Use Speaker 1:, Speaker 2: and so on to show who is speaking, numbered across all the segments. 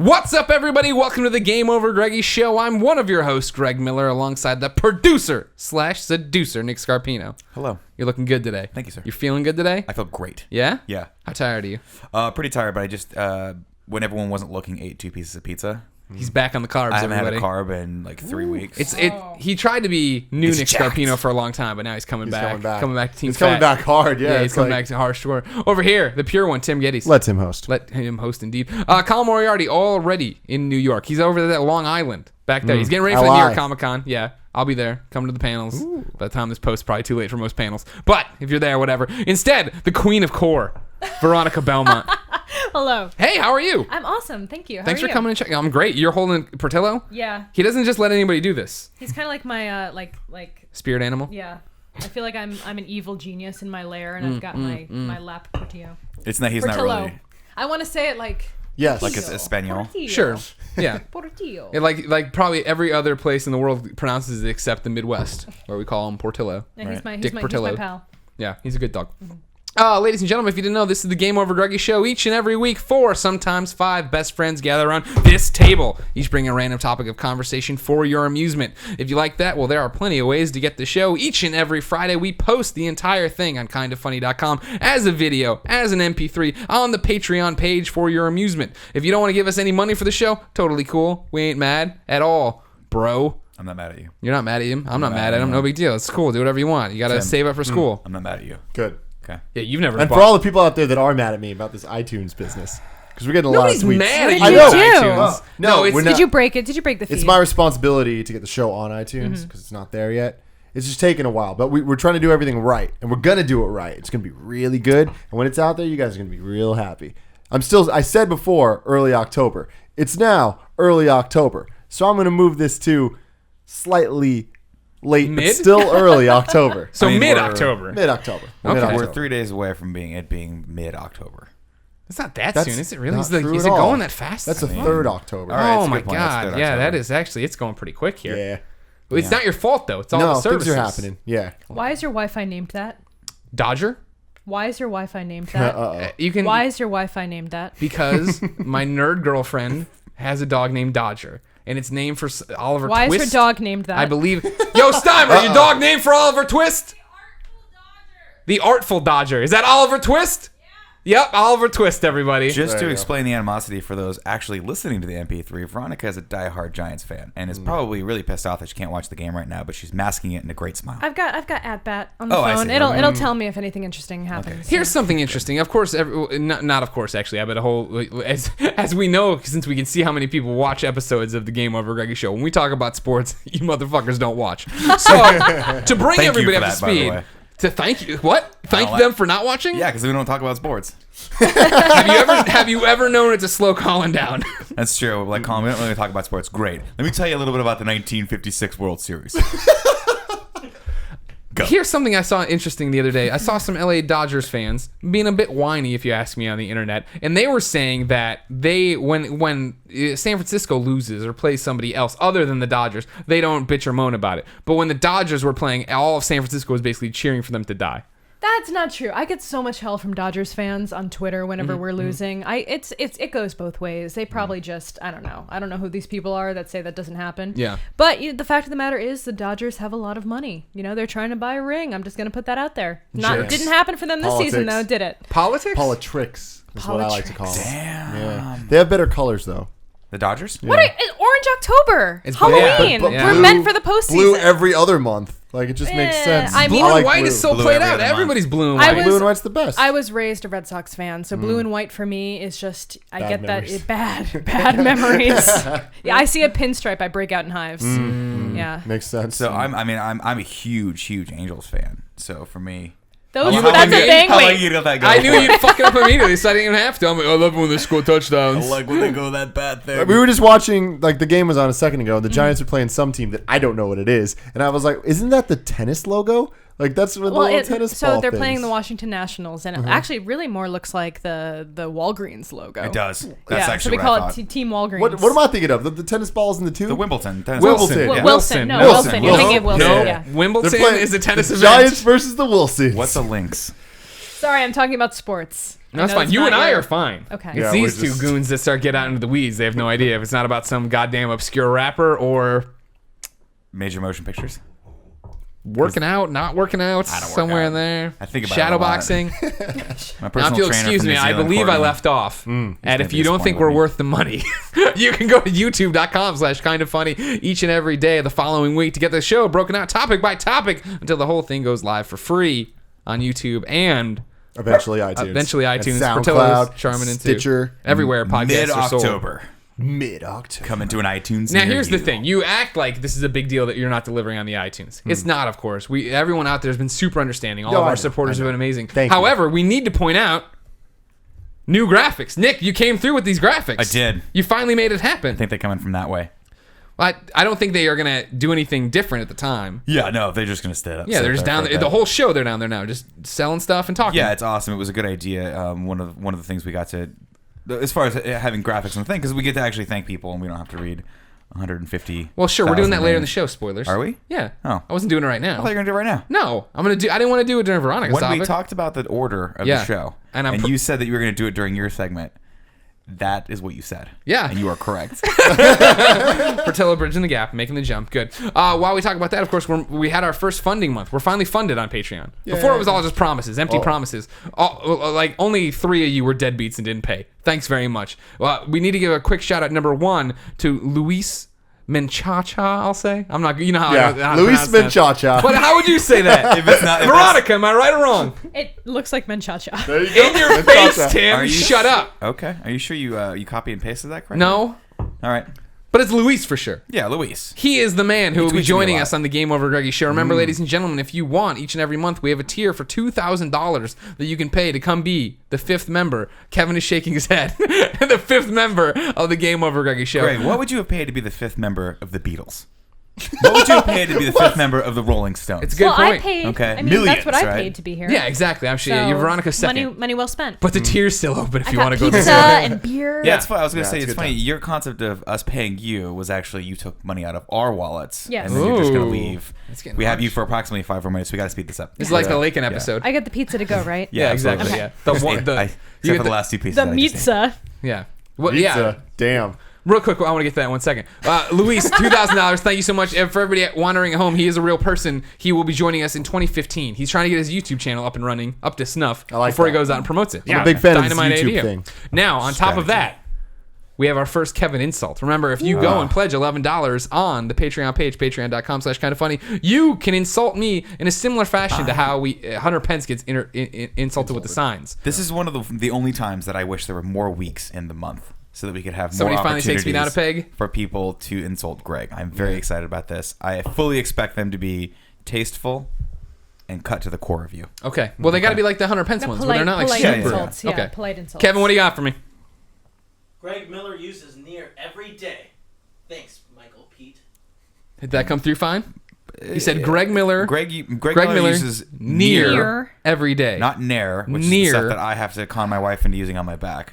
Speaker 1: What's up, everybody? Welcome to the GameOverGreggy show. I'm one of your hosts, Greg Miller, alongside the producer/seducer, Nick Scarpino.
Speaker 2: Hello.
Speaker 1: You're looking good today.
Speaker 2: Thank you, sir.
Speaker 1: You feeling good today?
Speaker 2: I feel great.
Speaker 1: Yeah?
Speaker 2: Yeah.
Speaker 1: How tired are you?
Speaker 2: Pretty tired, but I just, when everyone wasn't looking, ate 2 pieces of pizza.
Speaker 1: He's back on the carbs,
Speaker 2: I haven't
Speaker 1: everybody.
Speaker 2: had a carb in like 3 weeks.
Speaker 1: He tried to be new
Speaker 2: It's
Speaker 1: Nick
Speaker 2: jacked.
Speaker 1: Scarpino for a long time, but now he's coming back. Coming back to Team
Speaker 3: He's coming
Speaker 1: Fat.
Speaker 3: back hard, yeah.
Speaker 1: He's coming back to harsh score. Over here, the pure one, Tim Gettys.
Speaker 3: Let him host.
Speaker 1: Let him host, indeed. Colin Moriarty already in New York. He's over there at Long Island, back there. He's getting ready for the New York Comic Con. Yeah, I'll be there. Come to the panels. Ooh. By the time this post, probably too late for most panels. But if you're there, whatever. Instead, the queen of core, Veronica Belmont.
Speaker 4: Hello.
Speaker 1: Hey, how are you?
Speaker 4: I'm awesome. Thank you.
Speaker 1: Thanks for coming and checking. I'm great. You're holding Portillo?
Speaker 4: Yeah.
Speaker 1: He doesn't just let anybody do this.
Speaker 4: He's kind of like my like
Speaker 1: spirit animal?
Speaker 4: Yeah. I feel like I'm an evil genius in my lair, and I've got my lap Portillo.
Speaker 2: He's not
Speaker 4: Portillo.
Speaker 2: really.
Speaker 4: I want to say it like
Speaker 3: yes,
Speaker 2: like it's Espanol.
Speaker 4: Portillo.
Speaker 1: Sure. Yeah.
Speaker 4: Portillo.
Speaker 1: Like probably every other place in the world pronounces it except the Midwest, where we call him Portillo.
Speaker 4: And he's my pal.
Speaker 1: Yeah, he's a good dog. Ladies and gentlemen, if you didn't know, this is the GameOverGreggy show. Each and every week, 4, sometimes 5 best friends gather around this table, each bring a random topic of conversation for your amusement. If you like that, well, there are plenty of ways to get the show. Each and every Friday, we post the entire thing on kindoffunny.com as a video, as an MP3, on the Patreon page for your amusement. If you don't want to give us any money for the show, totally cool. We ain't mad at all, bro.
Speaker 2: I'm not mad at you.
Speaker 1: You're not mad at him? I'm not mad at him. No big deal. It's cool. Do whatever you want. You got to save up for school.
Speaker 2: I'm not mad at you.
Speaker 3: Good.
Speaker 2: Okay.
Speaker 1: Yeah, you've never.
Speaker 3: And for all the people out there that are mad at me about this iTunes business, because we're getting a lot of
Speaker 1: Nobody's
Speaker 3: tweets.
Speaker 1: mad at you.
Speaker 4: What did
Speaker 1: about
Speaker 4: you do?
Speaker 1: iTunes.
Speaker 3: No,
Speaker 1: it's
Speaker 3: we're
Speaker 4: Did you break it? Did you break the feed?
Speaker 3: It's my responsibility to get the show on iTunes because it's not there yet. It's just taking a while, but we're trying to do everything right, and we're gonna do it right. It's gonna be really good, and when it's out there, you guys are gonna be real happy. I said before early October. It's now early October, so I'm gonna move this to slightly late, but still early October.
Speaker 1: So mid-October.
Speaker 3: Mid-October.
Speaker 1: Okay.
Speaker 3: Mid-October.
Speaker 2: We're 3 days away from it being mid-October.
Speaker 1: It's not that
Speaker 3: That's
Speaker 1: soon, is it? Really?
Speaker 3: not
Speaker 1: Is it
Speaker 3: true at
Speaker 1: going
Speaker 3: all.
Speaker 1: that fast?
Speaker 3: That's the 3rd October.
Speaker 2: All right,
Speaker 1: oh
Speaker 2: that's a
Speaker 1: my
Speaker 2: good point. That's
Speaker 1: god!
Speaker 2: 3rd
Speaker 1: Yeah,
Speaker 2: October.
Speaker 1: that is actually. It's going pretty quick here.
Speaker 3: Yeah.
Speaker 1: Well, it's not your fault though. It's all
Speaker 3: No,
Speaker 1: the services.
Speaker 3: things are happening. Yeah.
Speaker 4: Why is your Wi-Fi named that?
Speaker 1: Dodger.
Speaker 4: Why is your Wi-Fi named that?
Speaker 3: Uh-oh.
Speaker 1: You can.
Speaker 4: Why is your Wi-Fi named that?
Speaker 1: Because my nerd girlfriend has a dog named Dodger, and it's named for Oliver
Speaker 4: Why
Speaker 1: Twist.
Speaker 4: is her dog named that?
Speaker 1: I believe. Yo, Steimer, your dog named for Oliver Twist? The Artful Dodger. Is that Oliver Twist? Yep, Oliver Twist, everybody.
Speaker 2: Just
Speaker 3: There
Speaker 2: to
Speaker 3: you go.
Speaker 2: explain the animosity for those actually listening to the MP3, Veronica is a diehard Giants fan and is probably really pissed off that she can't watch the game right now, but she's masking it in a great smile.
Speaker 4: I've got at-bat on the
Speaker 2: Oh, I
Speaker 4: phone.
Speaker 2: see.
Speaker 4: It'll tell me if anything interesting happens.
Speaker 1: Here's something interesting. Of course, not of course, actually. I bet a whole, as we know, since we can see how many people watch episodes of the GameOverGreggy show, when we talk about sports, you motherfuckers don't watch. So, to bring
Speaker 2: Thank you
Speaker 1: everybody
Speaker 2: for
Speaker 1: up to
Speaker 2: that, by the
Speaker 1: speed,
Speaker 2: way.
Speaker 1: to thank you, what? Thank
Speaker 2: like-
Speaker 1: them for not watching?
Speaker 2: Yeah, because we don't talk about sports.
Speaker 1: Have you ever known it to slow Colin down?
Speaker 2: That's true. Like, Colin, we don't really talk about sports. Great. Let me tell you a little bit about the 1956 World Series. Go.
Speaker 1: Here's something I saw interesting the other day. I saw some LA Dodgers fans being a bit whiny, if you ask me, on the internet, and they were saying that when San Francisco loses or plays somebody else other than the Dodgers, they don't bitch or moan about it. But when the Dodgers were playing, all of San Francisco was basically cheering for them to die.
Speaker 4: That's not true. I get so much hell from Dodgers fans on Twitter whenever we're losing. It goes both ways. They probably just, I don't know who these people are that say that doesn't happen.
Speaker 1: Yeah.
Speaker 4: But the fact of the matter is the Dodgers have a lot of money. They're trying to buy a ring. I'm just going to put that out there. Didn't happen for them this season though, did it?
Speaker 1: Politics?
Speaker 3: Politricks is what I like to call them.
Speaker 2: Damn.
Speaker 3: Yeah. They have better colors, though.
Speaker 2: The Dodgers?
Speaker 4: What? It's Orange October.
Speaker 1: It's
Speaker 4: Halloween.
Speaker 1: blue.
Speaker 4: We're meant for the postseason.
Speaker 3: Blue every other month. Like, it just makes sense.
Speaker 4: I mean-
Speaker 1: Blue
Speaker 3: I
Speaker 1: and
Speaker 3: like
Speaker 1: white
Speaker 3: blue.
Speaker 1: is so
Speaker 2: Blue
Speaker 1: played
Speaker 2: every
Speaker 1: out.
Speaker 2: other month.
Speaker 1: Everybody's blue and
Speaker 4: I
Speaker 1: white.
Speaker 3: Blue and white's the best.
Speaker 4: I was raised a Red Sox fan, so blue and white for me is just
Speaker 3: Bad memories.
Speaker 4: bad memories. Yeah, I see a pinstripe, I break out in hives. Yeah,
Speaker 3: Makes sense.
Speaker 2: So I'm a huge Angels fan. So for me,
Speaker 4: that's
Speaker 1: love
Speaker 4: a
Speaker 1: it.
Speaker 4: thing.
Speaker 2: How
Speaker 4: Wait,
Speaker 2: you let that go?
Speaker 1: I knew you'd fuck it up immediately, so I didn't even have to. I'm like, I love it when they score touchdowns.
Speaker 2: like when they go that bad thing.
Speaker 3: we were just watching, like, the game was on a second ago, and the Giants are playing some team that I don't know what it is. And I was like, isn't that the tennis logo? Like, that's what the little tennis ball
Speaker 4: so they're
Speaker 3: things.
Speaker 4: playing the Washington Nationals, and it actually really more looks like the Walgreens logo.
Speaker 2: It does. That's
Speaker 4: Yeah, so
Speaker 2: actually
Speaker 4: we call
Speaker 2: what I
Speaker 4: it
Speaker 2: thought.
Speaker 4: Team Walgreens.
Speaker 3: What am I thinking of? The tennis balls in the tube?
Speaker 2: The Wimbledon. Tennis
Speaker 1: Wilson.
Speaker 2: ball. Yeah.
Speaker 4: Wilson. No,
Speaker 1: Wilson.
Speaker 4: Wilson. You're thinking of Wilson.
Speaker 1: No,
Speaker 4: Yeah.
Speaker 1: Wimbledon
Speaker 3: They're playing
Speaker 1: is a tennis
Speaker 3: the
Speaker 1: event.
Speaker 3: Giants versus the Wilsons.
Speaker 2: What's a lynx?
Speaker 4: Sorry, I'm talking about sports.
Speaker 1: No, that's
Speaker 4: know
Speaker 1: fine.
Speaker 4: it's
Speaker 1: You
Speaker 4: not
Speaker 1: and I
Speaker 4: your-
Speaker 1: are fine.
Speaker 4: Okay.
Speaker 1: It's
Speaker 3: Yeah,
Speaker 1: these
Speaker 3: we're
Speaker 1: two
Speaker 3: just-
Speaker 1: goons that start getting out into the weeds. They have no idea if it's not about some goddamn obscure rapper or
Speaker 2: Major motion pictures.
Speaker 1: working out, not working out,
Speaker 2: I don't work
Speaker 1: somewhere
Speaker 2: out.
Speaker 1: in there.
Speaker 2: I think about
Speaker 1: shadow
Speaker 2: it a lot.
Speaker 1: boxing.
Speaker 2: My
Speaker 1: Now,
Speaker 2: personal
Speaker 1: if you'll
Speaker 2: trainer
Speaker 1: excuse
Speaker 2: from
Speaker 1: me,
Speaker 2: New
Speaker 1: I
Speaker 2: Zealand,
Speaker 1: believe I
Speaker 2: Courtney.
Speaker 1: left off. And
Speaker 2: gonna
Speaker 1: if
Speaker 2: be
Speaker 1: you don't think
Speaker 2: disappointed
Speaker 1: we're
Speaker 2: with me.
Speaker 1: worth the money, you can go to youtube.com/kindoffunny each and every day of the following week to get the show broken out topic by topic until the whole thing goes live for free on YouTube and
Speaker 3: Eventually iTunes.
Speaker 1: eventually iTunes,
Speaker 3: And
Speaker 1: Portillo's,
Speaker 3: SoundCloud,
Speaker 1: Charmin, and
Speaker 3: Stitcher.
Speaker 1: everywhere podcasts are sold.
Speaker 2: Mid-October.
Speaker 3: Mid-October.
Speaker 2: Coming to an iTunes
Speaker 1: Now
Speaker 2: near
Speaker 1: here's the
Speaker 2: you.
Speaker 1: thing: you act like this is a big deal that you're not delivering on the iTunes. It's not, of course. Everyone out there has been super understanding. All
Speaker 3: No,
Speaker 1: of
Speaker 3: I
Speaker 1: our
Speaker 3: know,
Speaker 1: supporters
Speaker 3: I
Speaker 1: have
Speaker 3: know.
Speaker 1: been amazing.
Speaker 3: Thank you.
Speaker 1: However, we need to point out new graphics. Nick, you came through with these graphics.
Speaker 2: I did.
Speaker 1: You finally made it happen.
Speaker 2: I think they're coming from that way.
Speaker 1: I don't think they are gonna do anything different at the time.
Speaker 2: Yeah, no, they're just gonna stay up.
Speaker 1: Yeah, they're just down there. The whole show, they're down there now, just selling stuff and talking.
Speaker 2: Yeah, it's awesome. It was a good idea. One of the things we got to, as far as having graphics on the thing, because we get to actually thank people and we don't have to read 150.
Speaker 1: Well, sure, we're doing that later in the show. Spoilers.
Speaker 2: Are we?
Speaker 1: Yeah.
Speaker 2: Oh.
Speaker 1: I wasn't doing it right
Speaker 2: I thought you
Speaker 1: now.
Speaker 2: were gonna do it right now.
Speaker 1: No, I didn't want to do it during Veronica's
Speaker 2: When
Speaker 1: topic.
Speaker 2: we talked about the order of
Speaker 1: Yeah.
Speaker 2: the show,
Speaker 1: And
Speaker 2: and,
Speaker 1: I'm
Speaker 2: you said that you were gonna do it during your segment, that is what you said.
Speaker 1: Yeah.
Speaker 2: and you are correct.
Speaker 1: Portillo bridging the gap, making the jump. Good. While we talk about that, of course, we had our first funding month. We're finally funded on Patreon. Before it was all just promises, empty promises. Like only 3 of you were deadbeats and didn't pay. Thanks very much. Well, we need to give a quick shout out. Number 1 to Luis Menchacha. I'll say. I'm not. You know how I know how to
Speaker 3: Luis
Speaker 1: pronounce that.
Speaker 3: Menchacha.
Speaker 1: But how would you say that?
Speaker 2: If it's not, if
Speaker 1: Veronica, am I right or wrong?
Speaker 4: It looks like Menchacha.
Speaker 3: There you go.
Speaker 1: In your face,
Speaker 3: Menchacha.
Speaker 1: Tim.
Speaker 2: Are you
Speaker 1: Shut up.
Speaker 2: okay. Are you sure you copy and pasted that correctly?
Speaker 1: No,
Speaker 2: All right.
Speaker 1: but it's Luis for sure.
Speaker 2: Yeah, Luis.
Speaker 1: He is the man who will be
Speaker 2: tweets me a
Speaker 1: joining
Speaker 2: lot.
Speaker 1: us on the Game Over Greggy show. Remember, ladies and gentlemen, if you want, each and every month, we have a tier for $2,000 that you can pay to come be the 5th member. Kevin is shaking his head. The 5th member of the Game Over Greggy show.
Speaker 2: Greg, what would you have paid to be the 5th member of the Beatles? What would you have paid to be the 5th member of the Rolling Stones?
Speaker 1: It's a good
Speaker 4: Well,
Speaker 1: point.
Speaker 4: I paid.
Speaker 2: Okay.
Speaker 4: I mean,
Speaker 2: Millions,
Speaker 4: that's what I
Speaker 2: right?
Speaker 4: paid to be here.
Speaker 1: Yeah, exactly. I'm sure
Speaker 4: So,
Speaker 1: you're Veronica's second.
Speaker 4: money well spent.
Speaker 1: But the tier's still open if
Speaker 4: I
Speaker 1: you
Speaker 4: got
Speaker 1: want to go
Speaker 4: pizza
Speaker 1: there.
Speaker 4: and beer.
Speaker 2: Yeah, it's funny. I was going to
Speaker 3: Yeah,
Speaker 2: say,
Speaker 3: it's a
Speaker 2: it's
Speaker 3: good
Speaker 2: funny.
Speaker 3: time.
Speaker 2: Your concept of us paying you was actually you took money out of our wallets.
Speaker 4: Yes.
Speaker 2: And then you're just going
Speaker 1: Ooh.
Speaker 2: to leave.
Speaker 1: That's getting
Speaker 2: We have
Speaker 1: harsh.
Speaker 2: you for approximately 5 more minutes. We got to speed this up.
Speaker 1: It's like the Lakin episode.
Speaker 4: I get the pizza to go, right?
Speaker 1: Yeah, exactly.
Speaker 2: absolutely.
Speaker 1: Yeah. The
Speaker 2: Just
Speaker 1: one,
Speaker 2: ate-
Speaker 1: the,
Speaker 2: I-
Speaker 1: you
Speaker 2: except
Speaker 1: get
Speaker 2: for the last 2 pieces.
Speaker 4: The
Speaker 2: that I just ate.
Speaker 4: pizza.
Speaker 1: Yeah. Well,
Speaker 3: Pizza.
Speaker 1: yeah.
Speaker 3: Damn.
Speaker 1: Real quick, I want to get to that in 1 second. Luis, $2,000. Thank you so much. And for everybody wandering at home, he is a real person. He will be joining us in 2015. He's trying to get his YouTube channel up and running, up to snuff,
Speaker 3: I like
Speaker 1: before he
Speaker 3: that.
Speaker 1: goes out and promotes it.
Speaker 3: I'm a big fan of this
Speaker 1: Dynamite
Speaker 3: YouTube
Speaker 1: idea.
Speaker 3: thing.
Speaker 1: Now, on top of
Speaker 3: Strategy.
Speaker 1: that, we have our first Kevin insult. Remember, if you go and pledge $11 on the Patreon page, patreon.com/kindoffunny, you can insult me in a similar fashion to how Hunter Pence gets insulted with the signs.
Speaker 2: This is one of the only times that I wish there were more weeks in the month so that we could have
Speaker 1: Somebody
Speaker 2: more
Speaker 1: finally takes me down a
Speaker 2: opportunities
Speaker 1: peg.
Speaker 2: for people to insult Greg. I'm very excited about this. I fully expect them to be tasteful and cut to the core of you.
Speaker 1: Okay. Well, they got to be like the Hunter Pence
Speaker 4: The
Speaker 1: ones, where they're not like
Speaker 4: polite
Speaker 1: super.
Speaker 4: insults. Yeah,
Speaker 1: Okay.
Speaker 4: polite insults.
Speaker 1: Kevin, what do you got for me?
Speaker 5: Greg Miller uses near every day. Thanks, Michael Pete.
Speaker 1: Did that come through fine? He said Greg Miller.
Speaker 2: Greg
Speaker 1: Miller
Speaker 2: Miller uses
Speaker 1: near
Speaker 4: Near.
Speaker 1: every day.
Speaker 2: not nair, which is
Speaker 1: Near.
Speaker 2: the stuff that I have to con my wife into using on my back.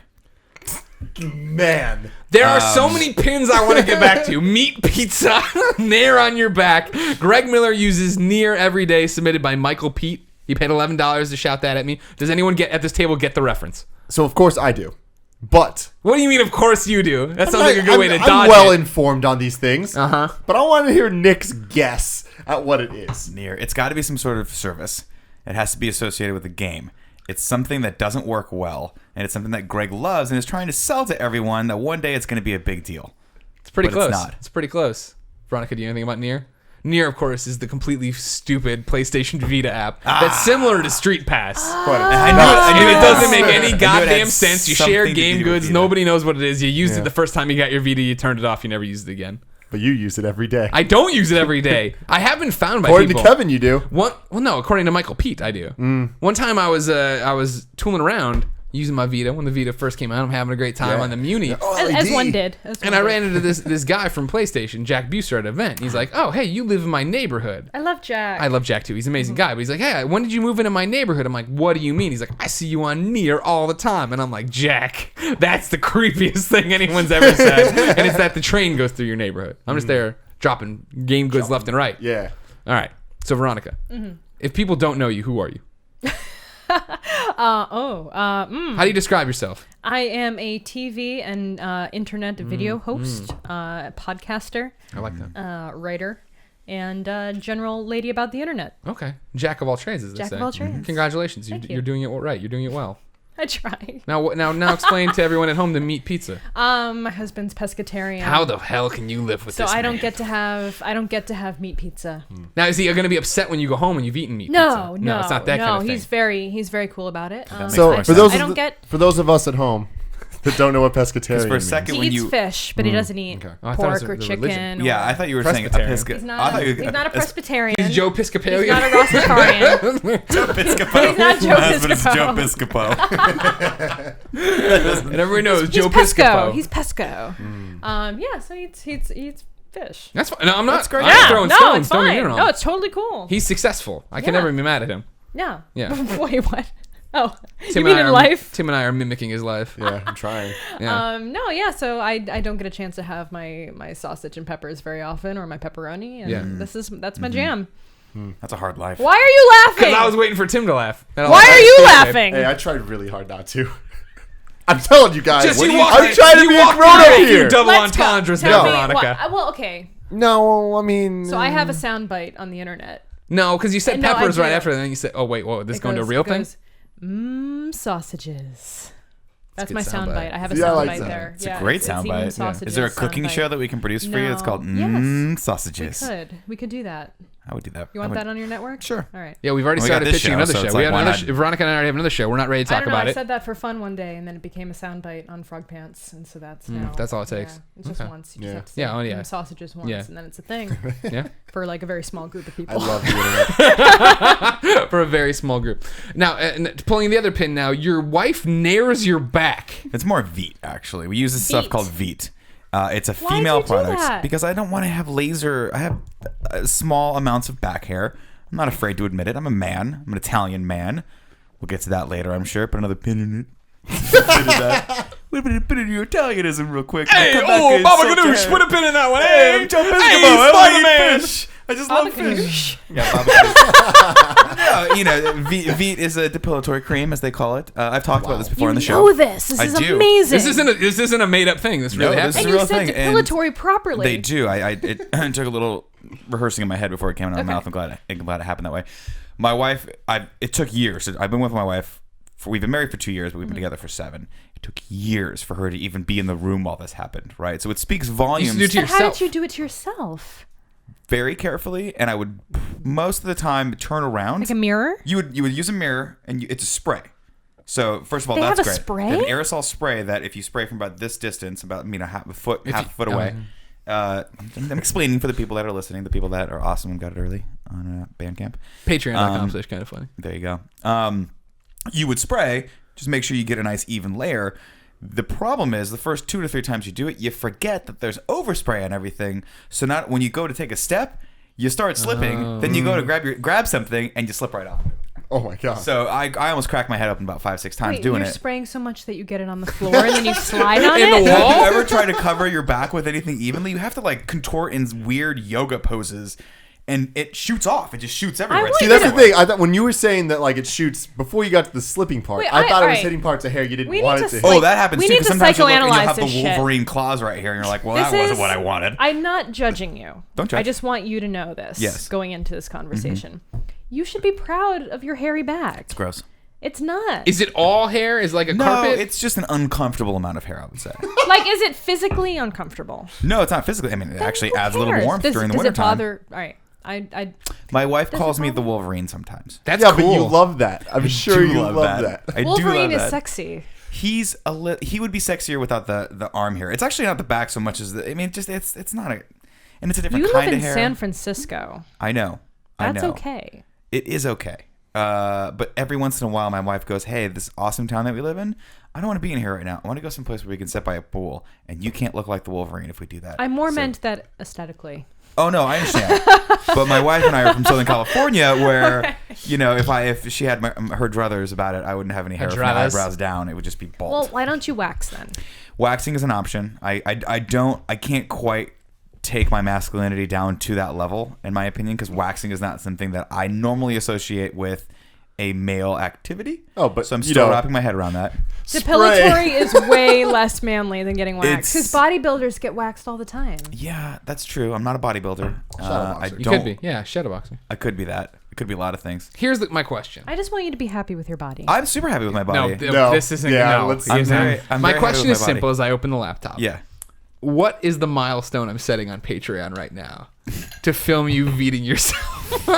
Speaker 3: Man.
Speaker 1: There are so many pins I want to get back to. Meat pizza, nair on your back. Greg Miller uses near every day, submitted by Michael Pete. He paid $11 to shout that at me. Does anyone at this table get the reference?
Speaker 3: So, of course, I do. But
Speaker 1: What do you mean, of course you do? That sounds like a good way to
Speaker 3: I'm
Speaker 1: dodge
Speaker 3: well
Speaker 1: it.
Speaker 3: informed on these things.
Speaker 1: Uh-huh.
Speaker 3: But I want to hear Nick's guess at what it is.
Speaker 2: Near. It's got to be some sort of service. It has to be associated with a game. It's something that doesn't work well, and it's something that Greg loves and is trying to sell to everyone that one day it's going to be a big deal.
Speaker 1: It's pretty
Speaker 2: But
Speaker 1: close.
Speaker 2: it's not.
Speaker 1: It's pretty close. Veronica, do you know anything about Nier? Nier, of course, is the completely stupid PlayStation Vita app that's similar to Street Pass.
Speaker 2: I
Speaker 1: And
Speaker 2: knew
Speaker 1: it
Speaker 2: it
Speaker 1: doesn't make
Speaker 2: had-
Speaker 1: any
Speaker 2: I knew it
Speaker 1: goddamn
Speaker 2: had
Speaker 1: sense. You
Speaker 2: something
Speaker 1: share
Speaker 2: to
Speaker 1: game
Speaker 2: do with
Speaker 1: goods.
Speaker 2: Vita.
Speaker 1: Nobody knows what it is. You used
Speaker 3: Yeah.
Speaker 1: it the first time you got your Vita. You turned it off. You never used it again.
Speaker 3: But you use it every day.
Speaker 1: I don't use it every day. I have been found by
Speaker 3: According
Speaker 1: people.
Speaker 3: to Kevin, you do.
Speaker 1: Well, no, according to Michael Pete, I do. One time I was tooling around using my Vita when the Vita first came out. I'm having a great time
Speaker 3: Yeah.
Speaker 1: on the Muni.
Speaker 4: As one did.
Speaker 1: And I ran into this guy from PlayStation, Jack Buser, at an event. He's like, "Oh, hey, you live in my neighborhood."
Speaker 4: I love Jack.
Speaker 1: I love Jack too. He's an amazing guy. But he's like, "Hey, when did you move into my neighborhood?" I'm like, "What do you mean?" He's like, "I see you on Nier all the time." And I'm like, "Jack, that's the creepiest thing anyone's ever said." And it's that the train goes through your neighborhood. I'm just there dropping game goods left and right.
Speaker 3: Yeah.
Speaker 1: All right. So Veronica, if people don't know you, who are you? How do you describe yourself?
Speaker 4: I am a TV and internet video host, podcaster,
Speaker 1: I like that.
Speaker 4: writer, and general lady about the internet.
Speaker 1: Okay. Jack of all trades, as they
Speaker 4: Jack
Speaker 1: say.
Speaker 4: of all trades.
Speaker 1: Congratulations.
Speaker 4: Thank you.
Speaker 1: You're doing it right. You're doing it well.
Speaker 4: I try.
Speaker 1: Now explain to everyone at home the meat pizza.
Speaker 4: My husband's pescatarian.
Speaker 1: How the hell can you live with
Speaker 4: So
Speaker 1: this
Speaker 4: I don't
Speaker 1: man?
Speaker 4: get to have meat pizza.
Speaker 1: Now, is he going to be upset when you go home and you've eaten meat
Speaker 4: No,
Speaker 1: pizza?
Speaker 4: no,
Speaker 1: it's not that kind of thing.
Speaker 4: He's very cool about it.
Speaker 3: So
Speaker 4: I don't get.
Speaker 3: for those of us at home that don't know what pescatarian
Speaker 2: for a
Speaker 3: means.
Speaker 2: second
Speaker 4: He
Speaker 2: when
Speaker 4: eats
Speaker 2: you
Speaker 4: fish, but he doesn't eat
Speaker 3: Okay.
Speaker 1: Oh, I thought it was
Speaker 4: pork or
Speaker 1: the
Speaker 4: chicken.
Speaker 1: religion.
Speaker 2: yeah,
Speaker 4: or-
Speaker 2: I thought you were saying
Speaker 1: Presbyterian.
Speaker 2: Episcopal.
Speaker 4: He's
Speaker 2: I
Speaker 4: not.
Speaker 2: thought you
Speaker 4: He's not a Presbyterian.
Speaker 1: He's Joe
Speaker 4: He's
Speaker 1: Piscopalian.
Speaker 4: not a Rosicarian.
Speaker 2: Episcopal.
Speaker 4: He's not Joe
Speaker 2: My husband is Joe
Speaker 4: Piscopo.
Speaker 2: Piscopo.
Speaker 1: And everyone knows
Speaker 4: He's
Speaker 1: Joe
Speaker 4: Pesco.
Speaker 1: Piscopo.
Speaker 4: He's Pesco. Yeah, so he eats fish.
Speaker 1: That's fine. No, I'm not.
Speaker 2: That's great.
Speaker 1: I'm not
Speaker 4: Yeah,
Speaker 1: throwing
Speaker 4: no,
Speaker 1: stones.
Speaker 4: it's
Speaker 1: Don't get me
Speaker 4: fine.
Speaker 1: wrong.
Speaker 4: No, it's totally cool.
Speaker 1: He's successful. I can
Speaker 4: Yeah.
Speaker 1: never be mad at him.
Speaker 4: Yeah.
Speaker 1: Yeah.
Speaker 4: Wait, what? Oh,
Speaker 1: Tim
Speaker 4: you mean
Speaker 1: and I
Speaker 4: in
Speaker 1: are,
Speaker 4: life?
Speaker 1: Tim and I are mimicking his life.
Speaker 3: Yeah, I'm trying.
Speaker 1: Yeah.
Speaker 4: No, yeah. So I don't get a chance to have my sausage and peppers very often, or my pepperoni, and
Speaker 1: Yeah.
Speaker 4: that's my jam.
Speaker 2: That's a hard life.
Speaker 4: Why are you laughing?
Speaker 1: Because I was waiting for Tim to laugh.
Speaker 4: Why are you laughing?
Speaker 3: Hey, I tried really hard not to. I'm telling you guys.
Speaker 1: Just
Speaker 3: I'm
Speaker 1: you walked
Speaker 3: trying to
Speaker 1: you
Speaker 3: be a
Speaker 1: walked
Speaker 3: grown
Speaker 1: through
Speaker 3: up
Speaker 1: a few
Speaker 3: here.
Speaker 1: double
Speaker 4: Let's go.
Speaker 1: entendres
Speaker 4: Tell
Speaker 1: there,
Speaker 4: me
Speaker 1: Veronica.
Speaker 4: well, okay.
Speaker 3: No, I mean.
Speaker 4: So I have a soundbite on the internet.
Speaker 1: No, because you said
Speaker 4: No, I
Speaker 1: peppers right
Speaker 4: do.
Speaker 1: after, and then you said, "Oh wait, whoa, this
Speaker 4: It
Speaker 1: going to a
Speaker 4: goes-
Speaker 1: real
Speaker 4: it
Speaker 1: thing?"
Speaker 4: goes, sausages. That's
Speaker 1: a
Speaker 4: my
Speaker 1: good soundbite.
Speaker 4: soundbite. I have a
Speaker 3: Yeah, I like
Speaker 4: soundbite
Speaker 3: that.
Speaker 4: there.
Speaker 2: It's a great
Speaker 4: Even
Speaker 2: soundbite.
Speaker 4: sausages
Speaker 2: Is there a cooking
Speaker 4: soundbite.
Speaker 2: show that we can produce for you? It's called
Speaker 4: Yes.
Speaker 2: Sausages.
Speaker 4: We could do that.
Speaker 2: I would do that.
Speaker 4: You want that on your network?
Speaker 2: Sure.
Speaker 4: All right.
Speaker 1: Yeah, we've already
Speaker 2: We got
Speaker 1: started
Speaker 2: this
Speaker 1: pitching
Speaker 2: show,
Speaker 1: another
Speaker 2: so
Speaker 1: show.
Speaker 2: it's
Speaker 1: We
Speaker 2: like,
Speaker 1: have
Speaker 2: why
Speaker 1: another.
Speaker 2: not?
Speaker 1: Veronica and I already have another show. We're not ready to
Speaker 4: I
Speaker 1: talk
Speaker 4: don't know.
Speaker 1: about
Speaker 4: I
Speaker 1: it.
Speaker 4: said that for fun one day, and then it became a soundbite on Frog Pants, and so that's now.
Speaker 1: that's all it takes.
Speaker 4: Yeah, it's just
Speaker 1: Okay.
Speaker 4: once. You just
Speaker 3: Yeah.
Speaker 4: have to say
Speaker 1: Yeah, oh, yeah.
Speaker 4: sausages once,
Speaker 1: Yeah.
Speaker 4: and then it's a thing
Speaker 1: Yeah,
Speaker 4: for like a very small group of
Speaker 3: I
Speaker 4: people.
Speaker 3: love the internet.
Speaker 1: for a very small group. Now, pulling the other pin. Now, your wife nares your back.
Speaker 2: It's more Veet, actually. We use this stuff
Speaker 4: Veet.
Speaker 2: called Veet. It's a
Speaker 4: Why'd
Speaker 2: female
Speaker 4: you do
Speaker 2: product
Speaker 4: that?
Speaker 2: because I don't want to have laser. I have small amounts of back hair. I'm not afraid to admit it. I'm a man. I'm an Italian man. We'll get to that later, I'm sure. Put another pin in it. We'll put a pin in your Italianism real quick.
Speaker 1: Hey,
Speaker 2: We'll come back
Speaker 1: oh,
Speaker 2: and
Speaker 1: Baba
Speaker 2: soak
Speaker 1: Ganoush,
Speaker 2: your
Speaker 1: put a
Speaker 2: hair.
Speaker 1: pin in that one.
Speaker 2: Hey,
Speaker 1: Hey,
Speaker 2: I'm Joe Piscopo.
Speaker 1: hey,
Speaker 2: I
Speaker 1: Spider-Man.
Speaker 2: love fish. I just love
Speaker 4: Baba
Speaker 2: fish.
Speaker 4: Ganoush.
Speaker 2: Yeah, Baba Ganoush. No, you know, Veet is a depilatory cream, as they call it. I've talked about this before on the show.
Speaker 4: know this. This
Speaker 2: I
Speaker 4: is
Speaker 2: do.
Speaker 4: amazing.
Speaker 1: This isn't a made up thing. This really
Speaker 2: No,
Speaker 1: happens.
Speaker 2: this
Speaker 4: and
Speaker 2: is a
Speaker 4: you
Speaker 2: real
Speaker 4: said
Speaker 2: thing, and
Speaker 4: depilatory properly.
Speaker 2: They do. It took a little rehearsing in my head before it came out of my mouth. I'm glad it happened that way. My wife, it took years. I've been with my wife. We've been married for 2 years, but we've been together for 7. It took years for her to even be in the room while this happened, right? So it speaks volumes.
Speaker 1: do it to
Speaker 4: But how
Speaker 1: yourself.
Speaker 4: did you do it to yourself?
Speaker 2: Very carefully, and I would most of the time turn around.
Speaker 4: Like a mirror?
Speaker 2: You would use a mirror, and it's a spray. So first of all,
Speaker 4: They
Speaker 2: that's
Speaker 4: have a
Speaker 2: great.
Speaker 4: spray?
Speaker 2: They have an aerosol spray that if you spray from about this distance, about half a foot away. I'm explaining for the people that are listening, the people that are awesome and got it early on Bandcamp.
Speaker 1: Patreon.com / kind of funny.
Speaker 2: There you go. You would spray, just make sure you get a nice even layer. The problem is the first 2 to 3 times you do it, you forget that there's overspray on everything. So not when you go to take a step, you start slipping. Then you go to grab something and you slip right off.
Speaker 3: Oh my god.
Speaker 2: So I almost cracked my head open about 5-6 times
Speaker 4: Wait,
Speaker 2: doing
Speaker 4: you're
Speaker 2: it.
Speaker 4: spraying so much that you get it on the floor and then you slide on
Speaker 1: In
Speaker 4: it?
Speaker 1: the wall?
Speaker 2: Have you ever tried to cover your back with anything evenly? You have to like contort in weird yoga poses, and it shoots off. It just shoots everywhere.
Speaker 4: want
Speaker 2: It's
Speaker 3: See,
Speaker 4: you
Speaker 3: that's the
Speaker 2: everywhere.
Speaker 3: thing. I thought when you were saying that, like it shoots before you got to the slipping part.
Speaker 4: Wait,
Speaker 3: I thought it was
Speaker 4: alright.
Speaker 3: hitting parts of hair you didn't
Speaker 4: We
Speaker 3: want
Speaker 4: need
Speaker 3: it
Speaker 4: to
Speaker 3: to
Speaker 4: sleep.
Speaker 3: hit.
Speaker 2: Oh, that happens
Speaker 4: We
Speaker 2: too.
Speaker 4: need
Speaker 2: Because
Speaker 4: to
Speaker 2: sometimes you look and you
Speaker 4: psychoanalyze
Speaker 2: have the
Speaker 4: this shit.
Speaker 2: Wolverine claws right here, and you're like, well,
Speaker 4: This
Speaker 2: that wasn't
Speaker 4: is-
Speaker 2: what I wanted.
Speaker 4: I'm not judging you.
Speaker 2: Don't judge.
Speaker 4: I just want you to know this.
Speaker 2: Yes.
Speaker 4: Going into this conversation, you should be proud of your hairy back.
Speaker 2: It's gross.
Speaker 4: It's not.
Speaker 1: Is it all hair? Is like a
Speaker 2: No,
Speaker 1: carpet?
Speaker 2: it's just an uncomfortable amount of hair, I would say.
Speaker 4: Like, is it physically uncomfortable?
Speaker 2: No, it's not physically. I mean, it actually
Speaker 4: Who
Speaker 2: adds a little
Speaker 4: cares?
Speaker 2: warmth during the
Speaker 4: does
Speaker 2: wintertime.
Speaker 4: it bother? All right. I
Speaker 2: My wife
Speaker 4: Does it
Speaker 2: calls me
Speaker 4: bother
Speaker 2: the
Speaker 4: you?
Speaker 2: Wolverine sometimes.
Speaker 1: That's
Speaker 3: Yeah,
Speaker 1: cool.
Speaker 3: but you love that. I'm sure
Speaker 2: do
Speaker 3: you love that.
Speaker 2: I do
Speaker 4: Wolverine
Speaker 2: love
Speaker 4: is
Speaker 2: that.
Speaker 4: sexy.
Speaker 2: He's he would be sexier without the arm hair. It's actually not the back so much as the. I mean, just it's not a, and it's a different
Speaker 4: You
Speaker 2: kind
Speaker 4: live
Speaker 2: of
Speaker 4: in
Speaker 2: hair.
Speaker 4: San Francisco.
Speaker 2: I know.
Speaker 4: That's
Speaker 2: I know.
Speaker 4: okay.
Speaker 2: It is okay. But every once in a while, my wife goes, "Hey, this awesome town that we live in, I don't want to be in here right now. I want to go someplace where we can sit by a pool, and you can't look like the Wolverine if we do that."
Speaker 4: I more
Speaker 2: So-
Speaker 4: meant that aesthetically.
Speaker 2: Oh no, I understand. But my wife and I are from Southern California, where if she had her druthers about it, I wouldn't have any hair from my
Speaker 1: druthers.
Speaker 2: eyebrows down. It would just be bald.
Speaker 4: Well, why don't you wax then?
Speaker 2: Waxing is an option. I can't quite take my masculinity down to that level, in my opinion, because waxing is not something that I normally associate with a male activity.
Speaker 3: Oh, but
Speaker 2: so I'm
Speaker 3: you
Speaker 2: still
Speaker 3: know.
Speaker 2: wrapping my head around that.
Speaker 4: Depilatory is way less manly than getting waxed.
Speaker 2: It's-
Speaker 4: Because bodybuilders get waxed all the time.
Speaker 2: Yeah, that's true. I'm not a bodybuilder. I
Speaker 3: Shadowboxer.
Speaker 1: You
Speaker 2: don't.
Speaker 1: could be. Yeah, shadowboxing.
Speaker 2: I could be that. It could be a lot of things.
Speaker 1: Here's my question.
Speaker 4: I just want you to be happy with your body.
Speaker 2: I'm super happy with my
Speaker 1: No,
Speaker 2: body.
Speaker 3: No.
Speaker 1: this isn't.
Speaker 3: Yeah,
Speaker 1: no.
Speaker 3: let's-
Speaker 2: I'm very
Speaker 1: my
Speaker 2: happy
Speaker 1: question
Speaker 2: with
Speaker 1: is
Speaker 2: my body.
Speaker 1: simple as I open the laptop.
Speaker 2: Yeah.
Speaker 1: What is the milestone I'm setting on Patreon right now to film you beating yourself?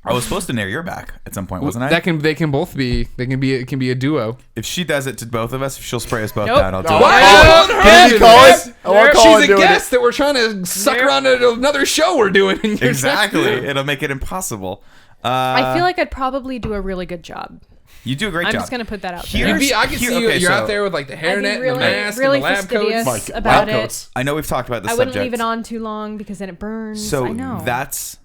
Speaker 2: I was supposed to nair your back at some point, wasn't I?
Speaker 1: They can both be. It can be a duo.
Speaker 2: If she does it to both of us, if she'll spray us both
Speaker 4: Nope.
Speaker 2: down, I'll do
Speaker 3: No.
Speaker 2: it.
Speaker 1: Why
Speaker 3: Oh,
Speaker 1: on
Speaker 3: can you
Speaker 1: earth?
Speaker 3: call it? I want Colin
Speaker 1: She's a
Speaker 3: doing
Speaker 1: guest
Speaker 3: it.
Speaker 1: that we're trying to suck her onto another show we're doing. And you're
Speaker 2: Exactly. It'll make it impossible.
Speaker 4: I feel like I'd probably do a really good job.
Speaker 2: You do a great
Speaker 4: I'm
Speaker 2: job.
Speaker 4: just gonna put that out
Speaker 2: Here-
Speaker 4: there.
Speaker 1: I can see you.
Speaker 2: okay,
Speaker 1: You're
Speaker 2: so-
Speaker 1: out there with like the
Speaker 4: I'd
Speaker 1: hairnet,
Speaker 4: be
Speaker 1: and
Speaker 4: really,
Speaker 1: the mask,
Speaker 4: really
Speaker 1: and the lab
Speaker 4: fastidious
Speaker 1: coats.
Speaker 3: Like,
Speaker 4: about
Speaker 3: lab
Speaker 4: it.
Speaker 3: coats.
Speaker 2: I know we've talked about this
Speaker 4: I
Speaker 2: subject.
Speaker 4: wouldn't leave it on too long because then it burns.
Speaker 2: So
Speaker 4: I know.
Speaker 2: that's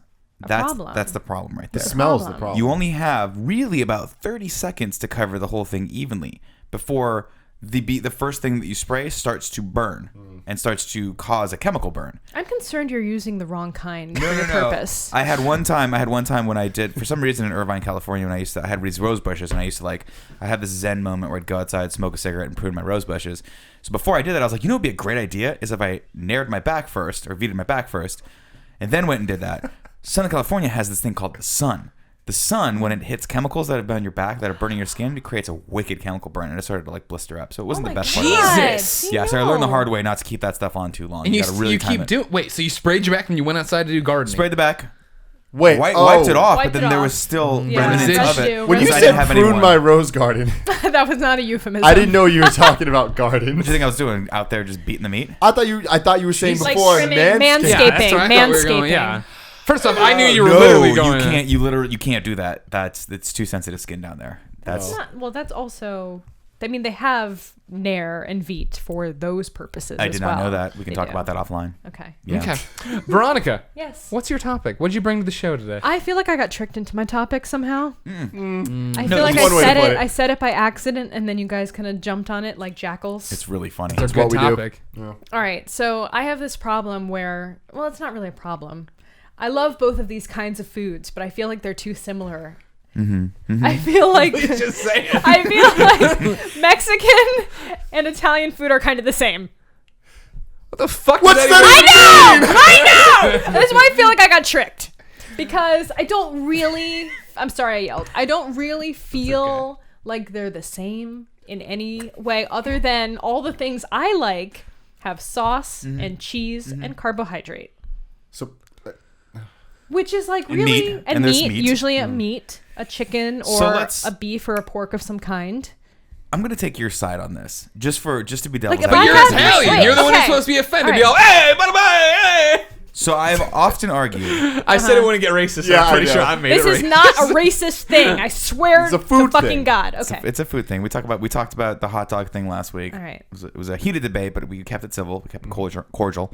Speaker 4: problem.
Speaker 2: that's the problem right
Speaker 3: The
Speaker 2: there.
Speaker 3: smell's the
Speaker 4: problem.
Speaker 3: problem.
Speaker 2: You only have really about 30 seconds to cover the whole thing evenly before the first thing that you spray starts to burn and starts to cause a chemical burn.
Speaker 4: I'm concerned you're using the wrong kind for your purpose.
Speaker 2: I had one time when I did, for some reason in Irvine, California, when I had these rose bushes, and I had this zen moment where I'd go outside, smoke a cigarette, and prune my rose bushes. So before I did that, I was like, you know what would be a great idea is if I nared my back first, or V'd my back first, and then went and did that. Southern California has this thing called the sun. The sun, when it hits chemicals that have been on your back that are burning your skin, it creates a wicked chemical burn, and it started to like blister up. So it wasn't
Speaker 4: Oh
Speaker 2: the
Speaker 4: my
Speaker 2: best
Speaker 4: God.
Speaker 2: part. of it.
Speaker 1: Jesus.
Speaker 2: Yeah, so I learned the hard way not to keep that stuff on too long.
Speaker 1: And you
Speaker 2: gotta really time
Speaker 1: keep
Speaker 2: it.
Speaker 1: doing. Wait, so you sprayed your back when you went outside to do gardening?
Speaker 2: Sprayed the back.
Speaker 3: Wait,
Speaker 2: Wiped it off,
Speaker 4: Wiped
Speaker 2: but then
Speaker 4: it
Speaker 2: there
Speaker 4: off.
Speaker 2: was still
Speaker 4: Yeah,
Speaker 2: remnants of
Speaker 4: residue.
Speaker 2: it.
Speaker 3: When you
Speaker 2: because I
Speaker 3: said
Speaker 2: didn't have
Speaker 3: prune
Speaker 2: anyone.
Speaker 3: my rose garden,
Speaker 4: That was not a euphemism.
Speaker 3: I didn't know you were talking about gardens.
Speaker 2: What do you think I was doing out there, just beating the meat?
Speaker 3: I thought you were saying
Speaker 4: He's like
Speaker 3: before
Speaker 4: trimming
Speaker 3: manscaping.
Speaker 4: manscaping.
Speaker 1: Yeah, that's where I thought we were
Speaker 4: Manscaping.
Speaker 1: going, yeah. First off, I knew you were
Speaker 2: No,
Speaker 1: literally going.
Speaker 2: You can't do that. It's too sensitive skin down there. That's
Speaker 4: Well, that's also. I mean, they have Nair and Veet for those purposes.
Speaker 2: I
Speaker 4: as
Speaker 2: did
Speaker 4: well.
Speaker 2: not know that. We can
Speaker 4: They
Speaker 2: talk
Speaker 4: do.
Speaker 2: about that offline.
Speaker 4: Okay.
Speaker 2: Yeah.
Speaker 1: Okay, Veronica,
Speaker 4: Yes.
Speaker 1: what's your topic? What'd you bring to the show today?
Speaker 4: I feel like I got tricked into my topic somehow. I
Speaker 2: No,
Speaker 4: feel like
Speaker 2: that's one way to
Speaker 3: put it.
Speaker 4: I said it by accident, and then you guys kind of jumped on it like jackals.
Speaker 2: It's really funny.
Speaker 1: It's a
Speaker 3: what
Speaker 1: good
Speaker 3: we do.
Speaker 1: topic.
Speaker 4: All right, so I have this problem where, well, it's not really a problem. I love both of these kinds of foods, but I feel like they're too similar. I feel like
Speaker 1: Just say it.
Speaker 4: I feel like Mexican and Italian food are kind of the same.
Speaker 1: What the fuck?
Speaker 3: What's
Speaker 1: does
Speaker 3: that
Speaker 1: even mean?
Speaker 4: I know. That's why I feel like I got tricked, because I don't really. I'm sorry, I yelled. I don't really feel like they're the same in any way, other than all the things I like have sauce and cheese and carbohydrate.
Speaker 3: So
Speaker 4: Which is like
Speaker 2: And
Speaker 4: really
Speaker 2: meat. And there's meat.
Speaker 4: usually a meat, a chicken,
Speaker 2: So
Speaker 4: or
Speaker 2: let's-
Speaker 4: a beef or a pork of some kind.
Speaker 2: I'm gonna take your side on this, just to be devil's
Speaker 4: Like, if
Speaker 1: But
Speaker 4: I
Speaker 1: you're
Speaker 4: had-
Speaker 1: Italian.
Speaker 4: wait,
Speaker 1: You're the one who's
Speaker 4: okay.
Speaker 1: supposed to be offended.
Speaker 4: All
Speaker 1: Be all, hey, bada bye, hey.
Speaker 2: So I've often argued.
Speaker 1: I said it wouldn't get racist.
Speaker 3: Yeah,
Speaker 1: I'm pretty
Speaker 3: I know.
Speaker 1: sure I made
Speaker 4: This
Speaker 1: it
Speaker 4: is
Speaker 1: racist.
Speaker 4: not a racist thing. I swear
Speaker 3: It's a food
Speaker 4: to fucking
Speaker 3: thing.
Speaker 4: God. Okay.
Speaker 2: It's a food thing. We talked about the hot dog thing last week.
Speaker 4: All right.
Speaker 2: It was a heated debate, but we kept it civil. We kept it cordial.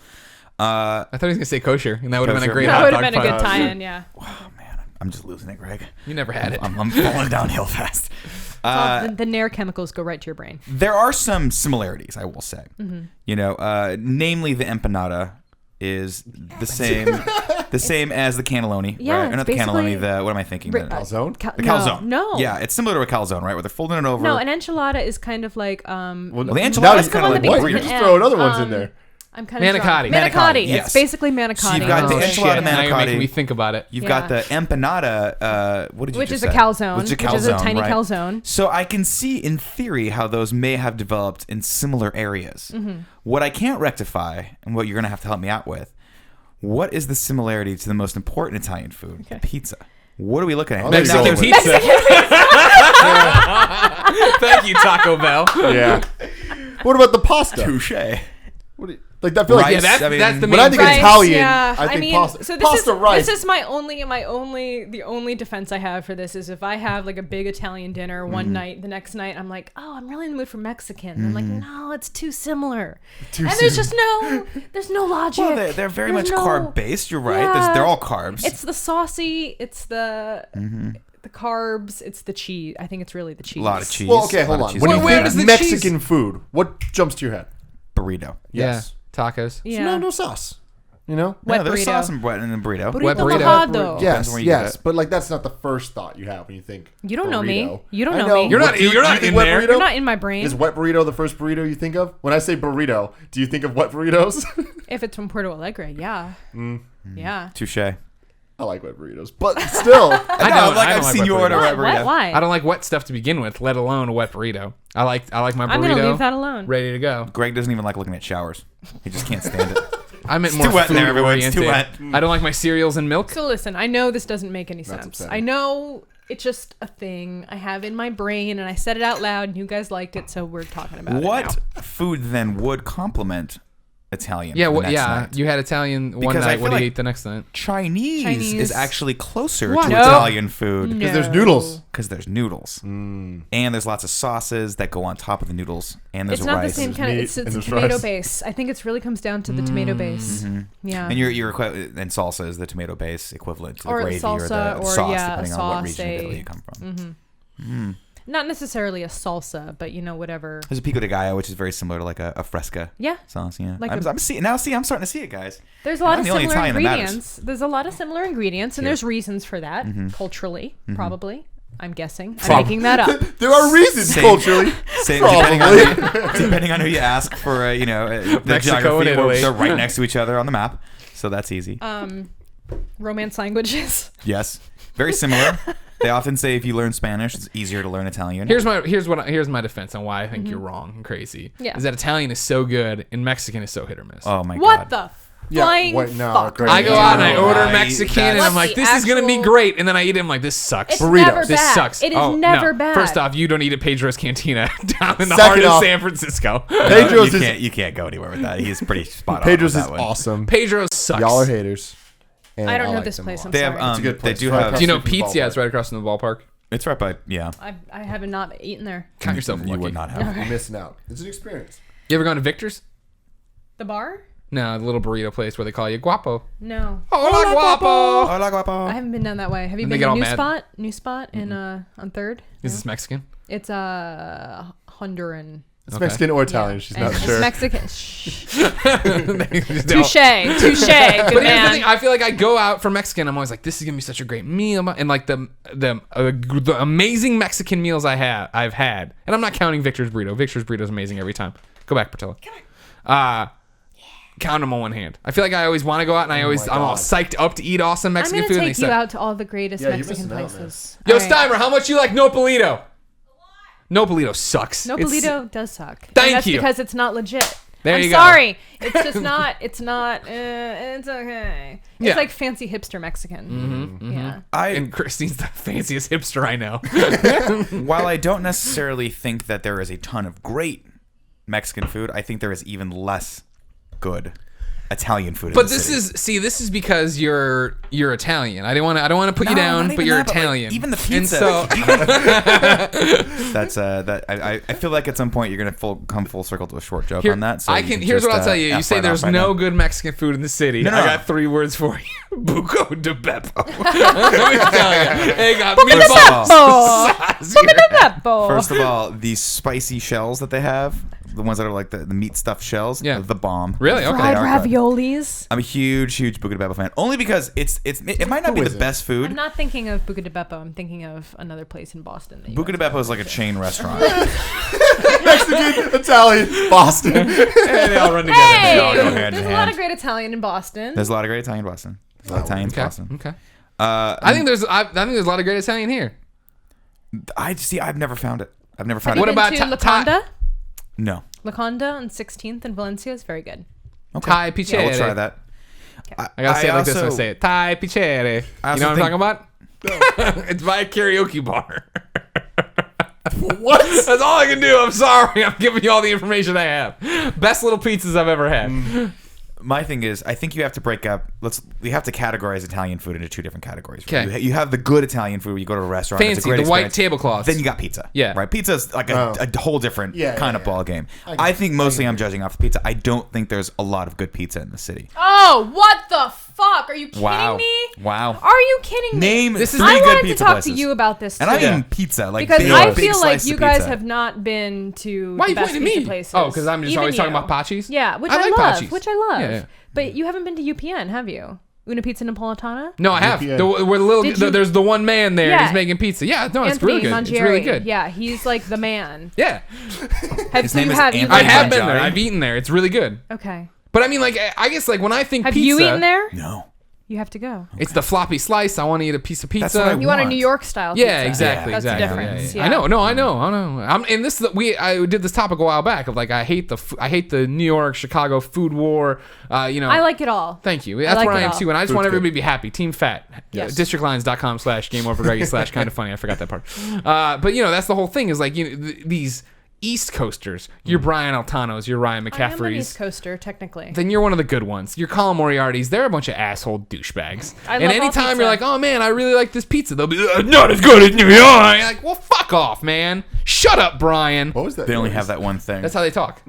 Speaker 1: I thought he was gonna say kosher, and that would have been a
Speaker 2: Kosher.
Speaker 1: great
Speaker 2: That
Speaker 4: That
Speaker 1: hot
Speaker 4: would
Speaker 1: dog
Speaker 4: have been a
Speaker 1: pun.
Speaker 4: good tie-in, yeah.
Speaker 2: Oh man, I'm just losing it, Greg.
Speaker 1: You never had it.
Speaker 2: I'm falling downhill fast.
Speaker 4: The Nair chemicals go right to your brain.
Speaker 2: There are some similarities, I will say. You know, namely the empanada is the same as the cannelloni,
Speaker 4: Yeah,
Speaker 2: right? Or
Speaker 4: it's
Speaker 2: not the cannelloni.
Speaker 4: basically-
Speaker 2: What am I thinking?
Speaker 3: calzone.
Speaker 2: The calzone.
Speaker 4: No.
Speaker 2: Yeah, it's similar to a calzone, right? Where they're folding it over.
Speaker 4: No, an enchilada is kind of like
Speaker 2: Well, the enchilada
Speaker 3: now
Speaker 2: is
Speaker 3: you-
Speaker 2: kind of
Speaker 4: one
Speaker 2: like
Speaker 4: that
Speaker 3: what?
Speaker 4: begins
Speaker 3: You're
Speaker 4: with
Speaker 3: just
Speaker 4: an
Speaker 3: throwing
Speaker 4: M.
Speaker 3: other ones in there.
Speaker 4: I'm kind of
Speaker 1: Manicotti.
Speaker 2: Manicotti, yes.
Speaker 4: It's basically manicotti.
Speaker 2: So you've got the
Speaker 1: Oh,
Speaker 2: enchilada
Speaker 1: shit. Now you're making
Speaker 2: manicotti.
Speaker 1: me think about it.
Speaker 2: You've
Speaker 4: Yeah.
Speaker 2: got the empanada. What did you
Speaker 4: Which
Speaker 2: just
Speaker 4: is a
Speaker 2: say?
Speaker 4: calzone,
Speaker 2: Which is a
Speaker 4: which is a
Speaker 2: calzone,
Speaker 4: tiny
Speaker 2: right?
Speaker 4: calzone.
Speaker 2: So I can see, in theory, how those may have developed in similar areas. What I can't rectify, and what you're going to have to help me out with, what is the similarity to the most important Italian food, pizza? What are we looking at?
Speaker 3: Oh, there you
Speaker 1: Mexican
Speaker 3: go.
Speaker 1: pizza. Thank you, Taco Bell.
Speaker 3: Yeah. What about the pasta?
Speaker 2: Touche.
Speaker 3: What do you, like I feel like
Speaker 2: Rice,
Speaker 1: Yeah, that's,
Speaker 2: I mean-
Speaker 1: that's the
Speaker 3: when
Speaker 1: main
Speaker 3: I think
Speaker 1: thing.
Speaker 4: Rice,
Speaker 3: Italian,
Speaker 4: yeah.
Speaker 3: I think
Speaker 4: mean,
Speaker 3: pasta.
Speaker 4: So this
Speaker 3: Pasta
Speaker 4: is
Speaker 3: rice.
Speaker 4: this is the only defense I have for this is if I have like a big Italian dinner one night, the next night I'm like, oh, I'm really in the mood for Mexican. And I'm like, no, it's too similar.
Speaker 3: Too
Speaker 4: and there's
Speaker 3: similar.
Speaker 4: there's no logic.
Speaker 2: Well, they're very
Speaker 4: There's
Speaker 2: much
Speaker 4: no-
Speaker 2: carb based. You're right.
Speaker 4: Yeah.
Speaker 2: They're all carbs.
Speaker 4: It's the saucy. It's the carbs. It's the cheese. I think it's really the cheese.
Speaker 2: a lot of cheese.
Speaker 3: Well, okay,
Speaker 2: a lot
Speaker 3: hold
Speaker 2: of
Speaker 3: on.
Speaker 2: cheese.
Speaker 3: When
Speaker 1: Where-
Speaker 3: you
Speaker 1: where
Speaker 3: think
Speaker 1: does the
Speaker 3: Mexican food, what jumps to your head?
Speaker 2: burrito.
Speaker 1: Yeah,
Speaker 3: Yes.
Speaker 1: tacos.
Speaker 4: Yeah.
Speaker 3: No sauce. You know?
Speaker 4: Wet
Speaker 2: there's
Speaker 4: burrito.
Speaker 2: sauce and wet in the burrito.
Speaker 1: Wet burrito.
Speaker 4: mojado.
Speaker 2: Depends where you get
Speaker 3: Yes.
Speaker 2: it.
Speaker 3: But like that's not the first thought you have when you think.
Speaker 4: You don't know me.
Speaker 3: burrito.
Speaker 4: You don't
Speaker 3: I
Speaker 4: know me.
Speaker 1: You're not-
Speaker 3: Do you
Speaker 1: you're
Speaker 3: think
Speaker 1: in
Speaker 3: wet
Speaker 1: there.
Speaker 3: burrito?
Speaker 4: You're not in my brain.
Speaker 3: Is wet burrito the first burrito you think of? When I say burrito, do you think of wet burritos?
Speaker 4: If it's from Puerto Alegre, yeah. Yeah.
Speaker 2: Touche.
Speaker 3: I like wet burritos, but still,
Speaker 1: I don't
Speaker 2: I've
Speaker 1: like
Speaker 2: seen
Speaker 1: wet
Speaker 2: you
Speaker 1: burritos.
Speaker 2: order
Speaker 4: What?
Speaker 2: wet burrito.
Speaker 4: Why?
Speaker 1: I don't like wet stuff to begin with, let alone a wet burrito. I like my burrito.
Speaker 4: I'm gonna leave that alone.
Speaker 1: Ready to go.
Speaker 2: Greg doesn't even like looking at showers. He just can't stand it.
Speaker 1: I meant
Speaker 2: It's
Speaker 1: more
Speaker 2: too wet in
Speaker 1: food
Speaker 2: there, everyone. It's too
Speaker 1: oriented.
Speaker 2: wet.
Speaker 1: I don't like my cereals and milk.
Speaker 4: So listen, I know this doesn't make any
Speaker 3: That's
Speaker 4: sense.
Speaker 3: upsetting.
Speaker 4: I know it's just a thing I have in my brain, and I said it out loud, and you guys liked it, so we're talking about it
Speaker 2: What
Speaker 4: now.
Speaker 2: food then would complement Italian?
Speaker 1: Yeah,
Speaker 2: for the
Speaker 1: well,
Speaker 2: next
Speaker 1: yeah.
Speaker 2: night?
Speaker 1: You had Italian one
Speaker 2: Because I
Speaker 1: night.
Speaker 2: feel
Speaker 1: What do you
Speaker 2: like-
Speaker 1: eat the next night?
Speaker 2: Chinese is actually closer
Speaker 1: What?
Speaker 2: to
Speaker 1: No.
Speaker 2: Italian food
Speaker 3: because there's noodles.
Speaker 2: because there's noodles and there's lots of sauces that go on top of the noodles and there's
Speaker 4: It's not
Speaker 2: rice.
Speaker 4: the same kind of.
Speaker 3: meat
Speaker 4: It's
Speaker 3: and
Speaker 4: a
Speaker 3: there's
Speaker 4: tomato
Speaker 3: rice.
Speaker 4: base. I think it really comes down to the tomato base. Yeah.
Speaker 2: And and salsa is the tomato base equivalent to the
Speaker 4: Or
Speaker 2: gravy
Speaker 4: salsa,
Speaker 2: or the
Speaker 4: or,
Speaker 2: sauce,
Speaker 4: yeah, a
Speaker 2: depending on what
Speaker 4: sauce,
Speaker 2: region of
Speaker 4: a-
Speaker 2: Italy you come from.
Speaker 4: Not necessarily a salsa, but whatever.
Speaker 2: There's a pico de gallo, which is very similar to like a fresca
Speaker 4: Yeah.
Speaker 2: sauce. Yeah,
Speaker 4: Like
Speaker 2: I'm
Speaker 4: a-
Speaker 2: starting to see it, guys.
Speaker 4: There's a lot
Speaker 2: I'm
Speaker 4: of
Speaker 2: the only
Speaker 4: similar
Speaker 2: Italian that matters.
Speaker 4: ingredients. There's a lot of similar ingredients, and
Speaker 2: Here.
Speaker 4: there's reasons for that, culturally, probably. I'm guessing. I'm
Speaker 1: Prob-
Speaker 4: making that up.
Speaker 3: There are reasons
Speaker 2: Same.
Speaker 3: culturally.
Speaker 2: Depending on who you ask for, the
Speaker 1: Mexico
Speaker 2: geography,
Speaker 1: and Italy.
Speaker 2: they're right next to each other on the map, so that's easy.
Speaker 4: Romance languages.
Speaker 2: Yes, very similar. They often say if you learn Spanish, it's easier to learn Italian.
Speaker 1: Here's my defense on why I think you're wrong and crazy.
Speaker 4: Yeah.
Speaker 1: Is that Italian is so good and Mexican is so hit or miss.
Speaker 2: Oh my
Speaker 4: What
Speaker 2: god.
Speaker 4: the flying
Speaker 3: no,
Speaker 4: fuck?
Speaker 3: great.
Speaker 1: I go out and I order
Speaker 2: Right,
Speaker 1: Mexican and
Speaker 2: that's-
Speaker 1: I'm like,
Speaker 4: What's the
Speaker 1: this is gonna be
Speaker 4: actual-
Speaker 1: great, and then I eat it. I'm like, this sucks.
Speaker 4: It's
Speaker 3: Burritos.
Speaker 4: never
Speaker 1: This
Speaker 4: bad.
Speaker 1: sucks.
Speaker 4: It is
Speaker 1: Oh,
Speaker 4: never
Speaker 1: no.
Speaker 4: bad.
Speaker 1: First off, you don't eat at Pedro's Cantina down in the
Speaker 3: Second
Speaker 1: heart of
Speaker 3: off-
Speaker 1: San Francisco.
Speaker 3: Pedro's is
Speaker 2: you can't go anywhere with that. He's pretty spot on.
Speaker 3: Pedro's
Speaker 2: with
Speaker 3: is
Speaker 2: that one.
Speaker 3: awesome.
Speaker 1: Pedro's sucks.
Speaker 3: Y'all are haters. And
Speaker 4: I don't know
Speaker 3: like
Speaker 4: this
Speaker 3: them
Speaker 4: place.
Speaker 3: a lot.
Speaker 4: I'm
Speaker 2: They have
Speaker 4: sorry.
Speaker 3: It's a good
Speaker 2: they
Speaker 3: place.
Speaker 2: do
Speaker 3: Right
Speaker 2: have.
Speaker 3: across
Speaker 1: Do you know
Speaker 3: from the
Speaker 1: Pete's? Yeah,
Speaker 3: ballpark.
Speaker 1: it's right across from the ballpark.
Speaker 2: It's right by
Speaker 4: I have not eaten there.
Speaker 1: Count yourself
Speaker 2: You
Speaker 1: lucky.
Speaker 2: would not have.
Speaker 3: You're missing out. It's an experience.
Speaker 1: You ever gone to Victor's?
Speaker 4: The bar?
Speaker 1: No, the little burrito place where they call you guapo.
Speaker 4: No.
Speaker 1: Hola, guapo.
Speaker 2: Hola, guapo.
Speaker 4: I haven't been down that way. Have you
Speaker 1: And they
Speaker 4: been
Speaker 1: get
Speaker 4: to
Speaker 1: all
Speaker 4: New
Speaker 1: mad.
Speaker 4: Spot? New Spot in on 3rd?
Speaker 1: Is this Mexican?
Speaker 4: It's Honduran.
Speaker 3: It's
Speaker 1: Okay.
Speaker 3: Mexican or Italian.
Speaker 4: Yeah.
Speaker 3: She's
Speaker 4: And
Speaker 3: not
Speaker 4: it's
Speaker 3: sure.
Speaker 4: Mexican. Shh.
Speaker 1: Touche.
Speaker 4: Touche. Good
Speaker 1: But here's the
Speaker 4: man.
Speaker 1: thing. I feel like I go out for Mexican. I'm always like, this is gonna be such a great meal, and like the amazing Mexican meals I've had, and I'm not counting Victor's burrito. Victor's burrito is amazing every time. Go back, Portillo. Count them on one hand. I feel like I always want to go out, and I'm all
Speaker 3: God.
Speaker 1: psyched up to eat awesome
Speaker 4: I'm
Speaker 1: Mexican
Speaker 4: going
Speaker 1: food.
Speaker 4: to
Speaker 1: And they
Speaker 4: take you
Speaker 1: say,
Speaker 4: out to all the greatest
Speaker 3: Yeah, you're
Speaker 4: Mexican
Speaker 3: missing out, man.
Speaker 4: places.
Speaker 1: Yo,
Speaker 4: All right.
Speaker 1: Steimer, how much you like Nopalito? Nopalito sucks.
Speaker 4: No,
Speaker 1: It's-
Speaker 4: Bolito does suck. And
Speaker 1: Thank
Speaker 4: that's
Speaker 1: you.
Speaker 4: because it's not legit.
Speaker 1: There
Speaker 4: I'm
Speaker 1: you go.
Speaker 4: sorry. It's just not. It's not. It's okay. It's
Speaker 1: Yeah.
Speaker 4: like fancy hipster Mexican. Yeah.
Speaker 1: And Christine's the fanciest hipster I know.
Speaker 2: While I don't necessarily think that there is a ton of great Mexican food, I think there is even less good Italian food.
Speaker 1: But
Speaker 2: in the
Speaker 1: this
Speaker 2: city.
Speaker 1: is because you're Italian. I don't want to put you
Speaker 2: No,
Speaker 1: down,
Speaker 2: not
Speaker 1: but
Speaker 2: even
Speaker 1: you're
Speaker 2: that, but, like,
Speaker 1: Italian.
Speaker 2: even the
Speaker 1: And
Speaker 2: pizza.
Speaker 1: so
Speaker 2: That's that. I feel like at some point you're gonna come full circle to a short joke
Speaker 1: here,
Speaker 2: on that. So
Speaker 1: I
Speaker 2: you
Speaker 1: can.
Speaker 2: can
Speaker 1: Here's
Speaker 2: just,
Speaker 1: what I'll tell you. You
Speaker 2: F
Speaker 1: say
Speaker 2: right
Speaker 1: there's
Speaker 2: off right
Speaker 1: no
Speaker 2: now.
Speaker 1: good Mexican food in the city.
Speaker 2: No, no.
Speaker 1: I got 3 words for you. Buco de Beppo. Let me tell you. They got meatballs. sauce here.
Speaker 2: First of all, these spicy shells that they have, the ones that are like the meat stuffed shells,
Speaker 1: Yeah.
Speaker 2: are the bomb.
Speaker 1: Really? Okay.
Speaker 2: They
Speaker 4: Fried
Speaker 2: are good.
Speaker 4: raviolis.
Speaker 2: I'm a huge Buca de Beppo fan. Only because it might not
Speaker 3: Who
Speaker 2: be the
Speaker 3: isn't?
Speaker 2: best food.
Speaker 4: I'm not thinking of Buca de Beppo. I'm thinking of another place in Boston. That you
Speaker 2: Buca de
Speaker 4: guys
Speaker 2: Beppo is like a chain restaurant.
Speaker 3: Mexican, Italian, Boston.
Speaker 1: They all run together.
Speaker 4: Hey,
Speaker 2: They all go hand in
Speaker 4: there's a lot
Speaker 2: hand.
Speaker 4: of great Italian in Boston.
Speaker 2: There's a lot of great Italian in Boston. There's a lot of Italian in
Speaker 1: Okay.
Speaker 2: Boston.
Speaker 1: Okay.
Speaker 2: I
Speaker 1: I think there's a lot of great Italian here.
Speaker 2: I've never found it. I've never found
Speaker 4: Have
Speaker 1: What
Speaker 4: you
Speaker 2: it.
Speaker 1: about
Speaker 4: been to
Speaker 1: Ta-
Speaker 4: Laconda?
Speaker 2: No.
Speaker 4: Laconda on 16th in Valencia is very good.
Speaker 2: Okay.
Speaker 1: Thai pichere.
Speaker 2: Yeah, we'll try that.
Speaker 1: I gotta say it like this when I
Speaker 2: also-
Speaker 1: say it. Thai pichere. You
Speaker 2: I
Speaker 1: know
Speaker 2: also
Speaker 1: what I'm talking about? It's by a karaoke bar.
Speaker 3: What?
Speaker 1: That's all I can do. I'm sorry. I'm giving you all the information I have. Best little pizzas I've ever had.
Speaker 2: My thing is, I think you have to break up. We have to categorize Italian food into 2 different categories.
Speaker 1: 'Kay.
Speaker 2: You have the good Italian food where you go to a restaurant. it's a
Speaker 1: Fancy,
Speaker 2: great
Speaker 1: the white
Speaker 2: experience.
Speaker 1: tablecloths.
Speaker 2: Then you got pizza.
Speaker 1: Yeah.
Speaker 2: Right. Pizza's like a whole different kind of ball game. I think mostly I'm judging off the pizza. I don't think there's a lot of good pizza in the city.
Speaker 4: Oh, what the fuck? Are you kidding
Speaker 2: Wow.
Speaker 4: me?
Speaker 2: Wow.
Speaker 4: Are you kidding me?
Speaker 2: Name
Speaker 1: This is-
Speaker 2: 3
Speaker 4: I
Speaker 2: good
Speaker 4: wanted to
Speaker 2: pizza
Speaker 4: talk
Speaker 2: places.
Speaker 4: to you about this too.
Speaker 2: And I mean pizza, like
Speaker 4: because
Speaker 2: big,
Speaker 4: I
Speaker 2: big
Speaker 4: feel like
Speaker 2: slices
Speaker 4: you
Speaker 2: of
Speaker 4: guys
Speaker 2: pizza.
Speaker 4: have not been to
Speaker 1: Why are
Speaker 4: the
Speaker 1: you
Speaker 4: best
Speaker 1: pointing at
Speaker 4: pizza
Speaker 1: me?
Speaker 4: places.
Speaker 1: Oh, because I'm just
Speaker 4: Even
Speaker 1: always talking
Speaker 4: you.
Speaker 1: about Pachi's?
Speaker 4: Yeah, which
Speaker 1: I
Speaker 4: I,
Speaker 1: like
Speaker 4: love.
Speaker 1: Pachi's.
Speaker 4: Which I love.
Speaker 1: yeah.
Speaker 4: But you haven't been to UPN, have you? Una Pizza Napolitana?
Speaker 1: No, I have.
Speaker 3: UPN.
Speaker 1: Where the little,
Speaker 4: Did you-
Speaker 1: there's the one man there. And
Speaker 4: Yeah.
Speaker 1: he's making pizza. Yeah, no, it's
Speaker 4: Anthony
Speaker 1: really good.
Speaker 4: Mangieri.
Speaker 1: It's really good.
Speaker 4: Yeah, he's like the man.
Speaker 1: Yeah,
Speaker 2: His name is
Speaker 1: I
Speaker 2: Anthony
Speaker 1: have been there.
Speaker 2: Mangieri.
Speaker 1: I've eaten there. It's really good.
Speaker 4: Okay.
Speaker 1: But I mean, like, I guess like when I think
Speaker 4: Have
Speaker 1: pizza,
Speaker 4: you eaten there?
Speaker 2: No.
Speaker 4: You have to go.
Speaker 1: it's the floppy slice. I want to eat a piece of pizza.
Speaker 2: That's what I
Speaker 4: You want a
Speaker 2: want.
Speaker 4: New York style
Speaker 1: Yeah,
Speaker 4: pizza.
Speaker 1: exactly.
Speaker 4: That's
Speaker 1: exactly.
Speaker 4: the difference.
Speaker 1: Yeah.
Speaker 4: Yeah.
Speaker 1: I know. No, I know. And this is I did this topic a while back of like I hate the New York Chicago food war. You know.
Speaker 4: I like it all.
Speaker 1: Thank you. That's
Speaker 4: like
Speaker 1: where I
Speaker 4: it
Speaker 1: am
Speaker 4: all.
Speaker 1: too, and I just
Speaker 3: Food's
Speaker 1: want everybody
Speaker 3: good.
Speaker 1: to be happy. Team Fat.
Speaker 4: Yes.
Speaker 1: Districtlines.com/GameOverGreggy/ kind of funny. I forgot that part. But you know, that's the whole thing. Is like these East Coasters. You're Brian Altanos. You're Ryan
Speaker 4: I am an
Speaker 1: McCaffrey's.
Speaker 4: East Coaster, technically.
Speaker 1: Then you're one of the good ones. You're Colin Moriarty's. They're a bunch of asshole douchebags.
Speaker 4: I
Speaker 1: And
Speaker 4: love all
Speaker 1: anytime
Speaker 4: pizza.
Speaker 1: you're like, oh man, I really like this pizza, they'll be not as good as New York. You're like, well, fuck off, man. Shut up, Brian.
Speaker 3: What was that?
Speaker 2: They only
Speaker 3: noise?
Speaker 2: have that one thing.
Speaker 1: That's how they talk.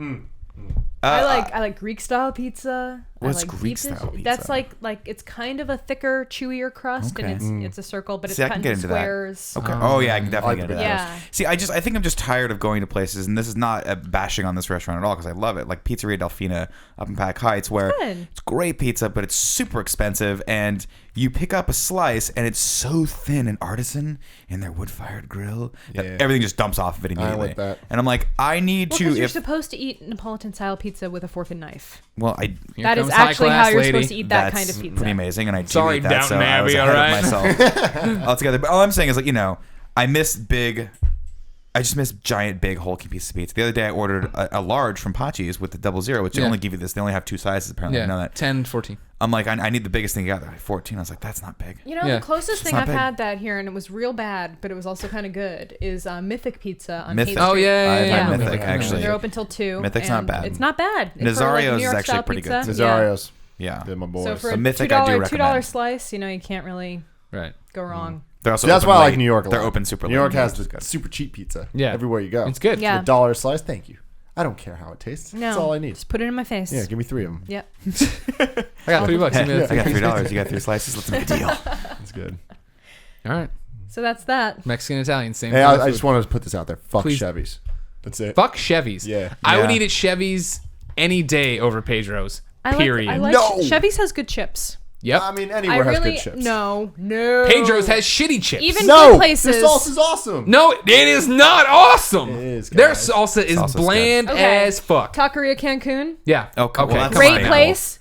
Speaker 4: I like Greek style pizza.
Speaker 2: What's
Speaker 4: I like
Speaker 2: Greek
Speaker 4: deep dish.
Speaker 2: style pizza?
Speaker 4: That's like it's kind of a thicker, chewier crust,
Speaker 2: Okay.
Speaker 4: and it's a circle, but
Speaker 2: See, I
Speaker 4: it's
Speaker 2: can
Speaker 4: cut
Speaker 2: get
Speaker 4: into
Speaker 2: into that.
Speaker 4: squares.
Speaker 2: Okay. Oh yeah, I can definitely
Speaker 3: like
Speaker 2: get into
Speaker 3: the
Speaker 2: that.
Speaker 4: Yeah.
Speaker 2: See, I think I'm just tired of going to places, and this is not a bashing on this restaurant at all because I love it. Like Pizzeria Delfina up in Pack Heights, where
Speaker 4: Good.
Speaker 2: it's great pizza, but it's super expensive, and you pick up a slice, and it's so thin and artisan in their wood-fired grill that
Speaker 3: Yeah.
Speaker 2: everything just dumps off of it immediately.
Speaker 3: like that.
Speaker 2: And I'm like, I need
Speaker 4: Well,
Speaker 2: to.
Speaker 4: because you're
Speaker 2: If
Speaker 4: supposed to eat Napolitan style pizza with a fork and knife.
Speaker 2: well, I.
Speaker 1: Here
Speaker 4: That is
Speaker 1: comes high
Speaker 4: actually
Speaker 1: class
Speaker 4: how you're
Speaker 1: lady.
Speaker 4: supposed to eat that
Speaker 2: That's
Speaker 4: kind of pizza.
Speaker 2: pretty amazing, and I do
Speaker 1: Sorry,
Speaker 2: eat that, so
Speaker 1: Downton
Speaker 2: I was
Speaker 1: Abbey,
Speaker 2: ahead
Speaker 1: all
Speaker 2: of myself altogether. But all I'm saying is, like, I miss I just miss giant, big, hulky pieces of pizza. The other day, I ordered a large from Pachi's with the 00, which they
Speaker 1: Yeah.
Speaker 2: only give you this. They only have two sizes, apparently. I know
Speaker 1: Yeah,
Speaker 2: that.
Speaker 1: 10, 14.
Speaker 2: I'm like, I need the biggest thing you got. They're like 14. I was like, that's not big.
Speaker 4: You know,
Speaker 1: Yeah.
Speaker 4: the closest thing
Speaker 2: not
Speaker 4: I've
Speaker 2: big.
Speaker 4: had that here, and it was real bad, but it was also kind of good, is Mythic Pizza on
Speaker 2: Mythic.
Speaker 4: 8th Street.
Speaker 1: Oh, yeah,
Speaker 2: I've
Speaker 1: yeah.
Speaker 2: had
Speaker 4: yeah.
Speaker 2: Mythic, actually.
Speaker 4: They're open till 2.
Speaker 2: Mythic's not
Speaker 4: and
Speaker 2: bad.
Speaker 4: It's not bad. For,
Speaker 2: Nazario's
Speaker 4: New York
Speaker 2: is actually
Speaker 4: style
Speaker 2: pretty good,
Speaker 4: pizza.
Speaker 2: too.
Speaker 3: Nazario's.
Speaker 2: Yeah.
Speaker 3: They're my boys.
Speaker 4: So for
Speaker 2: A
Speaker 4: a
Speaker 2: Mythic, I do
Speaker 4: $2
Speaker 2: recommend.
Speaker 4: slice, you can't really
Speaker 1: Right.
Speaker 4: go wrong.
Speaker 2: They're also
Speaker 3: See, that's
Speaker 2: open
Speaker 3: why I like
Speaker 2: late.
Speaker 3: New York a
Speaker 2: They're
Speaker 3: lot.
Speaker 2: open super
Speaker 3: New
Speaker 2: late.
Speaker 3: York has
Speaker 2: which is
Speaker 3: the
Speaker 2: good.
Speaker 3: super cheap pizza.
Speaker 1: Yeah.
Speaker 3: Everywhere you go.
Speaker 1: It's good.
Speaker 4: Yeah.
Speaker 3: $1 a slice. Thank you. I don't care how it tastes.
Speaker 4: No.
Speaker 3: That's all I need.
Speaker 4: Just put it in my face.
Speaker 3: Yeah, give me 3 of them.
Speaker 4: Yep.
Speaker 1: I got $3. Give me
Speaker 2: Hey,
Speaker 1: that
Speaker 2: I got
Speaker 1: thing.
Speaker 2: $3. You got 3 slices. Let's make a deal.
Speaker 3: That's good.
Speaker 1: All right.
Speaker 4: So that's that.
Speaker 1: Mexican, Italian, same
Speaker 3: Hey,
Speaker 1: kind of
Speaker 3: I
Speaker 1: food.
Speaker 3: just wanted to put this out there. Fuck
Speaker 1: Please.
Speaker 3: Chevys. That's it.
Speaker 1: Fuck Chevys.
Speaker 3: Yeah.
Speaker 1: I would
Speaker 2: Yeah.
Speaker 1: eat at Chevy's any day over Pedro's.
Speaker 4: I
Speaker 1: Period.
Speaker 4: like
Speaker 3: No.
Speaker 4: Chevy's has good chips.
Speaker 1: Yep.
Speaker 3: I mean,
Speaker 4: I
Speaker 3: anywhere has
Speaker 4: really
Speaker 3: good chips.
Speaker 4: no.
Speaker 1: Pedro's has shitty chips.
Speaker 4: Even
Speaker 3: No,
Speaker 4: good places.
Speaker 3: their sauce is awesome.
Speaker 1: No, it is not awesome.
Speaker 3: It is,
Speaker 1: Their
Speaker 3: guys.
Speaker 1: salsa is
Speaker 2: Salsa's good.
Speaker 1: bland
Speaker 4: Okay.
Speaker 1: as fuck.
Speaker 4: Taqueria Cancun.
Speaker 1: Yeah.
Speaker 2: Okay, well, that's
Speaker 4: Great
Speaker 2: fine.
Speaker 4: place.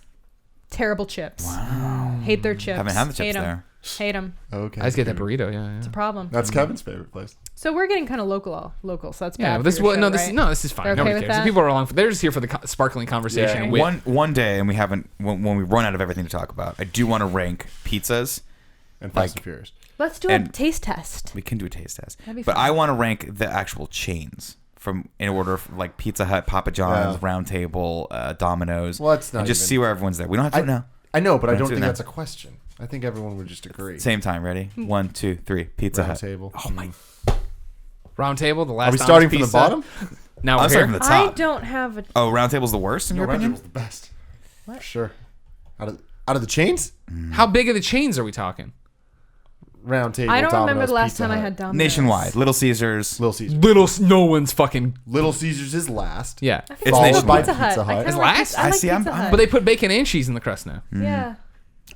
Speaker 4: Terrible chips. Wow. Hate their chips.
Speaker 2: Haven't had the
Speaker 4: Hate
Speaker 2: chips
Speaker 4: 'em.
Speaker 2: there.
Speaker 4: Hate them.
Speaker 3: Okay.
Speaker 1: I just get that burrito. Yeah.
Speaker 4: It's a problem.
Speaker 3: That's Kevin's favorite place.
Speaker 4: So we're getting kind of local, so that's bad.
Speaker 1: Yeah.
Speaker 4: for
Speaker 1: This
Speaker 4: your show,
Speaker 1: no. This
Speaker 4: right?
Speaker 1: is no. This is fine.
Speaker 4: They're okay
Speaker 1: Nobody
Speaker 4: with
Speaker 1: cares.
Speaker 4: that?
Speaker 1: People are along. They're just here for the sparkling conversation.
Speaker 3: Yeah.
Speaker 1: And wit.
Speaker 2: One day, and we haven't. When we run out of everything to talk about, I do want to rank pizzas.
Speaker 3: And
Speaker 2: Like-
Speaker 3: Fast and Furious.
Speaker 4: Let's do a
Speaker 2: And-
Speaker 4: taste test.
Speaker 2: We can do a taste test,
Speaker 4: That'd be
Speaker 2: but
Speaker 4: fun.
Speaker 2: I want to rank the actual chains from in order of like Pizza Hut, Papa John's,
Speaker 3: Yeah.
Speaker 2: Round Table, Domino's.
Speaker 3: Well, it's not
Speaker 2: and just
Speaker 3: even-
Speaker 2: see where everyone's there. We don't have to do it now.
Speaker 3: I know, but I
Speaker 2: Let's
Speaker 3: don't
Speaker 2: do it
Speaker 3: think
Speaker 2: now.
Speaker 3: that's a question. I think everyone would just agree.
Speaker 2: Same time, ready? 1, 2, 3. Pizza
Speaker 3: Round
Speaker 2: Hut.
Speaker 3: table.
Speaker 2: Oh my!
Speaker 1: Round table. The last.
Speaker 3: Are we
Speaker 1: Domino's
Speaker 3: starting from the
Speaker 1: pizza.
Speaker 3: bottom?
Speaker 1: Now
Speaker 2: I'm
Speaker 1: we're
Speaker 2: starting
Speaker 1: here.
Speaker 2: from the
Speaker 4: I
Speaker 2: top.
Speaker 4: don't have a.
Speaker 2: Oh, Round Table's the worst in your
Speaker 3: Round
Speaker 2: opinion?
Speaker 3: table's the best.
Speaker 4: What?
Speaker 3: For sure. Out of the chains?
Speaker 1: How big of the chains are we talking?
Speaker 3: Round table.
Speaker 4: I don't remember
Speaker 3: Domino's,
Speaker 4: the last
Speaker 3: Pizza
Speaker 4: time I
Speaker 3: Hut.
Speaker 4: had Domino's.
Speaker 2: Nationwide, Little Caesars.
Speaker 3: Little Caesars.
Speaker 1: Little. No one's fucking.
Speaker 3: Little Caesars is last.
Speaker 1: Yeah.
Speaker 4: I think
Speaker 2: It's
Speaker 4: it's Pizza
Speaker 2: nationwide.
Speaker 4: Hut.
Speaker 3: Pizza
Speaker 4: I
Speaker 3: Hut.
Speaker 4: kinda
Speaker 1: It's
Speaker 4: like
Speaker 1: last?
Speaker 4: Pizza, I
Speaker 2: I
Speaker 4: like
Speaker 2: see, I'm-
Speaker 4: Pizza
Speaker 2: I'm-
Speaker 4: Hut.
Speaker 1: But they put bacon and cheese in the crust now.
Speaker 4: Yeah.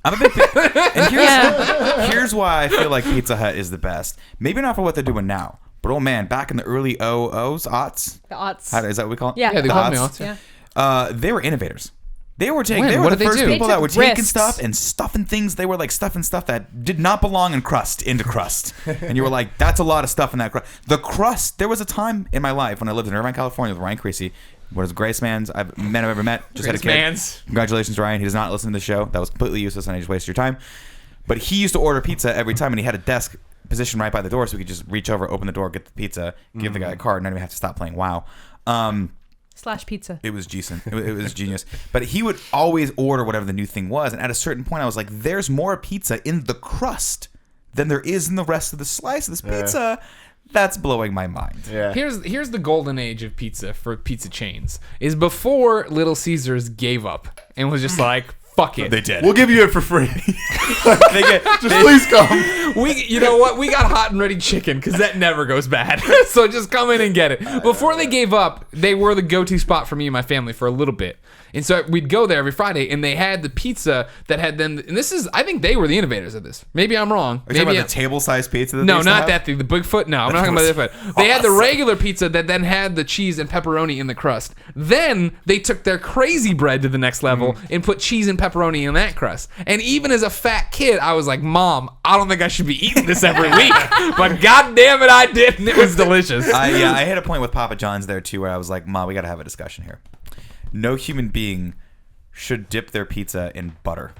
Speaker 2: I'm a big. And here's
Speaker 4: Yeah.
Speaker 2: here's why I feel like Pizza Hut is the best. Maybe not for what they're doing now, but oh man, back in the early aughts,
Speaker 4: The aughts.
Speaker 2: is that what we call it?
Speaker 4: Yeah.
Speaker 1: Yeah, they
Speaker 4: the
Speaker 1: call me
Speaker 4: aughts.
Speaker 1: aughts.
Speaker 4: Yeah.
Speaker 2: They were innovators. They were taking.
Speaker 1: When?
Speaker 2: They were
Speaker 1: What
Speaker 2: the
Speaker 1: did they
Speaker 2: first
Speaker 1: do?
Speaker 2: people
Speaker 4: They
Speaker 2: that were
Speaker 4: took
Speaker 2: taking
Speaker 4: risks.
Speaker 2: stuff and stuffing things. They were like stuffing stuff that did not belong in crust into crust, and you were like, "That's a lot of stuff in that crust." The crust. There was a time in my life when I lived in Irvine, California, with Ryan Creasy. One of the greatest mans I've ever met. Just had a
Speaker 1: Greatest
Speaker 2: kid.
Speaker 1: mans.
Speaker 2: Congratulations, Ryan. He does not listen to the show. That was completely useless, and I just wasted your time. But he used to order pizza every time, and he had a desk positioned right by the door, so we could just reach over, open the door, get the pizza, give the guy a card, and not even have to stop playing WoW.
Speaker 4: Slash pizza.
Speaker 2: It was decent. It was genius. But he would always order whatever the new thing was, and at a certain point, I was like, "There's more pizza in the crust than there is in the rest of the slice of this pizza." That's blowing my mind.
Speaker 3: Yeah.
Speaker 1: Here's the golden age of pizza for pizza chains. Is before Little Caesars gave up and was just like, fuck it.
Speaker 2: They did.
Speaker 3: We'll give you it for free.
Speaker 2: They get,
Speaker 3: Just please come.
Speaker 1: You know what? We got hot and ready chicken because that never goes bad. So just come in and get it. Before they gave up, they were the go-to spot for me and my family for a little bit. And so we'd go there every Friday, and they had the pizza that had them. And this is, I think they were the innovators of this. Maybe I'm wrong.
Speaker 2: Are you talking about the table-sized pizza? That they
Speaker 1: No,
Speaker 2: used to
Speaker 1: not
Speaker 2: have?
Speaker 1: that thing. The Bigfoot. No, I'm not talking about that. They had the regular pizza that then had the cheese and pepperoni in the crust. Then they took their crazy bread to the next level and put cheese and pepperoni in that crust. And even as a fat kid, I was like, Mom, I don't think I should be eating this every week. But God damn it, I did, and it was delicious.
Speaker 2: I hit a point with Papa John's there too, where I was like, Mom, we got to have a discussion here. No human being should dip their pizza in butter.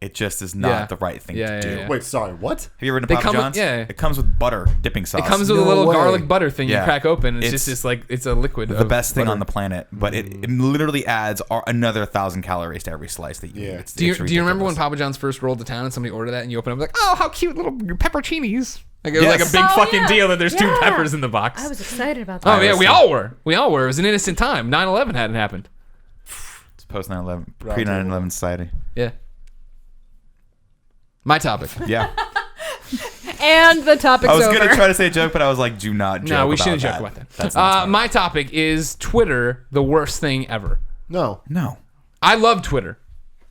Speaker 2: It just is not the right thing to do.
Speaker 1: Yeah.
Speaker 3: Wait, sorry, what?
Speaker 2: Have you ever been to Papa John's? It comes with butter dipping sauce.
Speaker 1: It comes with a
Speaker 3: No
Speaker 1: little
Speaker 3: way.
Speaker 1: garlic butter thing you
Speaker 2: Yeah.
Speaker 1: crack open.
Speaker 2: It's
Speaker 1: It's like it's a liquid.
Speaker 2: the best thing on the planet, but it literally adds another 1,000 calories to every slice that you eat.
Speaker 3: Yeah.
Speaker 2: It's
Speaker 1: Do you remember when
Speaker 2: ridiculous.
Speaker 1: Papa John's first rolled to town and somebody ordered that and you open it up like, oh, how cute little pepperoncinis. Like it was
Speaker 2: Yes.
Speaker 1: like a big
Speaker 4: Oh,
Speaker 1: fucking
Speaker 4: yeah.
Speaker 1: deal that there's 2
Speaker 4: Yeah.
Speaker 1: peppers in the box.
Speaker 4: I was excited about that.
Speaker 1: Oh yeah,
Speaker 2: was
Speaker 1: we
Speaker 2: too.
Speaker 1: all were. We all were. It was an innocent time. 9/11 hadn't happened.
Speaker 2: It's post 9/11, pre 9/11 society.
Speaker 1: Yeah. My topic.
Speaker 2: Yeah.
Speaker 4: And the topic's
Speaker 2: I was
Speaker 4: over.
Speaker 2: gonna try to say a joke, but I was like, do not joke.
Speaker 1: No, we
Speaker 2: about
Speaker 1: shouldn't
Speaker 2: that.
Speaker 1: joke about that.
Speaker 2: That's not smart.
Speaker 1: My topic is Twitter, the worst thing ever.
Speaker 3: No.
Speaker 2: No.
Speaker 1: I love Twitter.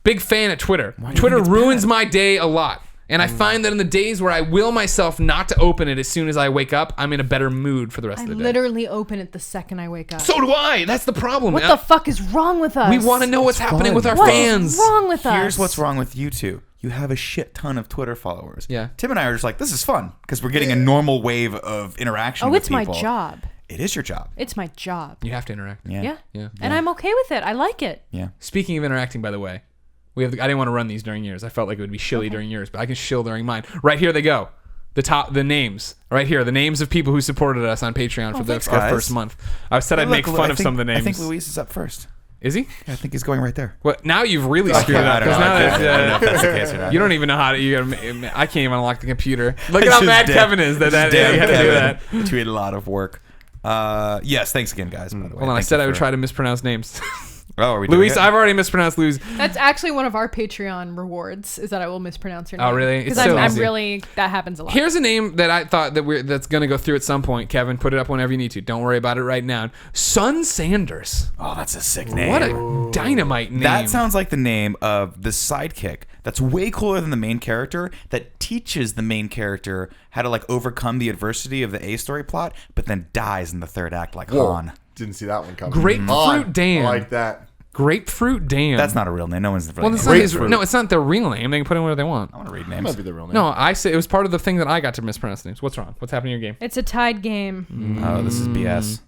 Speaker 1: Big fan of Twitter.
Speaker 2: do you
Speaker 1: Twitter
Speaker 2: think it's
Speaker 1: ruins
Speaker 2: bad?
Speaker 1: my day a lot. And I find that in the days where I will myself not to open it as soon as I wake up, I'm in a better mood for the rest
Speaker 4: I
Speaker 1: of the day.
Speaker 4: literally open it the second I wake up.
Speaker 1: So do I. That's the problem.
Speaker 4: What the fuck is wrong with us?
Speaker 1: We want to know what's happening
Speaker 3: fun.
Speaker 1: with our
Speaker 4: What's
Speaker 1: fans.
Speaker 4: wrong with us?
Speaker 2: Here's what's wrong with you two. You have a shit ton of Twitter followers.
Speaker 1: Yeah.
Speaker 2: Tim and I are just like, this is fun because we're getting a normal wave of interaction.
Speaker 4: Oh,
Speaker 2: with
Speaker 4: it's my
Speaker 2: people.
Speaker 4: job.
Speaker 2: It is your job.
Speaker 4: It's my job.
Speaker 1: You have to interact.
Speaker 2: Yeah.
Speaker 4: Yeah. And I'm okay with it. I like it.
Speaker 2: Yeah.
Speaker 1: Speaking of interacting, by the way, I didn't want to run these during yours. I felt like it would be shilly during yours, but I can shill during mine. Right here they go. The names. Right here, the names of people who supported us on Patreon for
Speaker 2: thanks,
Speaker 1: our
Speaker 2: guys.
Speaker 1: first month. I said I'd make
Speaker 2: Look,
Speaker 1: fun
Speaker 2: I
Speaker 1: of
Speaker 2: think-
Speaker 1: some of the names.
Speaker 2: I think Luis is up first.
Speaker 1: Is he?
Speaker 2: I think he's going right there.
Speaker 1: What? Now you've really screwed it up.
Speaker 2: I don't
Speaker 1: 'cause
Speaker 2: know.
Speaker 1: now
Speaker 2: I
Speaker 1: that-
Speaker 2: don't know if that's the case or not.
Speaker 1: You don't even know how to. I can't even unlock the computer. Look at how
Speaker 2: Just
Speaker 1: mad
Speaker 2: did.
Speaker 1: Kevin is that
Speaker 2: Just
Speaker 1: you
Speaker 2: did,
Speaker 1: had to do
Speaker 2: Kevin.
Speaker 1: that.
Speaker 2: Tweeted a lot of work. Yes, thanks again, guys. By the way.
Speaker 1: Hold on, I
Speaker 2: Thank
Speaker 1: said
Speaker 2: you
Speaker 1: I would
Speaker 2: for-
Speaker 1: try to mispronounce names.
Speaker 2: Oh, are we doing
Speaker 1: Luis,
Speaker 2: it?
Speaker 1: I've already mispronounced Luis.
Speaker 4: That's actually one of our Patreon rewards, is that I will mispronounce your name.
Speaker 1: Oh, really? It's
Speaker 4: Because
Speaker 1: so
Speaker 4: I'm
Speaker 1: easy.
Speaker 4: really, that happens a lot.
Speaker 1: Here's a name that I thought that's going to go through at some point. Kevin, put it up whenever you need to. Don't worry about it right now. Son Sanders.
Speaker 2: Oh, that's a sick name.
Speaker 1: What a dynamite name.
Speaker 2: That sounds like the name of the sidekick that's way cooler than the main character that teaches the main character how to like overcome the adversity of the A story plot, but then dies in the third act like
Speaker 3: Whoa.
Speaker 2: Han.
Speaker 3: Didn't see that one coming.
Speaker 1: Grapefruit
Speaker 3: Han.
Speaker 1: Dan.
Speaker 3: I like that.
Speaker 1: Grapefruit Dan.
Speaker 2: That's not a real name. No one's
Speaker 1: Well,
Speaker 2: really
Speaker 1: it's
Speaker 2: named
Speaker 1: not his,
Speaker 2: Grapefruit.
Speaker 1: no, it's not their real name. They can put in whatever they want.
Speaker 2: I want to read
Speaker 3: That
Speaker 2: names.
Speaker 3: might be the real name.
Speaker 1: No, I say it was part of the thing that I got to mispronounce names. What's wrong? What's happening in your game?
Speaker 4: It's a tied game.
Speaker 2: Oh, this is BS.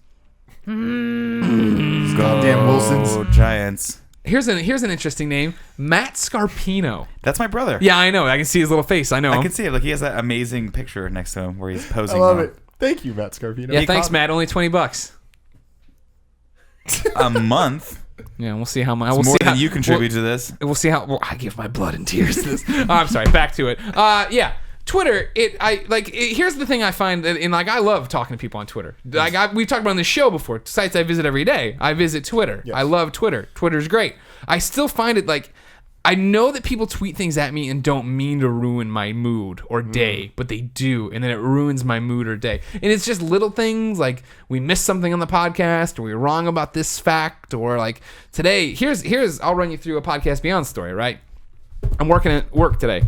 Speaker 3: Goddamn Wilsons.
Speaker 2: Oh, Giants.
Speaker 1: Here's an interesting name. Matt Scarpino.
Speaker 2: That's my brother.
Speaker 1: Yeah, I know. I can see his little face. I know
Speaker 2: I
Speaker 1: him.
Speaker 2: can see it. Like he has that amazing picture next to him where he's posing.
Speaker 3: I love
Speaker 2: on
Speaker 3: it. Thank you, Matt Scarpino.
Speaker 1: Yeah,
Speaker 2: He
Speaker 1: thanks,
Speaker 2: called-
Speaker 1: Matt. Only $20.
Speaker 2: a month.
Speaker 1: Yeah, we'll see how much.
Speaker 2: It's
Speaker 1: We'll
Speaker 2: more
Speaker 1: see
Speaker 2: than
Speaker 1: how,
Speaker 2: you contribute to this.
Speaker 1: We'll see how. Well, I give my blood and tears to this. Oh, I'm sorry. Back to it. Yeah. Twitter, here's the thing I find that I love talking to people on Twitter. We've talked about on the show before. Sites I visit every day. I visit Twitter.
Speaker 3: Yes.
Speaker 1: I love Twitter. Twitter's great. I still find it I know that people tweet things at me and don't mean to ruin my mood or day, but they do, and then it ruins my mood or day. And it's just little things like we missed something on the podcast, or we were wrong about this fact, or like today. Here's I'll run you through a Podcast Beyond story. Right, I'm working at work today,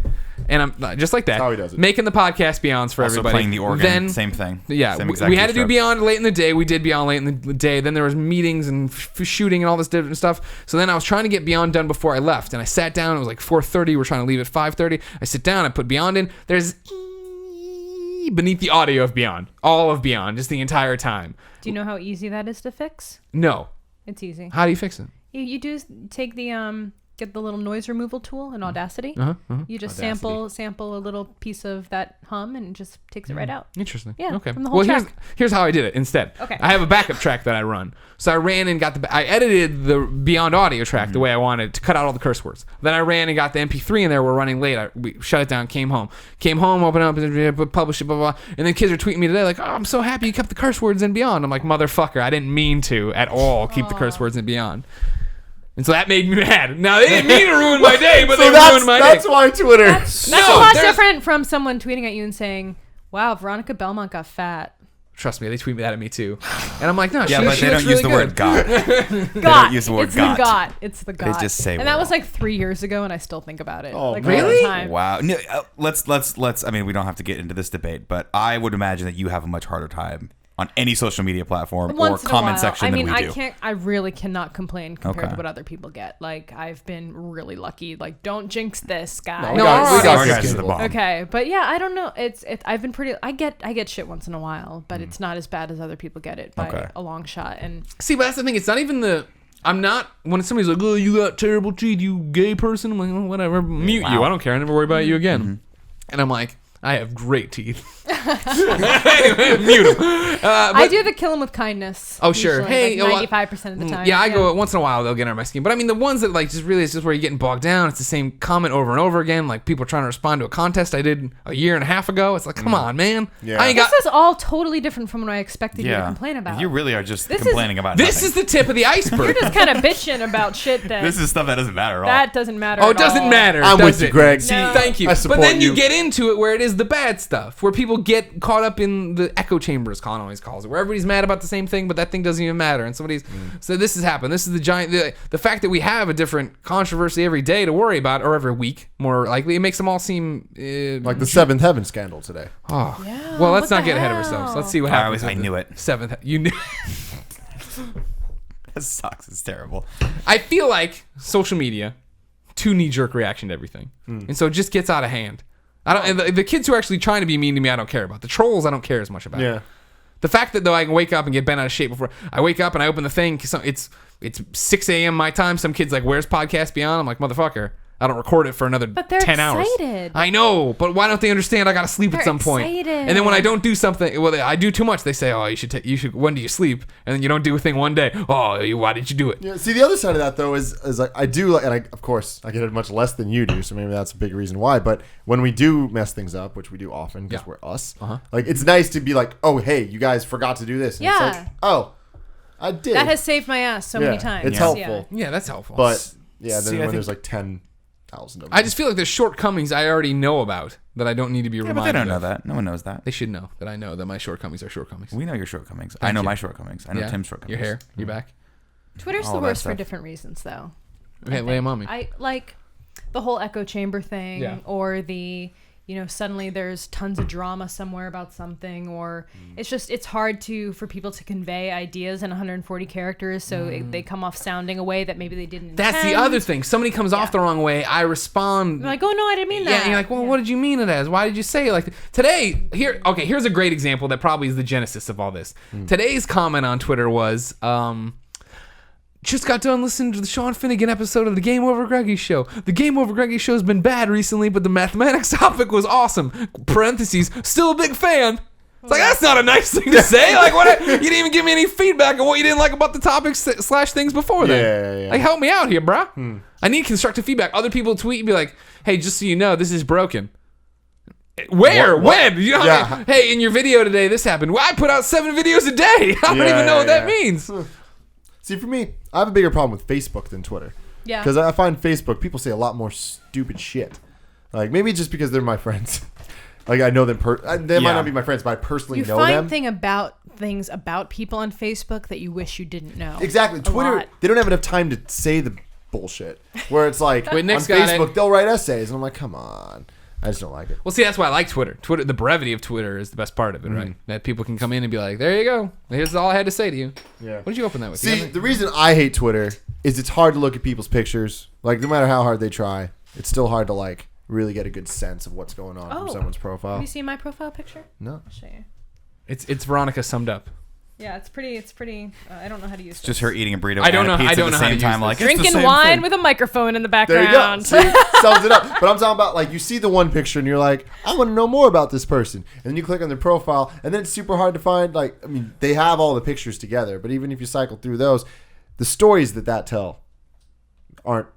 Speaker 1: and I'm just like that.
Speaker 3: That's how he does it.
Speaker 1: Making the Podcast Beyonds for
Speaker 2: Also
Speaker 1: everybody.
Speaker 2: playing the organ.
Speaker 1: Then,
Speaker 2: Same thing.
Speaker 1: yeah,
Speaker 2: Same
Speaker 1: we
Speaker 2: exact
Speaker 1: had to do
Speaker 2: keystrokes.
Speaker 1: Beyond late in the day. We did Beyond late in the day. Then there was meetings and shooting and all this different stuff. So then I was trying to get Beyond done before I left, and I sat down. It was like 4:30. We're trying to leave at 5:30. I sit down. I put Beyond in. There's beneath the audio of Beyond, all of Beyond, just the entire time.
Speaker 4: Do you know how easy that is to fix?
Speaker 1: No,
Speaker 4: It's easy.
Speaker 1: how do you fix it?
Speaker 4: You do take the get the little noise removal tool in Audacity. You just
Speaker 2: Audacity.
Speaker 4: sample a little piece of that hum and it just takes it right out.
Speaker 1: Interesting.
Speaker 4: Yeah,
Speaker 1: Okay.
Speaker 4: from the whole
Speaker 1: well,
Speaker 4: track.
Speaker 1: here's how I did it instead.
Speaker 4: Okay.
Speaker 1: I have a backup track that I run. So I ran and got I edited the Beyond audio track the way I wanted to cut out all the curse words. Then I ran and got the MP3 in there. We're running late. We shut it down. Came home, opened up, published it, blah, blah, blah. And then kids are tweeting me today like, "Oh, I'm so happy you kept the curse words in Beyond." I'm like, "Motherfucker, I didn't mean to at all keep the curse words in Beyond." And so that made me mad. Now, they didn't mean to ruin my day, but they ruined my day.
Speaker 3: That's why Twitter.
Speaker 4: That's a lot different from someone tweeting at you and saying, "Wow, Veronica Belmont got fat."
Speaker 1: Trust me, they tweet that at me too. And I'm like, no,
Speaker 2: Yeah,
Speaker 1: she,
Speaker 2: but
Speaker 1: she
Speaker 2: they
Speaker 1: looks
Speaker 2: don't use
Speaker 1: really
Speaker 2: the
Speaker 1: good.
Speaker 2: word "got." They don't use the word
Speaker 4: It's
Speaker 2: "got."
Speaker 4: the got. It's the got.
Speaker 2: just say
Speaker 4: and that
Speaker 2: "well."
Speaker 4: was like 3 years ago, and I still think about it.
Speaker 3: Oh,
Speaker 4: like,
Speaker 3: man.
Speaker 4: all the
Speaker 1: Really?
Speaker 4: time.
Speaker 2: Wow. No, let's. I mean, we don't have to get into this debate, but I would imagine that you have a much harder time on any social media platform
Speaker 4: Once
Speaker 2: or
Speaker 4: in a
Speaker 2: comment
Speaker 4: while.
Speaker 2: section
Speaker 4: I mean,
Speaker 2: than we do.
Speaker 4: I really cannot complain compared
Speaker 2: Okay.
Speaker 4: to what other people get. Like, I've been really lucky. Like, don't jinx this guy.
Speaker 3: No,
Speaker 1: No,
Speaker 3: we got
Speaker 2: Our
Speaker 3: this
Speaker 2: guys is
Speaker 3: kid.
Speaker 2: the bomb.
Speaker 4: Okay, but yeah, I don't know. I've been pretty. I get shit once in a while, but it's not as bad as other people get it by
Speaker 2: Okay.
Speaker 4: a long shot. And
Speaker 1: See, but that's the thing. It's not even the. I'm not. When somebody's like, "Oh, you got terrible teeth, you gay person," I'm like, "Oh, whatever, mute you. I don't care. I never worry about you again." And I'm like, I have great teeth. Anyway, mute them.
Speaker 4: I do the kill him with kindness.
Speaker 1: Oh, sure.
Speaker 4: usually,
Speaker 1: Hey,
Speaker 4: like 95% of the time.
Speaker 1: Yeah, I go once in a while. They'll get under my skin, but I mean the ones that like just really it's just where you're getting bogged down. It's the same comment over and over again. Like people trying to respond to a contest I did a year and a half ago. It's like, come on, man.
Speaker 3: Yeah.
Speaker 1: I ain't got.
Speaker 4: This is all totally different from what I expected you to
Speaker 2: Yeah.
Speaker 4: complain about.
Speaker 2: You really are just
Speaker 4: This is-
Speaker 2: complaining about
Speaker 1: This
Speaker 2: nothing.
Speaker 1: is the tip of the iceberg.
Speaker 4: just kind of bitching about shit that
Speaker 2: This is stuff that doesn't matter at all.
Speaker 4: that doesn't matter.
Speaker 1: Oh, it
Speaker 4: at
Speaker 1: doesn't
Speaker 4: all.
Speaker 1: matter.
Speaker 3: I'm
Speaker 1: does
Speaker 3: with you,
Speaker 1: it?
Speaker 3: Greg.
Speaker 1: See,
Speaker 4: No.
Speaker 1: thank you.
Speaker 3: I support
Speaker 1: But then you
Speaker 3: you.
Speaker 1: get into it where it is the bad stuff, where people get caught up in the echo chamber, as Colin always calls it, where everybody's mad about the same thing, but that thing doesn't even matter. And somebody's so this has happened. This is the giant. The fact that we have a different controversy every day to worry about, or every week, more likely, it makes them all seem
Speaker 3: Like the Seventh Heaven scandal today.
Speaker 1: Oh,
Speaker 4: Yeah,
Speaker 1: well, let's
Speaker 4: what
Speaker 1: not
Speaker 4: the
Speaker 1: get ahead of
Speaker 4: hell?
Speaker 1: ourselves. Let's see what
Speaker 2: I
Speaker 1: happens.
Speaker 2: always- I
Speaker 1: with
Speaker 2: knew
Speaker 1: the
Speaker 2: it.
Speaker 1: Seventh. You knew.
Speaker 2: That sucks. It's terrible.
Speaker 1: I feel like social media, too knee-jerk reaction to everything, and so it just gets out of hand. I don't. And the kids who are actually trying to be mean to me, I don't care about. The trolls, I don't care as much about.
Speaker 3: Yeah.
Speaker 1: The fact that though I can wake up and get bent out of shape before I wake up and I open the thing, it's 6 a.m. my time. Some kid's like, "Where's Podcast Beyond?" I'm like, "Motherfucker, I don't record it for another
Speaker 4: But they're
Speaker 1: 10 hours."
Speaker 4: excited.
Speaker 1: I know, but why don't they understand? I gotta sleep at
Speaker 4: They're
Speaker 1: some point.
Speaker 4: excited.
Speaker 1: And then when I don't do something, well, I do too much. They say, "Oh, you should. When do you sleep?" And then you don't do a thing one day. Oh, why did you do it?
Speaker 3: Yeah. See, the other side of that though is like I do, and of course I get it much less than you do, so maybe that's a big reason why. But when we do mess things up, which we do often because
Speaker 1: Yeah.
Speaker 3: we're us, like it's nice to be like, oh hey, you guys forgot to do this. And it's
Speaker 4: Yeah.
Speaker 3: like, oh, I did.
Speaker 4: That has saved my ass so
Speaker 3: Yeah,
Speaker 4: many times.
Speaker 3: It's
Speaker 2: Yeah.
Speaker 3: helpful,
Speaker 1: Yeah, that's helpful.
Speaker 3: but yeah,
Speaker 2: See,
Speaker 3: then
Speaker 2: I
Speaker 3: when
Speaker 2: think-
Speaker 3: there's like 10,000 of them,
Speaker 1: I just feel like there's shortcomings I already know about that I don't need to be
Speaker 2: Yeah, but
Speaker 1: reminded
Speaker 2: they don't know
Speaker 1: of.
Speaker 2: that. No one knows that.
Speaker 1: They should know that I know that my shortcomings are shortcomings.
Speaker 2: We know your shortcomings. I know
Speaker 1: you.
Speaker 2: my shortcomings. I know
Speaker 1: Yeah?
Speaker 2: Tim's shortcomings.
Speaker 1: Your hair, your back.
Speaker 4: Twitter's
Speaker 2: All
Speaker 4: the
Speaker 2: that
Speaker 4: worst for
Speaker 2: stuff.
Speaker 4: different reasons, though.
Speaker 1: Okay, lay 'em on me.
Speaker 4: I like the whole echo chamber thing,
Speaker 1: Yeah.
Speaker 4: or the suddenly there's tons of drama somewhere about something, or it's hard for people to convey ideas in 140 characters, so they come off sounding a way that maybe they didn't.
Speaker 1: That's the
Speaker 4: intend.
Speaker 1: other thing. Somebody comes off the wrong way. I respond.
Speaker 4: I'm like, oh no, I didn't mean that.
Speaker 1: Yeah, and you're like, well, what did you mean it as? Why did you say it like today? Here's a great example that probably is the genesis of all this. Today's comment on Twitter was, just got done listening to the Sean Finnegan episode of the Game Over Greggy show. The Game Over Greggy show's been bad recently, but the mathematics topic was awesome. Parentheses, still a big fan. It's like, that's not a nice thing to say. Like, what? You didn't even give me any feedback on what you didn't like about the topics / things before then.
Speaker 3: Yeah.
Speaker 1: Like, help me out here, bruh. I need constructive feedback. Other people tweet and be like, hey, just so you know, this is broken. Where?
Speaker 3: What?
Speaker 1: When? You know,
Speaker 3: Yeah.
Speaker 1: hey, in your video today, this happened. Well, I put out 7 videos a day. I don't even know what that means.
Speaker 3: See, for me, I have a bigger problem with Facebook than Twitter.
Speaker 4: Yeah.
Speaker 3: Because I find Facebook, people say a lot more stupid shit. Like, maybe just because they're my friends. Like, I know them. They might
Speaker 2: Yeah.
Speaker 3: not be my friends, but I personally
Speaker 4: You
Speaker 3: know
Speaker 4: find
Speaker 3: them.
Speaker 4: things about people on Facebook that you wish you didn't know.
Speaker 3: Exactly.
Speaker 4: A
Speaker 3: Twitter,
Speaker 4: lot.
Speaker 3: they don't have enough time to say the bullshit. Where it's like,
Speaker 1: Wait,
Speaker 3: on
Speaker 1: Nick's got
Speaker 3: Facebook,
Speaker 1: it.
Speaker 3: they'll write essays. And I'm like, come on. I just don't like it.
Speaker 1: Well, see, that's why I like Twitter. Twitter, the brevity of Twitter is the best part of it, right? That people can come in and be like, there you go. Here's all I had to say to you.
Speaker 3: Yeah.
Speaker 1: What did you open that with? You
Speaker 3: See,
Speaker 1: got any-
Speaker 3: the reason I hate Twitter is it's hard to look at people's pictures. Like, no matter how hard they try, it's still hard to, like, really get a good sense of what's going on from someone's
Speaker 4: Have
Speaker 3: profile.
Speaker 4: you seen my profile picture?
Speaker 3: No.
Speaker 4: I'll show you.
Speaker 1: It's Veronica summed up.
Speaker 4: Yeah, it's pretty. I don't know how to use
Speaker 2: It's just her eating a burrito
Speaker 1: I don't
Speaker 2: and
Speaker 1: know-
Speaker 2: a pizza
Speaker 1: I don't
Speaker 2: at
Speaker 1: know
Speaker 2: the
Speaker 1: how to
Speaker 2: same
Speaker 1: use
Speaker 2: time.
Speaker 1: this.
Speaker 2: Like, it's
Speaker 4: drinking
Speaker 2: the same
Speaker 4: wine
Speaker 2: thing.
Speaker 4: with a microphone in the
Speaker 3: There you go.
Speaker 4: background.
Speaker 3: See, sums it up. But I'm talking about, like, you see the one picture and you're like, I want to know more about this person. And then you click on their profile, and then it's super hard to find. Like, I mean, they have all the pictures together, but even if you cycle through those, the stories that tell aren't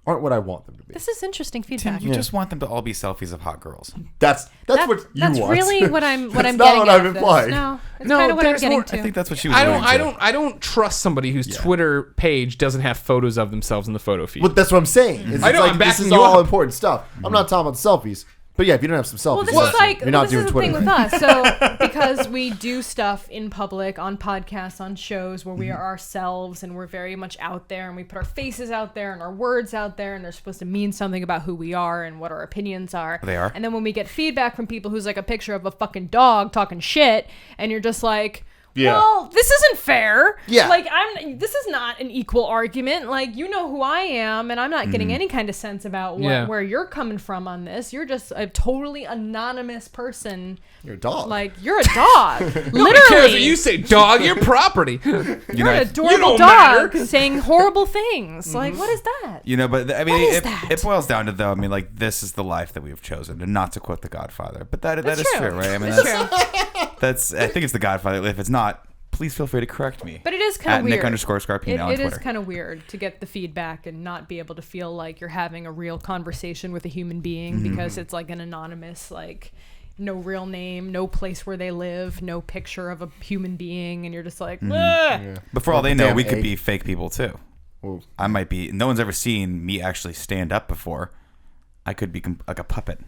Speaker 3: what I want them to be.
Speaker 4: This is interesting
Speaker 2: Tim,
Speaker 4: feedback.
Speaker 2: you just want them to all be selfies of hot girls.
Speaker 3: That's what you
Speaker 4: that's
Speaker 3: want.
Speaker 4: really what I'm
Speaker 3: That's
Speaker 4: getting
Speaker 3: not what
Speaker 4: at
Speaker 3: I'm
Speaker 4: with this.
Speaker 3: implying.
Speaker 4: No, it's
Speaker 1: No,
Speaker 4: kind of what I'm
Speaker 1: there's
Speaker 4: getting
Speaker 1: more-
Speaker 4: to.
Speaker 2: I think that's what she was
Speaker 1: I
Speaker 2: alluding to.
Speaker 1: don't trust somebody whose Twitter page doesn't have photos of themselves in the photo feed.
Speaker 3: But that's what I'm saying. It's
Speaker 1: I know,
Speaker 3: like,
Speaker 1: I'm
Speaker 3: this
Speaker 1: backing
Speaker 3: is
Speaker 1: you
Speaker 3: all
Speaker 1: up.
Speaker 3: important stuff. I'm not talking about selfies. But yeah, if you don't have some selfies,
Speaker 4: Well, this is like
Speaker 3: you're not
Speaker 4: this
Speaker 3: doing
Speaker 4: is the
Speaker 3: Twitter.
Speaker 4: thing with us. So because we do stuff in public, on podcasts, on shows where we
Speaker 3: Mm-hmm.
Speaker 4: are ourselves and we're very much out there and we put our faces out there and our words out there and they're supposed to mean something about who we are and what our opinions are.
Speaker 2: They are.
Speaker 4: And then when we get feedback from people who's like a picture of a fucking dog talking shit and you're just like,
Speaker 3: Yeah.
Speaker 4: well, this isn't fair.
Speaker 3: Yeah.
Speaker 4: Like this is not an equal argument. Like, you know who I am and I'm not getting any kind of sense about where you're coming from on this. You're just a totally anonymous person.
Speaker 3: You're a dog.
Speaker 4: Like, you're a dog.
Speaker 1: Nobody cares
Speaker 4: Literally.
Speaker 1: what you say, dog. Your property.
Speaker 4: You're an adorable
Speaker 1: don't
Speaker 4: dog
Speaker 1: matter.
Speaker 4: saying horrible things. Like, what is that?
Speaker 2: You know, but I mean,
Speaker 4: What is
Speaker 2: it,
Speaker 4: that?
Speaker 2: it boils down to though. I mean, like this is the life that we have chosen, and not to quote The Godfather, but that is
Speaker 4: true.
Speaker 2: true, right? I mean,
Speaker 4: It's
Speaker 2: that's I think it's The Godfather. If it's not, please feel free to correct me.
Speaker 4: But it is kind
Speaker 2: at
Speaker 4: of weird.
Speaker 2: Nick_Scarpino on
Speaker 4: It
Speaker 2: Twitter.
Speaker 4: is kind of weird to get the feedback and not be able to feel like you're having a real conversation with a human being
Speaker 2: Mm-hmm.
Speaker 4: because it's like an anonymous, like, no real name, no place where they live, no picture of a human being, and you're just like,
Speaker 2: Mm-hmm.
Speaker 4: "Ugh."
Speaker 3: Yeah.
Speaker 2: But for all they know,
Speaker 3: Damn
Speaker 2: we could
Speaker 3: egg.
Speaker 2: be fake people too.
Speaker 3: Ooh.
Speaker 2: I might be. No one's ever seen me actually stand up before. I could be like a puppet,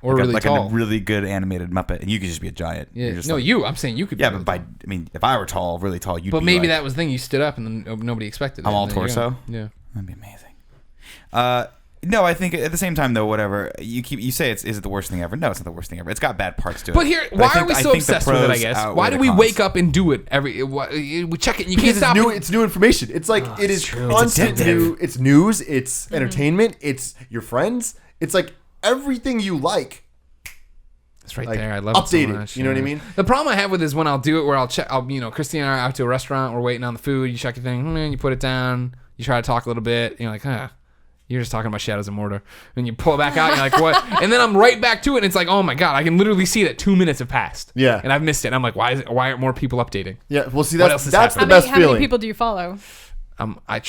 Speaker 1: Or
Speaker 2: like,
Speaker 1: really
Speaker 2: like
Speaker 1: tall.
Speaker 2: a really good animated Muppet, and you could just be a giant.
Speaker 1: Yeah.
Speaker 2: You're just
Speaker 1: No,
Speaker 2: like-
Speaker 1: you. I'm saying you could.
Speaker 2: Yeah,
Speaker 1: be
Speaker 2: but
Speaker 1: really
Speaker 2: by I mean, if I were tall, really tall, you'd.
Speaker 1: But
Speaker 2: be
Speaker 1: maybe
Speaker 2: like,
Speaker 1: that was the thing. You stood up and then nobody expected it.
Speaker 2: I'm all
Speaker 1: and then you're
Speaker 2: torso?
Speaker 1: gonna- Yeah.
Speaker 2: That'd be amazing. No, I think at the same time though, whatever you say, is it the worst thing ever? No, it's not the worst thing ever. It's got bad parts to it.
Speaker 1: But here,
Speaker 2: I
Speaker 1: why
Speaker 2: think-
Speaker 1: are we
Speaker 2: I
Speaker 1: so
Speaker 2: think the
Speaker 1: obsessed with it? I
Speaker 2: pros
Speaker 1: guess.
Speaker 2: outweigh
Speaker 1: Why do
Speaker 2: the
Speaker 1: we
Speaker 2: cons.
Speaker 1: wake up and do it we check it and you can't
Speaker 3: Because
Speaker 1: stop
Speaker 3: it's new.
Speaker 1: it.
Speaker 3: It's new information. It's like it is constant
Speaker 2: addictive.
Speaker 3: new. It's news. It's entertainment. It's your friends. It's like everything you like.
Speaker 1: It's right
Speaker 3: Like,
Speaker 1: there. I love it so
Speaker 3: updated,
Speaker 1: much.
Speaker 3: you know what I mean?
Speaker 1: The problem I have with it is when I'll do it where I'll check. Christine and I are out to a restaurant. We're waiting on the food. You check your thing. You put it down. You try to talk a little bit. And you're like, you're just talking about Shadows of Mordor. And you pull it back out. And you're like, what? And then I'm right back to it. And it's like, oh my god, I can literally see that 2 minutes have passed.
Speaker 3: Yeah.
Speaker 1: And I've missed it. And I'm like, why aren't more people updating?
Speaker 3: Yeah. Well, see,
Speaker 1: What
Speaker 3: that's
Speaker 1: else is
Speaker 3: that's the
Speaker 1: happening?
Speaker 3: best
Speaker 4: How many
Speaker 3: feeling.
Speaker 4: people do you follow?
Speaker 1: I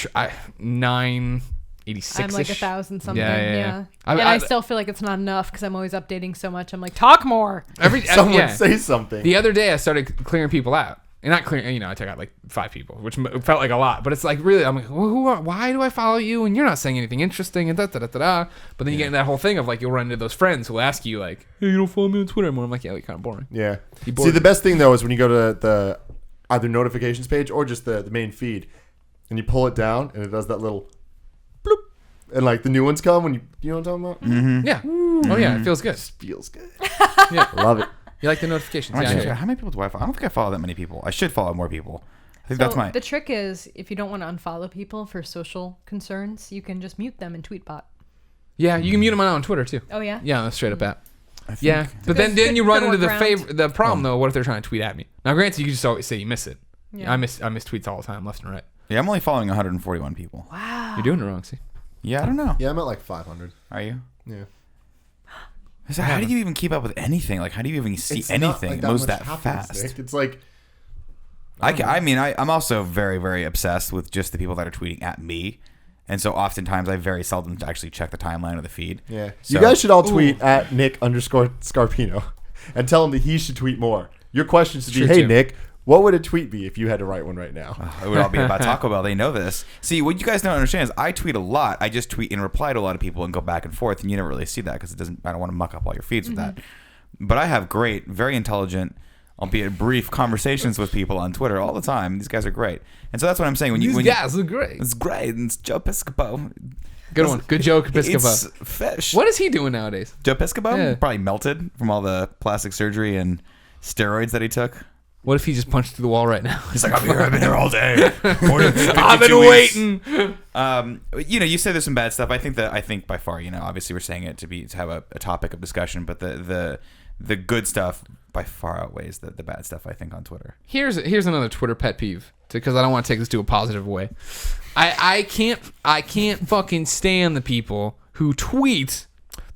Speaker 1: 986.
Speaker 4: I'm like 1,000 something.
Speaker 1: Yeah,
Speaker 4: Yeah.
Speaker 1: yeah, yeah.
Speaker 4: And I still feel like it's not enough because I'm always updating so much. I'm like, talk more.
Speaker 3: Someone
Speaker 1: yeah.
Speaker 3: say something.
Speaker 1: The other day I started clearing people out. And not clearing, I took out like 5 people, which felt like a lot. But it's like, really, I'm like, well, why do I follow you? And you're not saying anything interesting and da-da-da-da-da. But then you get into that whole thing of like, you'll run into those friends who will ask you like, hey, you don't follow me on Twitter anymore. I'm like, yeah, you're kind of boring.
Speaker 3: Yeah.
Speaker 1: He
Speaker 3: See,
Speaker 1: bored
Speaker 3: the
Speaker 1: me.
Speaker 3: best thing though is when you go to the either notifications page or just the main feed, and you pull it down, and it does that little bloop, and like the new ones come when you know what I'm talking about.
Speaker 1: Yeah. Oh, yeah, it feels good.
Speaker 3: Feels good.
Speaker 1: Yeah.
Speaker 3: Love it.
Speaker 1: You like the notifications.
Speaker 2: I'm
Speaker 1: Yeah,
Speaker 2: actually-
Speaker 1: yeah.
Speaker 2: how many people do I follow? I don't think I follow that many people. I should follow more people. I think
Speaker 4: So
Speaker 2: that's my.
Speaker 4: the trick is, if you don't want to unfollow people for social concerns, you can just mute them in Tweetbot.
Speaker 1: Yeah, you can mute them on Twitter too.
Speaker 4: Oh, yeah?
Speaker 1: Yeah, that's straight up app.
Speaker 2: I think-
Speaker 1: Yeah, but then
Speaker 4: Good-
Speaker 1: you
Speaker 4: good
Speaker 1: run into the
Speaker 4: workaround.
Speaker 1: the problem though. What if they're trying to tweet at me? Now, granted, you can just always say you miss it.
Speaker 4: Yeah.
Speaker 1: I miss tweets all the time, left and right.
Speaker 2: Yeah, I'm only following 141 people.
Speaker 4: Wow.
Speaker 1: You're doing it wrong. See,
Speaker 2: Yeah, I don't know.
Speaker 3: Yeah, I'm at like 500.
Speaker 2: Are you?
Speaker 3: Yeah.
Speaker 2: So how do you even keep up with anything? Like, how do you even see
Speaker 3: It's not
Speaker 2: anything?
Speaker 3: like
Speaker 2: It moves
Speaker 3: much
Speaker 2: that
Speaker 3: happens,
Speaker 2: fast.
Speaker 3: Nick. It's like
Speaker 2: I'm also very, very obsessed with just the people that are tweeting at me. And so oftentimes I very seldom actually check the timeline or the feed.
Speaker 3: yeah.
Speaker 2: So-
Speaker 3: You guys should all tweet at Nick_Scarpino and tell him that he should tweet more. Your question should be,
Speaker 1: True,
Speaker 3: hey
Speaker 1: too.
Speaker 3: Nick, what would a tweet be if you had to write one right now?
Speaker 2: It would all be about Taco Bell. They know this. See, what you guys don't understand is I tweet a lot. I just tweet in reply to a lot of people and go back and forth, and you never really see that because I don't want to muck up all your feeds with that. But I have great, very intelligent, albeit brief conversations with people on Twitter all the time. These guys are great. And so that's what I'm saying.
Speaker 1: these guys are great.
Speaker 2: it's great. And it's Joe Piscopo.
Speaker 1: Good one. Good joke,
Speaker 2: It's
Speaker 1: Piscopo.
Speaker 2: fish.
Speaker 1: What is he doing nowadays?
Speaker 2: Joe Piscopo?
Speaker 1: Yeah.
Speaker 2: Probably melted from all the plastic surgery and steroids that he took.
Speaker 1: What if he just punched through the wall right now?
Speaker 2: He's like, I've been here all day.
Speaker 1: I've been waiting.
Speaker 2: You say there's some bad stuff. I think by far, obviously we're saying it to have a topic of discussion, but the good stuff by far outweighs the bad stuff, I think, on Twitter.
Speaker 1: Here's another Twitter pet peeve because I don't want to take this to a positive way. I can't fucking stand the people who tweet.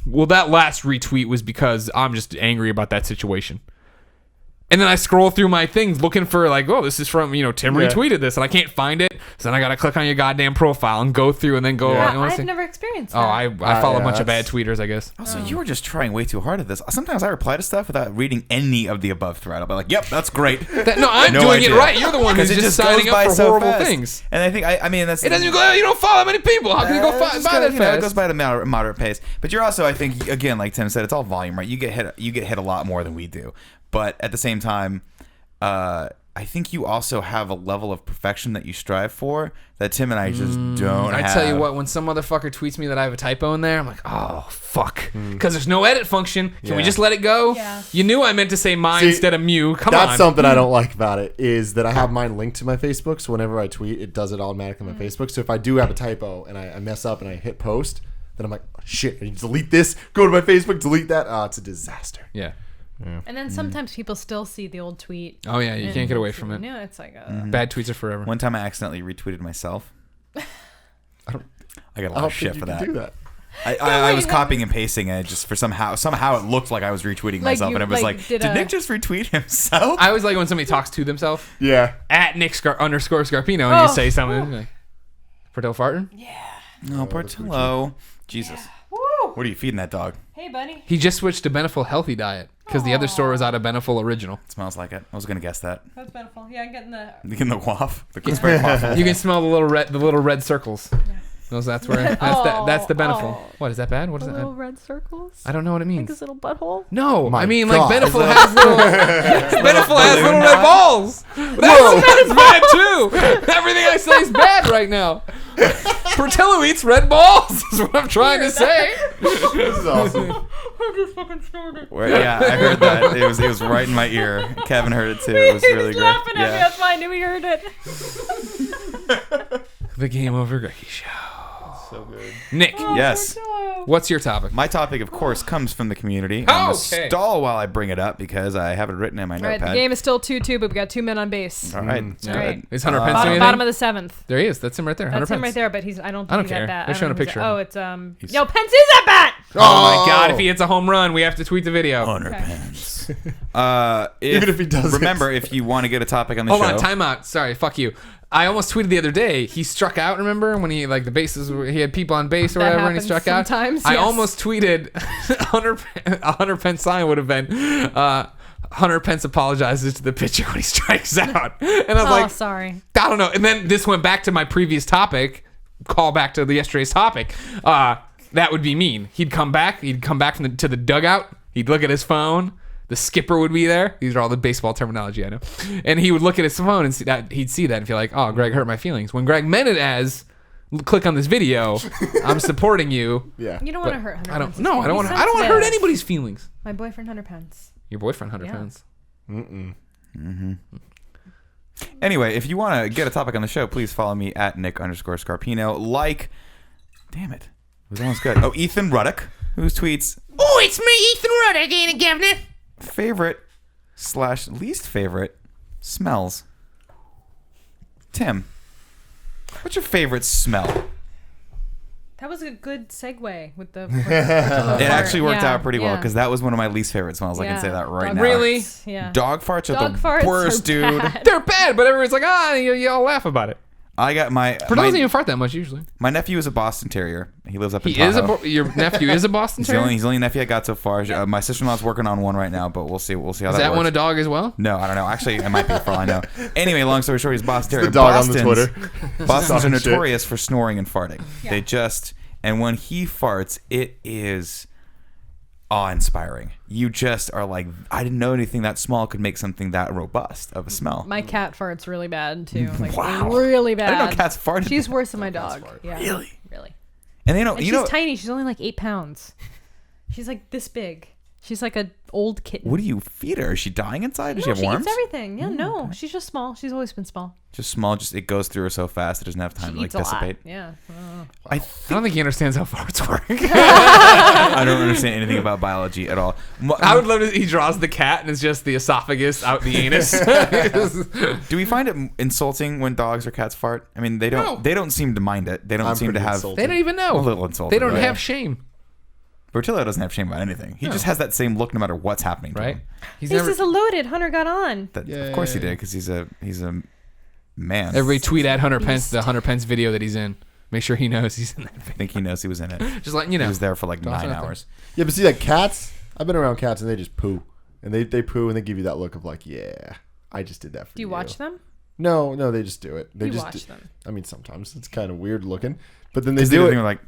Speaker 1: Well, that last retweet was because I'm just angry about that situation. And then I scroll through my things looking for like, oh, this is from, Tim retweeted this and I can't find it. So then I got to click on your goddamn profile and go through and then go.
Speaker 4: Yeah, I've never experienced that.
Speaker 1: Oh, I follow a bunch of bad
Speaker 3: that's-
Speaker 1: tweeters, I guess.
Speaker 2: Also, you were just trying way too hard at this. Sometimes I reply to stuff without reading any of the above thread. I'll be like, yep, that's great.
Speaker 1: No, I'm
Speaker 2: No
Speaker 1: doing
Speaker 2: idea.
Speaker 1: it right. You're the one who's
Speaker 2: 'Cause it
Speaker 1: just
Speaker 2: goes
Speaker 1: signing
Speaker 2: by
Speaker 1: up for
Speaker 2: so
Speaker 1: horrible
Speaker 2: fast.
Speaker 1: things.
Speaker 2: And I think, I mean, that's...
Speaker 1: It doesn't go, you don't follow that many people. How can you go by
Speaker 2: It's
Speaker 1: that
Speaker 2: kinda,
Speaker 1: fast?
Speaker 2: it goes by at a moderate pace. But you're also, I think, again, like Tim said, it's all volume, right? You get hit a lot more than we do. But at the same time, I think you also have a level of perfection that you strive for that Tim and I just don't have.
Speaker 1: I tell you what, when some motherfucker tweets me that I have a typo in there, I'm like, oh, fuck. Because there's no edit function. Can we
Speaker 3: Yeah.
Speaker 1: just let it go?
Speaker 4: Yeah.
Speaker 1: You knew I meant to say mine
Speaker 3: See,
Speaker 1: instead of Mew. Come
Speaker 3: That's
Speaker 1: on.
Speaker 3: something I don't like about it is that I have mine linked to my Facebook. So whenever I tweet, it does it automatically on my Facebook. So if I do have a typo and I mess up and I hit post, then I'm like, oh, shit, I need to delete this. Go to my Facebook, delete that. Oh, it's a disaster.
Speaker 1: Yeah.
Speaker 4: And then sometimes people still see the old tweet.
Speaker 1: Oh, yeah, you
Speaker 4: and
Speaker 1: can't get away from it.
Speaker 4: No, it's like
Speaker 1: Bad tweets are forever.
Speaker 2: One time I accidentally retweeted myself. I got a
Speaker 3: I
Speaker 2: lot
Speaker 3: don't
Speaker 2: of shit
Speaker 3: think
Speaker 2: for
Speaker 3: you
Speaker 2: that.
Speaker 3: can do that.
Speaker 2: I was copying and pasting it just for somehow it looked like I was retweeting
Speaker 4: Like
Speaker 2: myself,
Speaker 4: you,
Speaker 2: and it was
Speaker 4: like,
Speaker 2: like,
Speaker 4: did
Speaker 2: did
Speaker 4: a-
Speaker 2: Nick just retweet himself?
Speaker 1: I always like when somebody talks to themselves.
Speaker 3: Yeah.
Speaker 1: At Nick _ Scarpino, and you say something like, Portillo farting?
Speaker 2: No, Portillo. Jesus.
Speaker 4: Woo!
Speaker 2: What are you feeding that dog?
Speaker 4: Hey, buddy.
Speaker 1: He just switched to Beneful Healthy Diet because the other store was out of Beneful Original.
Speaker 2: It smells like it. I was gonna guess that.
Speaker 4: That's beautiful. Yeah, I'm getting the.
Speaker 2: You getting the waff? The Pittsburgh waffle.
Speaker 1: You can smell the little red circles. That's where that's the Beneful.
Speaker 4: Oh.
Speaker 1: What is that bad? What
Speaker 4: The
Speaker 1: is
Speaker 4: little
Speaker 1: that?
Speaker 4: red circles.
Speaker 1: I don't know what it
Speaker 4: Like
Speaker 1: means.
Speaker 4: his little butthole.
Speaker 1: No,
Speaker 3: My
Speaker 1: I mean
Speaker 3: God.
Speaker 1: like Beneful has little Beneful has little
Speaker 2: balloon
Speaker 1: red
Speaker 2: knot?
Speaker 1: balls. That's bad too. Everything I say is bad right now. Portillo eats red balls. Is what I'm trying to say.
Speaker 3: This is awesome.
Speaker 4: I just fucking snorted.
Speaker 2: Yeah, I heard that. It was right in my ear. Kevin heard it too. It was really
Speaker 4: He's
Speaker 2: great.
Speaker 4: laughing at me.
Speaker 2: Yeah.
Speaker 4: That's why I knew he heard it.
Speaker 1: The Game Over Greggy Show.
Speaker 3: So good.
Speaker 1: Nick,
Speaker 2: Yes.
Speaker 1: what's your topic?
Speaker 2: My topic, of course, comes from the community.
Speaker 1: Oh,
Speaker 2: I'm gonna
Speaker 1: okay.
Speaker 2: stall while I bring it up because I have it written in my
Speaker 4: All right,
Speaker 2: notepad.
Speaker 4: the game is still 2-2, but we got 2 men on base.
Speaker 2: All right.
Speaker 1: Yeah.
Speaker 4: Right.
Speaker 1: Is Hunter Pence doing anything?
Speaker 4: Bottom of the 7th.
Speaker 1: There he is. That's him right there. Hunter
Speaker 4: That's him
Speaker 1: Pence.
Speaker 4: right there, but I don't think
Speaker 1: I don't
Speaker 4: he's
Speaker 1: care.
Speaker 4: at bat.
Speaker 1: They're
Speaker 4: I
Speaker 1: showing
Speaker 4: don't
Speaker 1: a
Speaker 4: think
Speaker 1: picture
Speaker 4: he's-
Speaker 1: of
Speaker 4: Oh,
Speaker 1: him.
Speaker 4: it's Yo, Pence is at bat.
Speaker 1: Oh my God! If he hits a home run, we have to tweet the video.
Speaker 2: Hunter
Speaker 4: Okay.
Speaker 2: Pence.
Speaker 3: Even if he doesn't.
Speaker 2: Remember, if you want to get a topic on the
Speaker 1: Hold
Speaker 2: show.
Speaker 1: on, time out. Sorry, fuck you. I almost tweeted the other day. He struck out. Remember when he like the bases? He had people on base or
Speaker 4: That
Speaker 1: whatever, and he
Speaker 4: happens
Speaker 1: struck out.
Speaker 4: sometimes,
Speaker 1: I
Speaker 4: yes.
Speaker 1: almost tweeted Hunter Pence sign would have been Hunter Pence apologizes to the pitcher when he strikes out, and I was
Speaker 4: Oh,
Speaker 1: like,
Speaker 4: sorry.
Speaker 1: I don't know. And then this went back to my previous topic. Call back to yesterday's topic. That would be mean. He'd come back. He'd come back to the dugout. He'd look at his phone. The skipper would be there. These are all the baseball terminology I know. And he would look at his phone and see that. He'd see that and feel like, oh, Greg hurt my feelings. When Greg meant it as, click on this video. I'm supporting you.
Speaker 3: Yeah.
Speaker 4: You don't want to hurt Hunter
Speaker 1: I don't.
Speaker 4: Pence's
Speaker 1: No, I don't want.
Speaker 4: feelings.
Speaker 1: I don't want to hurt
Speaker 4: Sensitive.
Speaker 1: anybody's feelings.
Speaker 4: My boyfriend Hunter Pence.
Speaker 1: Your boyfriend Hunter
Speaker 4: Yeah.
Speaker 1: Pence.
Speaker 2: Anyway, if you want to get a topic on the show, please follow me at Nick_Scarpino. Damn it. It was almost good. Oh, Ethan Ruddock, who tweets,
Speaker 1: Oh, it's me, Ethan Ruddock, ain't it, Governor?
Speaker 2: favorite/least favorite smells. Tim, what's your favorite smell?
Speaker 4: That was a good segue with the.
Speaker 2: It actually worked out pretty well
Speaker 4: yeah.
Speaker 2: because that was one of my least favorite smells. I can
Speaker 4: Yeah.
Speaker 2: say that right
Speaker 4: Dog
Speaker 2: now.
Speaker 1: Really?
Speaker 4: farts, Yeah.
Speaker 2: Dog farts are
Speaker 4: Dog
Speaker 2: the
Speaker 4: farts
Speaker 2: worst,
Speaker 4: are
Speaker 2: dude.
Speaker 4: bad.
Speaker 1: They're bad, but everybody's like, you all laugh about it.
Speaker 2: I got my
Speaker 1: But doesn't even fart that much usually.
Speaker 2: my nephew is a Boston Terrier. He lives up in
Speaker 1: He is
Speaker 2: Tahoe.
Speaker 1: your nephew is a Boston
Speaker 2: He's the
Speaker 1: Terrier.
Speaker 2: only nephew I got so far. My sister-in-law's working on one right now, but we'll see. We'll see how
Speaker 1: Is
Speaker 2: that
Speaker 1: that
Speaker 2: works.
Speaker 1: one a dog as well?
Speaker 2: No, I don't know. Actually, it might be for all I know. Anyway, long story short, he's Boston Terrier.
Speaker 3: The dog on the
Speaker 2: Boston's-
Speaker 3: Twitter.
Speaker 2: Boston's are
Speaker 3: Talking shit.
Speaker 2: notorious for snoring and farting.
Speaker 4: Yeah.
Speaker 2: They just, and when he farts, it is awe-inspiring. You just are like, I didn't know anything that small could make something that robust of a smell.
Speaker 4: My cat farts really bad too. Like
Speaker 2: Wow.
Speaker 4: really
Speaker 2: I
Speaker 4: bad.
Speaker 2: didn't know cats farted.
Speaker 4: She's worse than my dog. Yeah.
Speaker 2: Really?
Speaker 4: Really.
Speaker 2: And they don't,
Speaker 4: And
Speaker 2: you
Speaker 4: she's
Speaker 2: know,
Speaker 4: tiny. She's only like 8 pounds. She's like this big. She's like an old kitten.
Speaker 2: what do you feed her? Is she dying inside? Does
Speaker 4: No,
Speaker 2: she have worms?
Speaker 4: eats everything. Yeah, no. She's just small. She's always been small.
Speaker 2: Just small, just it goes through her so fast it doesn't have time
Speaker 4: She
Speaker 2: to like
Speaker 4: eats a
Speaker 2: dissipate.
Speaker 4: lot. Yeah.
Speaker 2: I
Speaker 1: I don't think he understands how farts work.
Speaker 2: I don't understand anything about biology at all.
Speaker 1: I would love to. He draws the cat and it's just the esophagus out the anus.
Speaker 2: Do we find it insulting when dogs or cats fart? I mean, they don't.
Speaker 1: No.
Speaker 2: They don't seem to mind it. They don't
Speaker 3: I'm
Speaker 2: seem to
Speaker 3: pretty
Speaker 2: have.
Speaker 3: insulted.
Speaker 1: They don't even know.
Speaker 2: A little insulted,
Speaker 1: They don't
Speaker 2: right?
Speaker 1: have shame.
Speaker 2: Bertillo doesn't have shame about anything. He just has that same look no matter what's happening to
Speaker 1: Right?
Speaker 2: him.
Speaker 1: He's
Speaker 4: This is a loaded. Hunter got on.
Speaker 2: Of course he did, because he's a man.
Speaker 1: Everybody tweet at Hunter Pence the Hunter Pence video that he's in. Make sure he knows he's in that
Speaker 2: I
Speaker 1: video.
Speaker 2: think he knows he was in it.
Speaker 1: Just letting you know.
Speaker 2: He was there for like
Speaker 1: Toss it
Speaker 2: 9
Speaker 1: out there.
Speaker 2: hours.
Speaker 3: Yeah, but see, like cats, I've been around cats and they just poo. And they poo and they give you that look of like, yeah, I just did that for you.
Speaker 4: Do you watch them?
Speaker 3: No, they just do it. They
Speaker 4: You
Speaker 3: just
Speaker 4: watch them.
Speaker 3: I mean, sometimes it's kind of weird looking, but then they
Speaker 2: They
Speaker 3: do it.
Speaker 2: They're like,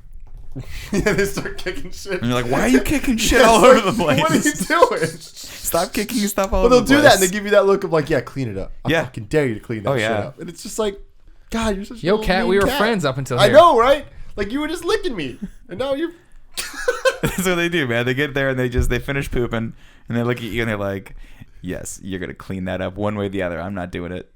Speaker 3: Yeah, they start kicking shit.
Speaker 2: and you're like, why are you kicking shit all over the place?
Speaker 3: What are you doing?
Speaker 2: Stop kicking stuff all
Speaker 3: But
Speaker 2: over
Speaker 3: they'll
Speaker 2: the place.
Speaker 3: do that and they give you that look of like, yeah, clean it up. I
Speaker 2: Yeah.
Speaker 3: fucking dare you to clean that
Speaker 2: Oh,
Speaker 3: shit
Speaker 2: yeah.
Speaker 3: up. And it's just like, God, you're such a
Speaker 1: Yo,
Speaker 3: little
Speaker 1: cat,
Speaker 3: mean
Speaker 1: we were
Speaker 3: cat.
Speaker 1: friends up until
Speaker 3: I
Speaker 1: here.
Speaker 3: know, right? Like you were just licking me, and now you're.
Speaker 2: That's what they do, man. They get there and they finish pooping and they look at you and they're like, yes, you're gonna clean that up one way or the other. I'm not doing it.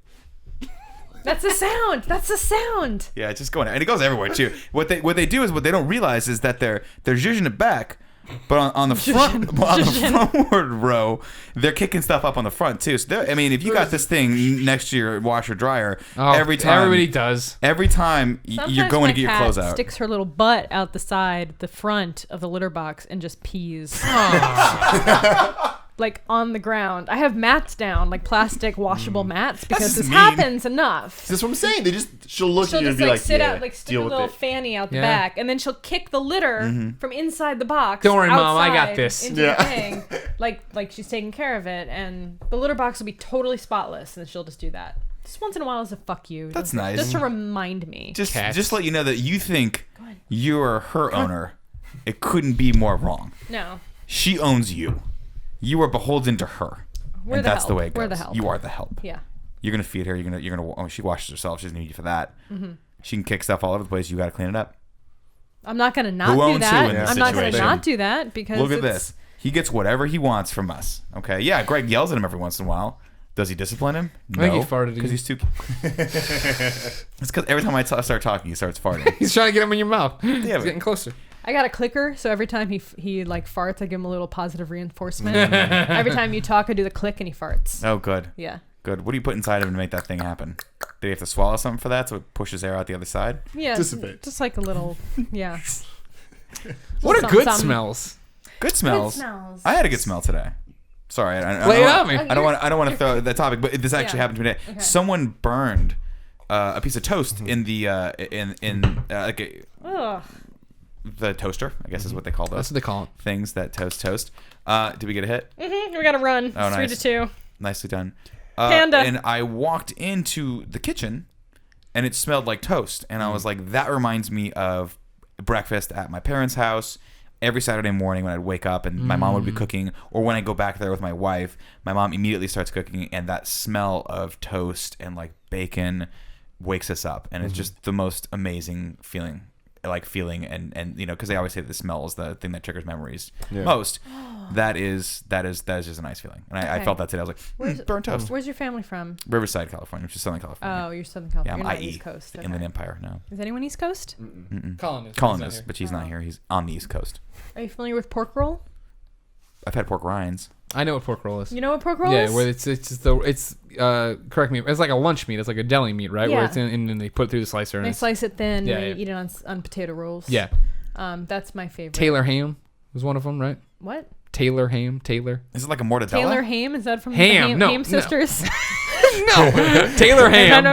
Speaker 4: That's the sound. That's the sound.
Speaker 2: Yeah, it's just going, and it goes everywhere too. What they do is what they don't realize is that they're zhuzhing it back, but on the front row, they're kicking stuff up on the front too. So I mean, if you got this thing next to your washer dryer,
Speaker 1: Oh,
Speaker 2: every time
Speaker 1: everybody does.
Speaker 2: every time
Speaker 4: Sometimes
Speaker 2: you're going
Speaker 4: my
Speaker 2: to get your
Speaker 4: cat
Speaker 2: clothes out.
Speaker 4: sticks her little butt out the side, the front of the litter box, and just pees. Like on the ground. I have mats down, like plastic washable mats, because
Speaker 2: just
Speaker 4: this
Speaker 2: mean.
Speaker 4: happens enough.
Speaker 3: That's what I'm saying. She'll look
Speaker 4: She'll
Speaker 3: at you
Speaker 4: just
Speaker 3: and be
Speaker 4: like
Speaker 3: like,
Speaker 4: sit
Speaker 3: yeah,
Speaker 4: out, like stick
Speaker 3: deal
Speaker 4: a
Speaker 3: with
Speaker 4: little
Speaker 3: it.
Speaker 4: fanny out the
Speaker 1: Yeah.
Speaker 4: back, and then she'll kick the litter from inside the box.
Speaker 1: Don't worry, Mom, I got
Speaker 4: outside
Speaker 1: this.
Speaker 4: Into
Speaker 3: Yeah.
Speaker 4: the thing, like she's taking care of it, and the litter box will be totally spotless, and she'll just do that. Just once in a while as a fuck you.
Speaker 2: That's
Speaker 4: just,
Speaker 2: nice.
Speaker 4: Just to remind me.
Speaker 1: Cats.
Speaker 2: Just let you know that you think
Speaker 4: ahead.
Speaker 2: you're her owner. It couldn't be more wrong.
Speaker 4: No.
Speaker 2: She owns you. You are beholden to her.
Speaker 4: We're
Speaker 2: And
Speaker 4: the
Speaker 2: that's
Speaker 4: help.
Speaker 2: the way it goes.
Speaker 4: We're the help.
Speaker 2: You are the help.
Speaker 4: Yeah.
Speaker 2: You're gonna feed her. You're gonna. Oh, she washes herself. She doesn't need you for that. She can kick stuff all over the place. You gotta clean it up.
Speaker 4: I'm not gonna not
Speaker 2: Who
Speaker 4: do
Speaker 2: owns
Speaker 4: that.
Speaker 2: who in this
Speaker 4: I'm not gonna
Speaker 2: situation?
Speaker 4: not do that because
Speaker 2: Look at
Speaker 4: it's-
Speaker 2: this. He gets whatever he wants from us. Okay. Yeah. Greg yells at him every once in a while. Does he discipline him?
Speaker 1: I think he farted
Speaker 2: because
Speaker 1: again.
Speaker 2: he's too. It's because every time I start talking, he starts farting.
Speaker 1: He's trying to get him in your mouth. He's
Speaker 2: but-
Speaker 1: getting closer.
Speaker 4: I got a clicker, so every time he like farts, I give him a little positive reinforcement. Every time you talk, I do the click and he farts.
Speaker 2: Oh, good.
Speaker 4: Yeah.
Speaker 2: Good. What do you put inside of him to make that thing happen? Do you have to swallow something for that so it pushes air out the other side?
Speaker 4: Yeah.
Speaker 3: Dissipate.
Speaker 4: Just like a little, yeah.
Speaker 1: What are
Speaker 4: Some-
Speaker 1: good
Speaker 4: some-
Speaker 1: smells?
Speaker 2: Good smells.
Speaker 4: smells.
Speaker 2: I had a good smell today. Sorry, I
Speaker 1: Lay
Speaker 2: don't
Speaker 1: it
Speaker 2: wanna-
Speaker 1: on me.
Speaker 2: I don't want to throw that topic, but this actually
Speaker 4: Yeah.
Speaker 2: happened to me today.
Speaker 4: Okay.
Speaker 2: Someone burned a piece of toast in the like
Speaker 4: Ugh.
Speaker 2: the toaster. I guess is what they call
Speaker 1: That's
Speaker 2: those
Speaker 1: what they call it.
Speaker 2: things that toast. Did we get a hit?
Speaker 4: We gotta run.
Speaker 2: Oh,
Speaker 4: It's 3-2.
Speaker 2: Nicely done.
Speaker 4: Panda.
Speaker 2: And I walked into the kitchen, and it smelled like toast, and I was like, that reminds me of breakfast at my parents' house. Every Saturday morning when I'd wake up and my mom would be cooking, or when I go back there with my wife, my mom immediately starts cooking, and that smell of toast and like bacon wakes us up, and it's just the most amazing feeling. And you know, because they always say the smell is the thing that triggers memories most. That is just a nice feeling, and I
Speaker 4: Okay.
Speaker 2: felt that today. I was like, burnt toast.
Speaker 4: Where's your family from?
Speaker 2: Riverside, California, which is Southern California.
Speaker 4: Oh, you're Southern California.
Speaker 2: Yeah,
Speaker 4: You're
Speaker 2: I'm
Speaker 4: not
Speaker 2: IE
Speaker 4: East Coast.
Speaker 2: in the
Speaker 4: Okay.
Speaker 2: Empire. No,
Speaker 4: Is anyone East Coast?
Speaker 1: Colin is.
Speaker 2: Colin is, but he's not here. He's on the East Coast.
Speaker 4: Are you familiar with pork roll?
Speaker 2: I've had pork rinds.
Speaker 1: I know what pork roll is.
Speaker 4: You know what pork roll
Speaker 1: Yeah,
Speaker 4: is?
Speaker 1: where it's correct me. It's like a lunch meat. It's like a deli meat, right? Where
Speaker 4: Yeah.
Speaker 1: it's in and they put it through the slicer. And
Speaker 4: They
Speaker 1: it's,
Speaker 4: slice it thin.
Speaker 1: Yeah,
Speaker 4: and
Speaker 1: yeah.
Speaker 4: you eat it on potato rolls.
Speaker 1: yeah.
Speaker 4: That's my favorite.
Speaker 1: Taylor ham was one of them, right?
Speaker 4: What?
Speaker 1: Taylor ham. Taylor.
Speaker 2: Is it like a mortadella?
Speaker 4: Taylor Ham? Is that from
Speaker 1: Ham,
Speaker 4: the Ham,
Speaker 1: no,
Speaker 4: Ham
Speaker 1: no.
Speaker 4: Sisters?
Speaker 1: No. Taylor ham.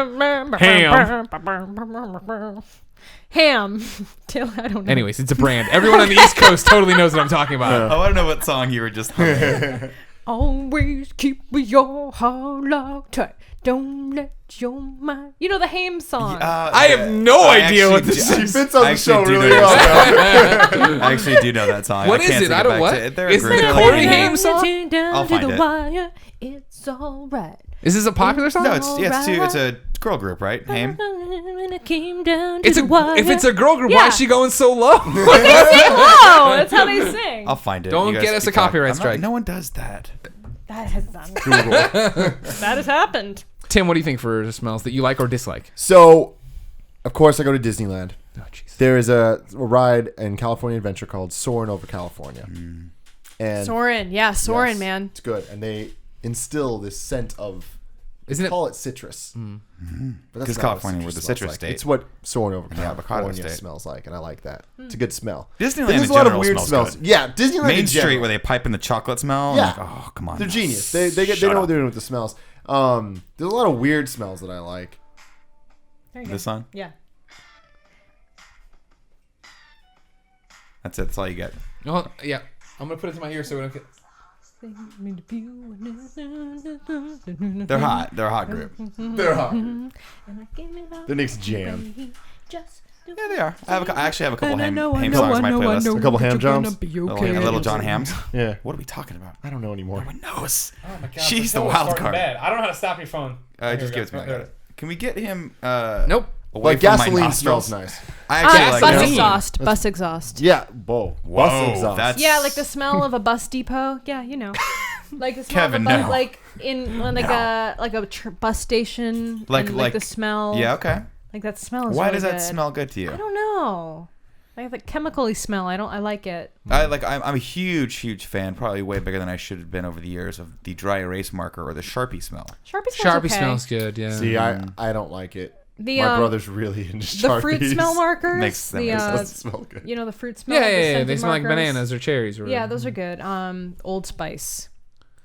Speaker 4: Ham. Taylor, I don't know.
Speaker 1: Anyways, it's a brand. Everyone on the East Coast totally knows what I'm talking about.
Speaker 2: I want to know what song you were just humming.
Speaker 4: Always keep your heart locked tight. Don't let your mind. You know the Ham song.
Speaker 1: I have no idea what this
Speaker 3: She
Speaker 1: is.
Speaker 3: fits on the
Speaker 2: actually
Speaker 3: show
Speaker 2: do
Speaker 3: really
Speaker 2: know
Speaker 3: well.
Speaker 2: I actually do know that song.
Speaker 1: What
Speaker 2: I
Speaker 1: is
Speaker 2: can't
Speaker 1: it?
Speaker 2: sing
Speaker 1: I don't
Speaker 2: back
Speaker 1: what?
Speaker 2: to it. They're a
Speaker 1: Isn't
Speaker 2: group.
Speaker 1: it
Speaker 2: They're
Speaker 1: a
Speaker 2: like-
Speaker 1: Corey Haim song?
Speaker 2: I'll find it.
Speaker 4: Wire. It's all right.
Speaker 1: Is this a popular song?
Speaker 2: No, it's a girl group, right? Haim.
Speaker 4: When it came down to
Speaker 1: It's
Speaker 4: the wire.
Speaker 1: if it's a girl group, why
Speaker 4: Yeah.
Speaker 1: is she going so low?
Speaker 4: They sing low. That's how they sing.
Speaker 2: I'll find it.
Speaker 1: Don't
Speaker 2: You guys
Speaker 1: get us
Speaker 2: keep
Speaker 1: a copyright
Speaker 2: talking.
Speaker 1: strike.
Speaker 2: No one does that.
Speaker 4: That has done. That has happened.
Speaker 1: Tim, what do you think for smells that you like or dislike?
Speaker 3: So, of course, I go to Disneyland.
Speaker 1: Oh, jeez.
Speaker 3: There is a ride in California Adventure called Soarin' over California. And
Speaker 4: Soren. Yeah, Soren,
Speaker 3: yes,
Speaker 4: man.
Speaker 3: It's good. And they instill this scent of
Speaker 1: Isn't it?
Speaker 3: Call it citrus. But that's
Speaker 2: 'Cause
Speaker 3: not
Speaker 2: California,
Speaker 3: what
Speaker 2: we're the
Speaker 3: smells
Speaker 2: citrus
Speaker 3: like.
Speaker 2: state.
Speaker 3: It's what soaring over
Speaker 2: avocado
Speaker 3: California
Speaker 2: state.
Speaker 3: smells like, and I like that. It's a good smell.
Speaker 2: Disneyland
Speaker 3: There's
Speaker 2: in
Speaker 3: a lot of
Speaker 2: general
Speaker 3: weird
Speaker 2: smells
Speaker 3: smells.
Speaker 2: good.
Speaker 3: Yeah, Disneyland
Speaker 2: Main
Speaker 3: in
Speaker 2: Street
Speaker 3: general.
Speaker 2: where they pipe in the chocolate smell.
Speaker 3: Yeah.
Speaker 2: Like, oh, come on.
Speaker 3: They're genius. They know what they're doing with the smells. There's a lot of weird smells that I like.
Speaker 4: There you go.
Speaker 2: This song?
Speaker 4: Yeah.
Speaker 2: That's it. That's all you get.
Speaker 1: Oh, yeah. I'm gonna put it to my ear so we don't get.
Speaker 2: They're hot. They're a hot group.
Speaker 3: They're hot. The next jam.
Speaker 2: Yeah, they are. I actually have a couple ham songs on my
Speaker 3: A
Speaker 2: playlist.
Speaker 3: couple ham jams.
Speaker 2: Little John Hams.
Speaker 3: Yeah.
Speaker 2: What are we talking about?
Speaker 3: I don't know anymore.
Speaker 2: No one knows.
Speaker 1: Oh my god.
Speaker 2: She's the wild card.
Speaker 1: I don't know how to stop your phone.
Speaker 2: Just give it to me. I got it. Can we get him?
Speaker 1: Nope.
Speaker 2: Away
Speaker 3: Like
Speaker 2: from my
Speaker 3: gasoline
Speaker 2: nostrils?
Speaker 3: smells nice.
Speaker 2: I actually
Speaker 1: Gasoline.
Speaker 2: like
Speaker 4: Bus
Speaker 2: gasoline.
Speaker 4: exhaust. Bus exhaust.
Speaker 3: Yeah. Whoa. Bus exhaust.
Speaker 2: That's
Speaker 4: Yeah, like the smell of a bus depot. Yeah, you know. Like the smell
Speaker 2: Kevin,
Speaker 4: of a bus,
Speaker 2: no.
Speaker 4: like in a bus station.
Speaker 2: Like-
Speaker 4: and,
Speaker 2: like-
Speaker 4: the smell.
Speaker 2: Yeah. Okay.
Speaker 4: Like that smell is
Speaker 2: Why
Speaker 4: really
Speaker 2: does that
Speaker 4: good.
Speaker 2: smell good to you?
Speaker 4: I don't know. Like the chemically smell. I like it.
Speaker 2: I'm a huge fan, probably way bigger than I should have been over the years, of the dry erase marker or the Sharpie smell.
Speaker 4: Sharpie smells
Speaker 1: Sharpie
Speaker 4: okay.
Speaker 1: smells good. Yeah.
Speaker 3: See, I don't like it.
Speaker 4: The
Speaker 3: My brother's really into Sharpies.
Speaker 4: the fruit smell markers.
Speaker 2: Makes them-
Speaker 4: the
Speaker 3: Doesn't smell good.
Speaker 4: you know the fruit smell.
Speaker 1: Yeah,
Speaker 4: the
Speaker 1: yeah, yeah.
Speaker 4: scented
Speaker 1: They smell like
Speaker 4: markers?
Speaker 1: bananas or cherries. Or
Speaker 4: Yeah, those are good. Old Spice.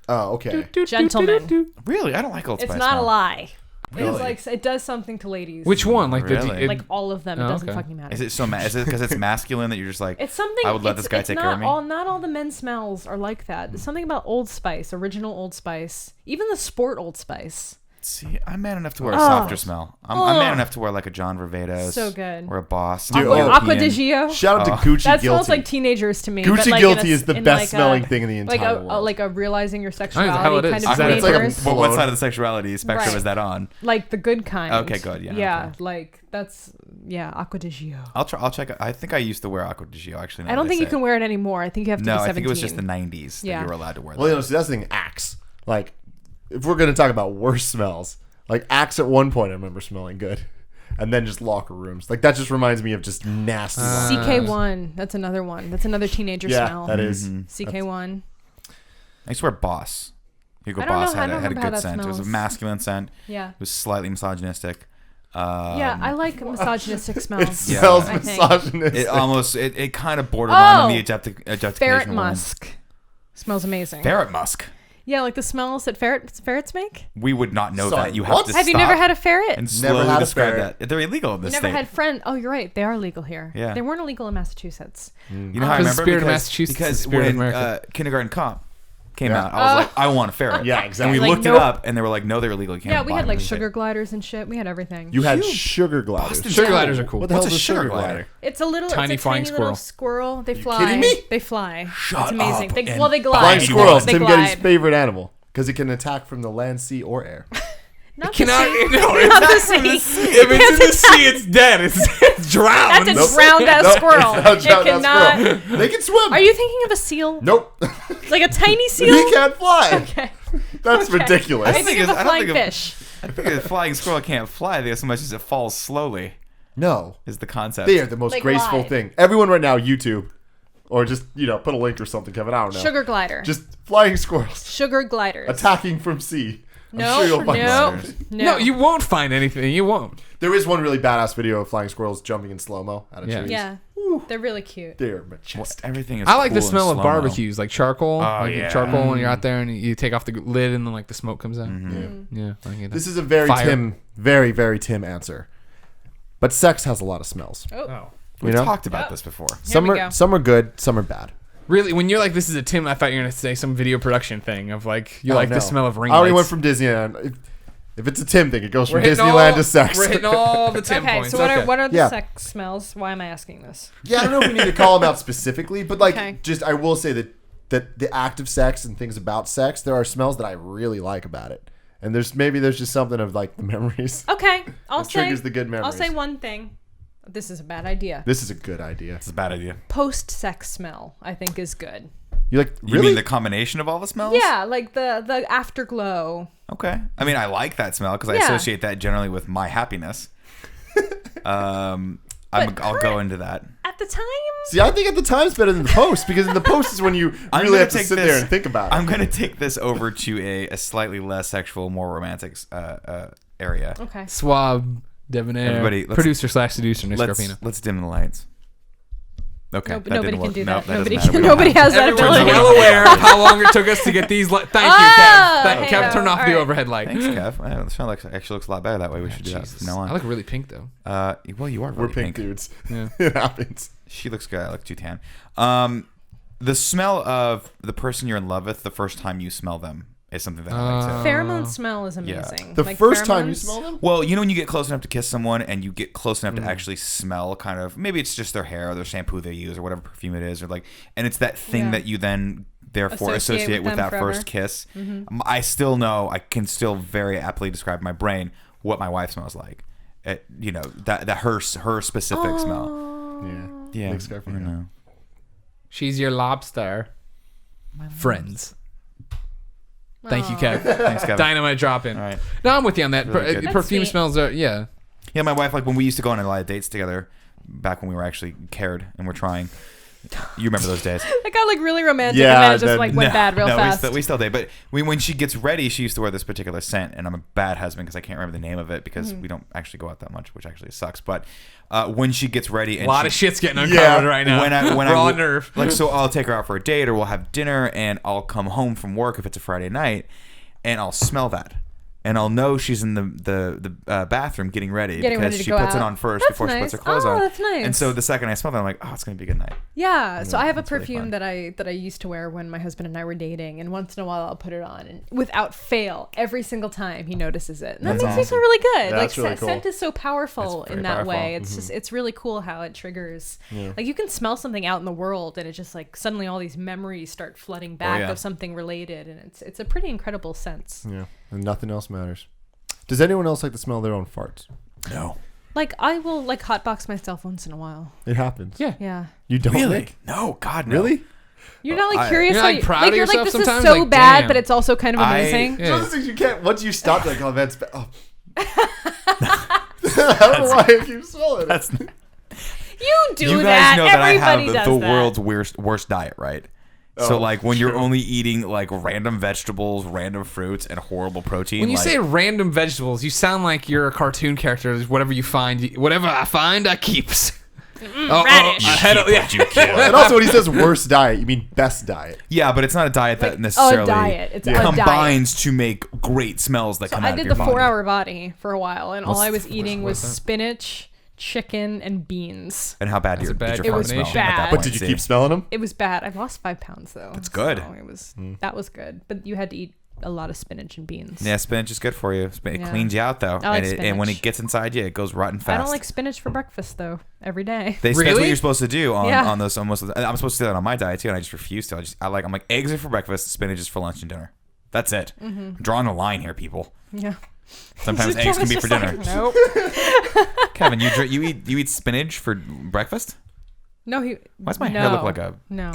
Speaker 3: Oh, okay.
Speaker 4: Gentlemen.
Speaker 2: Really, I don't like Old Spice.
Speaker 4: It's not a
Speaker 2: smell.
Speaker 4: lie.
Speaker 2: Really?
Speaker 4: It's like it does something to ladies.
Speaker 1: Which one? Like
Speaker 2: Really?
Speaker 4: like all of them. It
Speaker 1: Oh,
Speaker 4: doesn't
Speaker 1: okay.
Speaker 4: fucking matter.
Speaker 2: Is it so? Is it because it's masculine that you're just like?
Speaker 4: It's something.
Speaker 2: I would let
Speaker 4: it's-
Speaker 2: this guy
Speaker 4: it's
Speaker 2: take
Speaker 4: not
Speaker 2: care of me.
Speaker 4: Not all the men's smells are like that. There's something about Old Spice, original Old Spice, even the sport Old Spice.
Speaker 2: See, I'm man enough to wear a softer smell. I'm man enough to wear like a John Varvatos.
Speaker 4: So good.
Speaker 2: Or a Boss.
Speaker 3: Dude,
Speaker 4: Aqua di Gio.
Speaker 3: Shout out to Gucci
Speaker 4: That
Speaker 3: Guilty.
Speaker 4: smells like teenagers to me.
Speaker 3: Gucci
Speaker 4: but like
Speaker 3: Guilty is the best smelling thing in the
Speaker 4: like
Speaker 3: entire
Speaker 4: a
Speaker 3: world.
Speaker 4: like a realizing your
Speaker 1: hell
Speaker 4: sexuality
Speaker 1: it
Speaker 4: kind
Speaker 1: is.
Speaker 4: of
Speaker 1: It's like a-
Speaker 4: teenagers.
Speaker 2: But what
Speaker 3: Cologne.
Speaker 2: side of the sexuality spectrum
Speaker 4: Right.
Speaker 2: is that on?
Speaker 4: Like the good kind.
Speaker 2: Okay, good, yeah,
Speaker 4: Yeah,
Speaker 2: okay.
Speaker 4: like that's Aqua di Gio.
Speaker 2: I'll check. I think I used to wear Aqua di Gio actually. now
Speaker 4: I don't
Speaker 2: that
Speaker 4: think you
Speaker 2: say
Speaker 4: can
Speaker 2: it.
Speaker 4: wear it anymore. I think you have to
Speaker 2: No,
Speaker 4: be 17.
Speaker 2: I think it was just the 90s
Speaker 4: Yeah.
Speaker 2: that you were allowed to wear that.
Speaker 3: Well, see, that's the thing. Axe. Like, if we're gonna talk about worse smells, like Axe at one point, I remember smelling good, and then just locker rooms. Like that just reminds me of just nasty.
Speaker 4: CK1. That's another one. That's another teenager
Speaker 3: yeah,
Speaker 4: smell.
Speaker 3: that is.
Speaker 4: CK1.
Speaker 2: I used to wear Boss. Hugo
Speaker 4: I don't
Speaker 2: Boss
Speaker 4: know- I
Speaker 2: had
Speaker 4: don't
Speaker 2: a
Speaker 4: remember how
Speaker 2: good
Speaker 4: that
Speaker 2: scent. It was a
Speaker 4: smells.
Speaker 2: masculine scent.
Speaker 4: Yeah.
Speaker 2: It was slightly misogynistic.
Speaker 4: Yeah, I like misogynistic
Speaker 3: It
Speaker 4: smells.
Speaker 3: smells
Speaker 4: I think.
Speaker 3: misogynistic.
Speaker 2: It almost it kind of bordered on the objectification.
Speaker 4: Ferret
Speaker 2: line.
Speaker 4: musk. Smells amazing.
Speaker 2: Ferret musk.
Speaker 4: Yeah, like the smells that ferrets make.
Speaker 2: We would not know
Speaker 3: Sorry,
Speaker 2: that. You
Speaker 3: what?
Speaker 2: have to
Speaker 4: Have you
Speaker 2: stop
Speaker 4: never had a ferret?
Speaker 2: and
Speaker 3: Never
Speaker 2: slowly
Speaker 3: had a
Speaker 2: describe
Speaker 3: ferret.
Speaker 2: that. They're illegal in this
Speaker 4: Never
Speaker 2: state.
Speaker 4: had friend. Oh, you're right. They are legal here.
Speaker 2: Yeah.
Speaker 4: They weren't illegal in Massachusetts.
Speaker 2: You know how I
Speaker 1: Because the
Speaker 2: remember?
Speaker 1: spirit of
Speaker 2: Because-
Speaker 1: Massachusetts is the
Speaker 2: Because
Speaker 1: spirit of
Speaker 2: when
Speaker 1: America.
Speaker 2: Kindergarten Cop came
Speaker 3: Yeah.
Speaker 2: out, I was like, I want a ferret.
Speaker 3: Yeah,
Speaker 2: And
Speaker 3: exactly.
Speaker 2: we
Speaker 4: Like,
Speaker 2: looked
Speaker 4: nope.
Speaker 2: it up, and they were like, no, they're illegal. You can't
Speaker 4: Yeah, we
Speaker 2: buy
Speaker 4: had
Speaker 2: them
Speaker 4: like
Speaker 2: in the state.
Speaker 4: sugar gliders and shit. We had everything.
Speaker 3: You had sugar gliders.
Speaker 2: Boston's
Speaker 1: Sugar
Speaker 2: cool.
Speaker 1: gliders are cool.
Speaker 3: What the
Speaker 2: What's
Speaker 3: hell
Speaker 2: a
Speaker 3: is a sugar
Speaker 2: sugar
Speaker 3: glider?
Speaker 2: glider?
Speaker 4: It's a little
Speaker 1: Tiny flying
Speaker 4: little squirrel. They fly.
Speaker 3: kidding me?
Speaker 4: They fly.
Speaker 2: Shut
Speaker 4: it's amazing.
Speaker 2: up
Speaker 4: They,
Speaker 2: and
Speaker 4: well, they glide.
Speaker 3: Flying
Speaker 2: Glide.
Speaker 3: squirrels,
Speaker 4: They
Speaker 3: Tim
Speaker 4: glide.
Speaker 3: Gettys' favorite animal, because it can attack from the land, sea, or air.
Speaker 4: Not
Speaker 1: Cannot.
Speaker 4: the sea.
Speaker 1: No,
Speaker 4: Not the
Speaker 1: it's
Speaker 4: sea.
Speaker 1: if it's in the sea, it's dead. It's drowned.
Speaker 4: That's a drowned ass squirrel.
Speaker 3: It's
Speaker 4: It
Speaker 3: not that
Speaker 4: cannot.
Speaker 3: squirrel. They can swim.
Speaker 4: Are you thinking of a seal?
Speaker 3: Nope.
Speaker 4: Like a tiny seal?
Speaker 3: He can't fly.
Speaker 4: Okay.
Speaker 3: That's
Speaker 4: Okay.
Speaker 3: ridiculous.
Speaker 4: I think of a
Speaker 2: I don't
Speaker 4: flying
Speaker 2: think of-
Speaker 4: fish.
Speaker 2: I think a flying squirrel can't fly as much as it falls slowly.
Speaker 3: No.
Speaker 2: Is the concept.
Speaker 3: They are the most
Speaker 4: They
Speaker 3: graceful
Speaker 4: glide.
Speaker 3: thing. Everyone right now, YouTube, or just put a link or something, Kevin. I don't know.
Speaker 4: Sugar glider.
Speaker 3: Just flying squirrels
Speaker 4: Sugar gliders.
Speaker 3: attacking from sea.
Speaker 4: No,
Speaker 3: I'm sure you'll find
Speaker 4: no,
Speaker 3: some.
Speaker 1: No, you won't find anything. You won't.
Speaker 3: There is one really badass video of flying squirrels jumping in slow mo out of
Speaker 1: Yeah.
Speaker 3: trees.
Speaker 4: Yeah. They're really cute.
Speaker 3: They're majestic.
Speaker 2: Everything is
Speaker 1: I like the
Speaker 2: cool in
Speaker 1: smell of
Speaker 2: slow-mo.
Speaker 1: barbecues, like charcoal. Like
Speaker 2: yeah.
Speaker 1: charcoal when you're out there and you take off the lid and then like the smoke comes out. Yeah, I get that.
Speaker 3: This is a very
Speaker 1: Fire.
Speaker 3: Tim, very very Tim answer. But sex has a lot of smells.
Speaker 4: Oh.
Speaker 2: We've
Speaker 3: You know?
Speaker 2: talked about this before.
Speaker 3: Some
Speaker 4: we go.
Speaker 3: are good, some are bad.
Speaker 1: Really, when you're like, this is a Tim, I thought you were gonna say some video production thing of like you like
Speaker 3: Oh,
Speaker 1: the
Speaker 3: no.
Speaker 1: smell of ring
Speaker 3: I already went
Speaker 1: lights.
Speaker 3: from Disneyland. If it's a Tim thing, it goes from
Speaker 1: We're hitting
Speaker 3: Disneyland
Speaker 1: all-
Speaker 3: to sex.
Speaker 1: We're hitting all the Tim
Speaker 4: Okay,
Speaker 1: points.
Speaker 4: so what are the
Speaker 3: Yeah.
Speaker 4: sex smells? Why am I asking this?
Speaker 3: Yeah, I don't know if we need to call them out specifically, but like,
Speaker 4: Okay.
Speaker 3: just I will say that the act of sex and things about sex, there are smells that I really like about it, and there's just something of like the memories.
Speaker 4: Okay, I'll
Speaker 3: It
Speaker 4: say.
Speaker 3: triggers the good
Speaker 4: I'll
Speaker 3: memories.
Speaker 4: say one thing. This is a bad idea.
Speaker 3: This is a good idea.
Speaker 2: It's a bad idea.
Speaker 4: Post-sex smell, I think, is good.
Speaker 3: You like
Speaker 2: You
Speaker 3: really?
Speaker 2: mean the combination of all the smells?
Speaker 4: Yeah, like the afterglow.
Speaker 2: Okay. I mean, I like that smell because I
Speaker 4: Yeah.
Speaker 2: associate that generally with my happiness. I'll go into that.
Speaker 4: At the time.
Speaker 3: See, I think at the time's better than the post because in the post is when you really have to sit there and think about it.
Speaker 2: I'm going to take this over to a slightly less sexual, more romantic area.
Speaker 4: Okay.
Speaker 1: Suave, debonair,
Speaker 2: Everybody,
Speaker 1: producer/seducer, Nick Scarpino.
Speaker 2: Let's dim the lights. Okay,
Speaker 4: No,
Speaker 2: that
Speaker 4: nobody
Speaker 2: didn't
Speaker 4: can
Speaker 2: work.
Speaker 4: do
Speaker 2: No,
Speaker 4: that.
Speaker 2: doesn't
Speaker 4: Nobody,
Speaker 2: matter. We don't
Speaker 4: nobody
Speaker 2: have-
Speaker 4: has that
Speaker 1: Everyone's
Speaker 4: ability.
Speaker 1: well aware of how long it took us to get these. Thank you, Kev.
Speaker 4: hey,
Speaker 1: Kev, turn off the
Speaker 4: all right.
Speaker 1: overhead light.
Speaker 2: Thanks, Kev. The show actually looks a lot better that way. We should do that
Speaker 1: Jesus.
Speaker 2: from now on.
Speaker 1: I look really pink though.
Speaker 2: Well, you are
Speaker 3: We're
Speaker 2: really
Speaker 3: pink dudes.
Speaker 1: Yeah.
Speaker 3: It happens.
Speaker 2: She looks good. I look too tan. The smell of the person you're in love with the first time you smell them is something that I like too.
Speaker 4: Pheromone smell is amazing.
Speaker 3: The
Speaker 4: Like
Speaker 3: first time you
Speaker 4: pheromones?
Speaker 3: smell them?
Speaker 2: Well, you know when you get close enough to kiss someone and you get close enough to actually smell kind of, maybe it's just their hair or their shampoo they use or whatever perfume it is, or like, and it's that thing
Speaker 4: Yeah.
Speaker 2: that you then therefore associate with
Speaker 4: them
Speaker 2: that
Speaker 4: forever.
Speaker 2: first kiss. I still know, I can still very aptly describe in my brain what my wife smells like. You know, that her specific smell. Yeah.
Speaker 3: Nick Scarpino.
Speaker 2: I know.
Speaker 1: She's your lobster. Friends. Thank you, Kev.
Speaker 2: Thanks, Kevin.
Speaker 1: Dynamite drop in.
Speaker 2: All right.
Speaker 1: No, I'm with you on that.
Speaker 3: Really good.
Speaker 4: That's
Speaker 1: Perfume
Speaker 4: sweet.
Speaker 1: smells are yeah.
Speaker 2: Yeah, my wife, like when we used to go on a lot of dates together, back when we were actually cared and were trying. You remember those days?
Speaker 4: That got like really romantic,
Speaker 3: Yeah,
Speaker 4: and then it just
Speaker 3: that-
Speaker 4: like went bad real fast.
Speaker 2: We still date. But when she gets ready, she used to wear this particular scent, and I'm a bad husband because I can't remember the name of it because we don't actually go out that much, which actually sucks. But when she gets ready, and
Speaker 1: A lot
Speaker 2: she,
Speaker 1: of shit's getting uncovered right now.
Speaker 2: when
Speaker 1: We're
Speaker 2: I
Speaker 1: all on nerve.
Speaker 2: like, so I'll take her out for a date, or we'll have dinner, and I'll come home from work if it's a Friday night, and I'll smell that. And I'll know she's in the bathroom getting ready because
Speaker 4: to
Speaker 2: she
Speaker 4: go
Speaker 2: puts it
Speaker 4: out.
Speaker 2: on first
Speaker 4: That's
Speaker 2: before she puts her
Speaker 4: nice.
Speaker 2: clothes
Speaker 4: Oh,
Speaker 2: on.
Speaker 4: that's nice.
Speaker 2: And so the second I smell that, I'm like, oh, it's gonna be a good night.
Speaker 4: Yeah, so I have a
Speaker 2: that's really
Speaker 4: perfume
Speaker 2: fun.
Speaker 4: that I used to wear when my husband and I were dating, and once in a while I'll put it on, and without fail, every single time he notices it. And that
Speaker 2: That's
Speaker 4: makes me
Speaker 2: awesome.
Speaker 4: feel really good.
Speaker 3: That's
Speaker 4: like
Speaker 3: really cool.
Speaker 4: scent is so powerful
Speaker 2: It's
Speaker 4: in
Speaker 2: very
Speaker 4: that
Speaker 2: powerful.
Speaker 4: way. It's just it's really cool how it triggers. Like you can smell something out in the world, and it just like suddenly all these memories start flooding back
Speaker 2: yeah.
Speaker 4: of something related, and it's a pretty incredible sense.
Speaker 3: Yeah. And nothing else matters. Does anyone else like to smell their own farts?
Speaker 2: No.
Speaker 4: Like I will like hotbox myself once in a while.
Speaker 3: It happens.
Speaker 1: Yeah.
Speaker 4: Yeah.
Speaker 3: You don't
Speaker 2: Really?
Speaker 3: Nick?
Speaker 2: No. God, no.
Speaker 3: Really?
Speaker 4: You're not like
Speaker 2: I-
Speaker 4: curious
Speaker 1: You're,
Speaker 4: how
Speaker 1: like,
Speaker 4: you,
Speaker 1: proud
Speaker 4: like
Speaker 1: of
Speaker 4: you're like
Speaker 1: yourself
Speaker 4: this is
Speaker 1: sometimes?
Speaker 4: so
Speaker 1: Like,
Speaker 4: bad,
Speaker 1: damn.
Speaker 4: but it's also kind of amazing.
Speaker 1: Yeah.
Speaker 3: Those things you can't. Once you stop, like, oh, that's. Oh. I don't know why I keep smelling it.
Speaker 2: That's.
Speaker 4: You do
Speaker 2: You guys
Speaker 4: that.
Speaker 2: know that I
Speaker 4: Everybody
Speaker 2: have
Speaker 4: does
Speaker 2: the
Speaker 4: that.
Speaker 2: world's worst diet, right? So
Speaker 3: Oh,
Speaker 2: like when you're
Speaker 3: true.
Speaker 2: only eating like random vegetables, random fruits, and horrible protein.
Speaker 1: When you
Speaker 2: like,
Speaker 1: say random vegetables, you sound like you're a cartoon character. Whatever you find, whatever I find, I keeps.
Speaker 4: radish.
Speaker 3: And also, when he says worst diet, you mean best diet.
Speaker 2: yeah, but it's not a diet that
Speaker 4: Like,
Speaker 2: necessarily
Speaker 4: a diet. It's a diet.
Speaker 2: combines to make great smells that come out
Speaker 4: I
Speaker 2: of
Speaker 4: did
Speaker 2: your
Speaker 4: the
Speaker 2: body.
Speaker 4: 4-hour body for a while, and all I was eating was
Speaker 1: what's that?
Speaker 4: spinach, chicken, and beans.
Speaker 2: And how bad
Speaker 1: That's
Speaker 2: did
Speaker 1: a bad
Speaker 2: your fart smell
Speaker 1: combination.
Speaker 2: at that
Speaker 4: Bad.
Speaker 2: point?
Speaker 3: But did you
Speaker 2: See?
Speaker 3: keep smelling them?
Speaker 4: It was bad. I lost 5 pounds though.
Speaker 2: That's good.
Speaker 4: So it was that was good, but you had to eat a lot of spinach and beans.
Speaker 2: Yeah, spinach is good for you. It
Speaker 4: Yeah.
Speaker 2: cleans you out though,
Speaker 4: I like
Speaker 2: and when it
Speaker 4: spinach.
Speaker 2: gets inside you, it goes rotten fast.
Speaker 4: I don't like spinach for breakfast though. Every day.
Speaker 2: That's what
Speaker 1: Really?
Speaker 2: you're supposed to do on,
Speaker 4: Yeah.
Speaker 2: on those almost. I'm supposed to do that on my diet too, and I just refuse to. I'm like eggs are for breakfast, spinach is for lunch and dinner. That's it. I'm drawing a line here, people.
Speaker 4: Yeah.
Speaker 2: Sometimes eggs can be for dinner.
Speaker 4: Nope.
Speaker 2: Kevin, you eat spinach for breakfast?
Speaker 4: No, he.
Speaker 2: Why's my
Speaker 4: no,
Speaker 2: hair look like a
Speaker 4: No.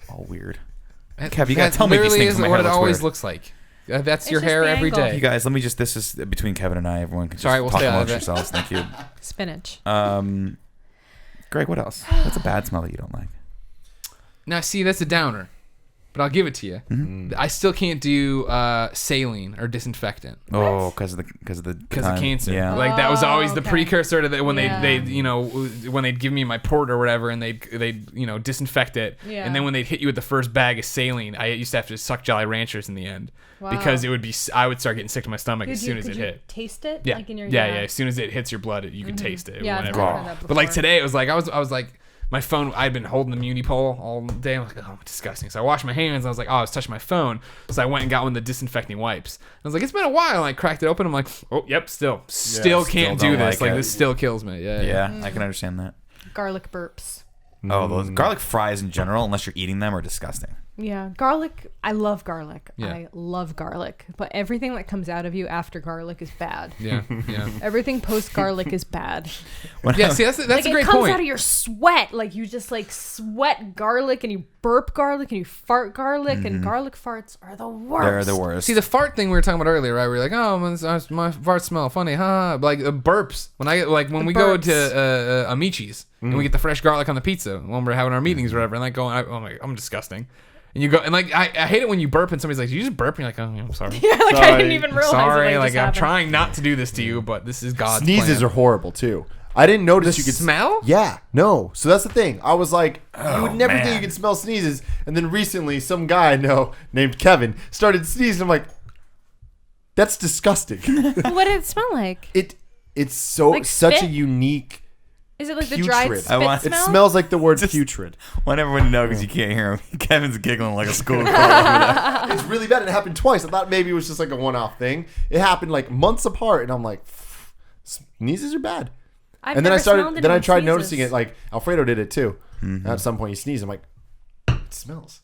Speaker 2: all weird?
Speaker 1: That-
Speaker 2: Kev, you gotta
Speaker 1: that
Speaker 2: tell me if you
Speaker 1: literally
Speaker 2: think
Speaker 1: isn't
Speaker 2: my
Speaker 1: what
Speaker 2: hair
Speaker 1: it
Speaker 2: looks
Speaker 1: always
Speaker 2: weird.
Speaker 1: looks like. That's
Speaker 4: It's
Speaker 1: your
Speaker 4: just
Speaker 1: hair
Speaker 4: the
Speaker 1: every
Speaker 4: angle.
Speaker 1: day.
Speaker 2: You guys, this is between Kevin and I. Everyone can
Speaker 1: Sorry,
Speaker 2: just
Speaker 1: we'll
Speaker 2: talk
Speaker 1: stay out of
Speaker 2: amongst
Speaker 1: it.
Speaker 2: yourselves. Thank you.
Speaker 4: Spinach.
Speaker 2: Greg, what else? What's a bad smell that you don't like?
Speaker 1: Now, see, that's a downer, but I'll give it to you.
Speaker 2: Mm-hmm.
Speaker 1: I still can't do saline or disinfectant
Speaker 2: Oh, because of the
Speaker 1: because of
Speaker 2: time.
Speaker 1: cancer.
Speaker 2: Yeah.
Speaker 1: Like that was always the
Speaker 4: okay.
Speaker 1: precursor to when
Speaker 4: Yeah.
Speaker 1: they when they'd give me my port or whatever and they'd disinfect it,
Speaker 4: Yeah.
Speaker 1: and then when they'd hit you with the first bag of saline, I used to have to suck Jolly Ranchers in the end
Speaker 4: Wow.
Speaker 1: because it would be I would start getting sick to my stomach as
Speaker 4: Could
Speaker 1: soon
Speaker 4: you,
Speaker 1: as
Speaker 4: could
Speaker 1: it
Speaker 4: you
Speaker 1: hit.
Speaker 4: taste it?
Speaker 1: Yeah.
Speaker 4: Like in your
Speaker 1: yeah. As soon as it hits your blood, you can taste it.
Speaker 4: Yeah, I've
Speaker 1: whenever.
Speaker 4: heard that
Speaker 1: But like
Speaker 4: before.
Speaker 1: today, it was like I was like my phone. I'd been holding the muni pole all day. I'm like, oh, disgusting. So I washed my hands. And I was like, oh, I was touching my phone. So I went and got one of the disinfecting wipes. I was like, it's been a while. And I cracked it open. I'm like, oh, yep, still can't do
Speaker 2: don't
Speaker 1: this.
Speaker 2: like
Speaker 1: Like
Speaker 2: it.
Speaker 1: this still kills me. Yeah.
Speaker 2: Yeah, I can understand that.
Speaker 4: Garlic burps.
Speaker 2: Oh, those garlic fries in general, unless you're eating them, are disgusting.
Speaker 4: Yeah, garlic. I love garlic.
Speaker 1: Yeah.
Speaker 4: I love garlic. But everything that comes out of you after garlic is bad.
Speaker 1: Yeah. Yeah.
Speaker 4: Everything post garlic is bad.
Speaker 1: Yeah. See, that's
Speaker 4: Like
Speaker 1: a
Speaker 4: it
Speaker 1: great
Speaker 4: comes
Speaker 1: point.
Speaker 4: out of your sweat. Like you just like sweat garlic and you burp garlic and you fart garlic, and garlic farts are the worst.
Speaker 2: They're the worst.
Speaker 1: See, the fart thing we were talking about earlier, right? We were like, oh, my farts smell funny, ha. Like burps. When we go to Amici's and we get the fresh garlic on the pizza when we're having our meetings or whatever, and like going, oh my, I'm disgusting. And you go, and like I hate it when you burp and somebody's like, "Did you just burp?" And you're like, "Oh, yeah, I'm sorry."
Speaker 4: Yeah, like I didn't even realize.
Speaker 1: Sorry,
Speaker 4: it,
Speaker 1: like
Speaker 4: just
Speaker 1: I'm
Speaker 4: happened.
Speaker 1: trying not to do this to you, but this is God's
Speaker 3: Sneezes
Speaker 1: plan.
Speaker 3: are horrible too. I didn't notice you could
Speaker 1: smell.
Speaker 3: Yeah, no. So that's the thing. I was like, you would never
Speaker 2: man.
Speaker 3: think you could smell sneezes, and then recently, some guy I know named Kevin started sneezing. I'm like, that's disgusting.
Speaker 4: What did it smell like?
Speaker 3: It's so
Speaker 4: Like
Speaker 3: such a
Speaker 4: spit?
Speaker 3: unique.
Speaker 4: Is it like the dried
Speaker 3: Putrid.
Speaker 4: spit
Speaker 2: It
Speaker 3: It
Speaker 4: smell?
Speaker 3: smells like the word
Speaker 2: Just-
Speaker 3: putrid.
Speaker 2: Want everyone to know because you can't hear him. Kevin's giggling like a schoolgirl.
Speaker 3: It's really bad. It happened twice. I thought maybe it was just like a one-off thing. It happened like months apart, and I'm like, sneezes are bad.
Speaker 4: I've
Speaker 3: And then I
Speaker 4: never
Speaker 3: started.
Speaker 4: smelled
Speaker 3: Then I
Speaker 4: anyone
Speaker 3: tried
Speaker 4: sneezes.
Speaker 3: noticing it. Like Alfredo did it too. At some point, he sneezed. I'm like, it smells.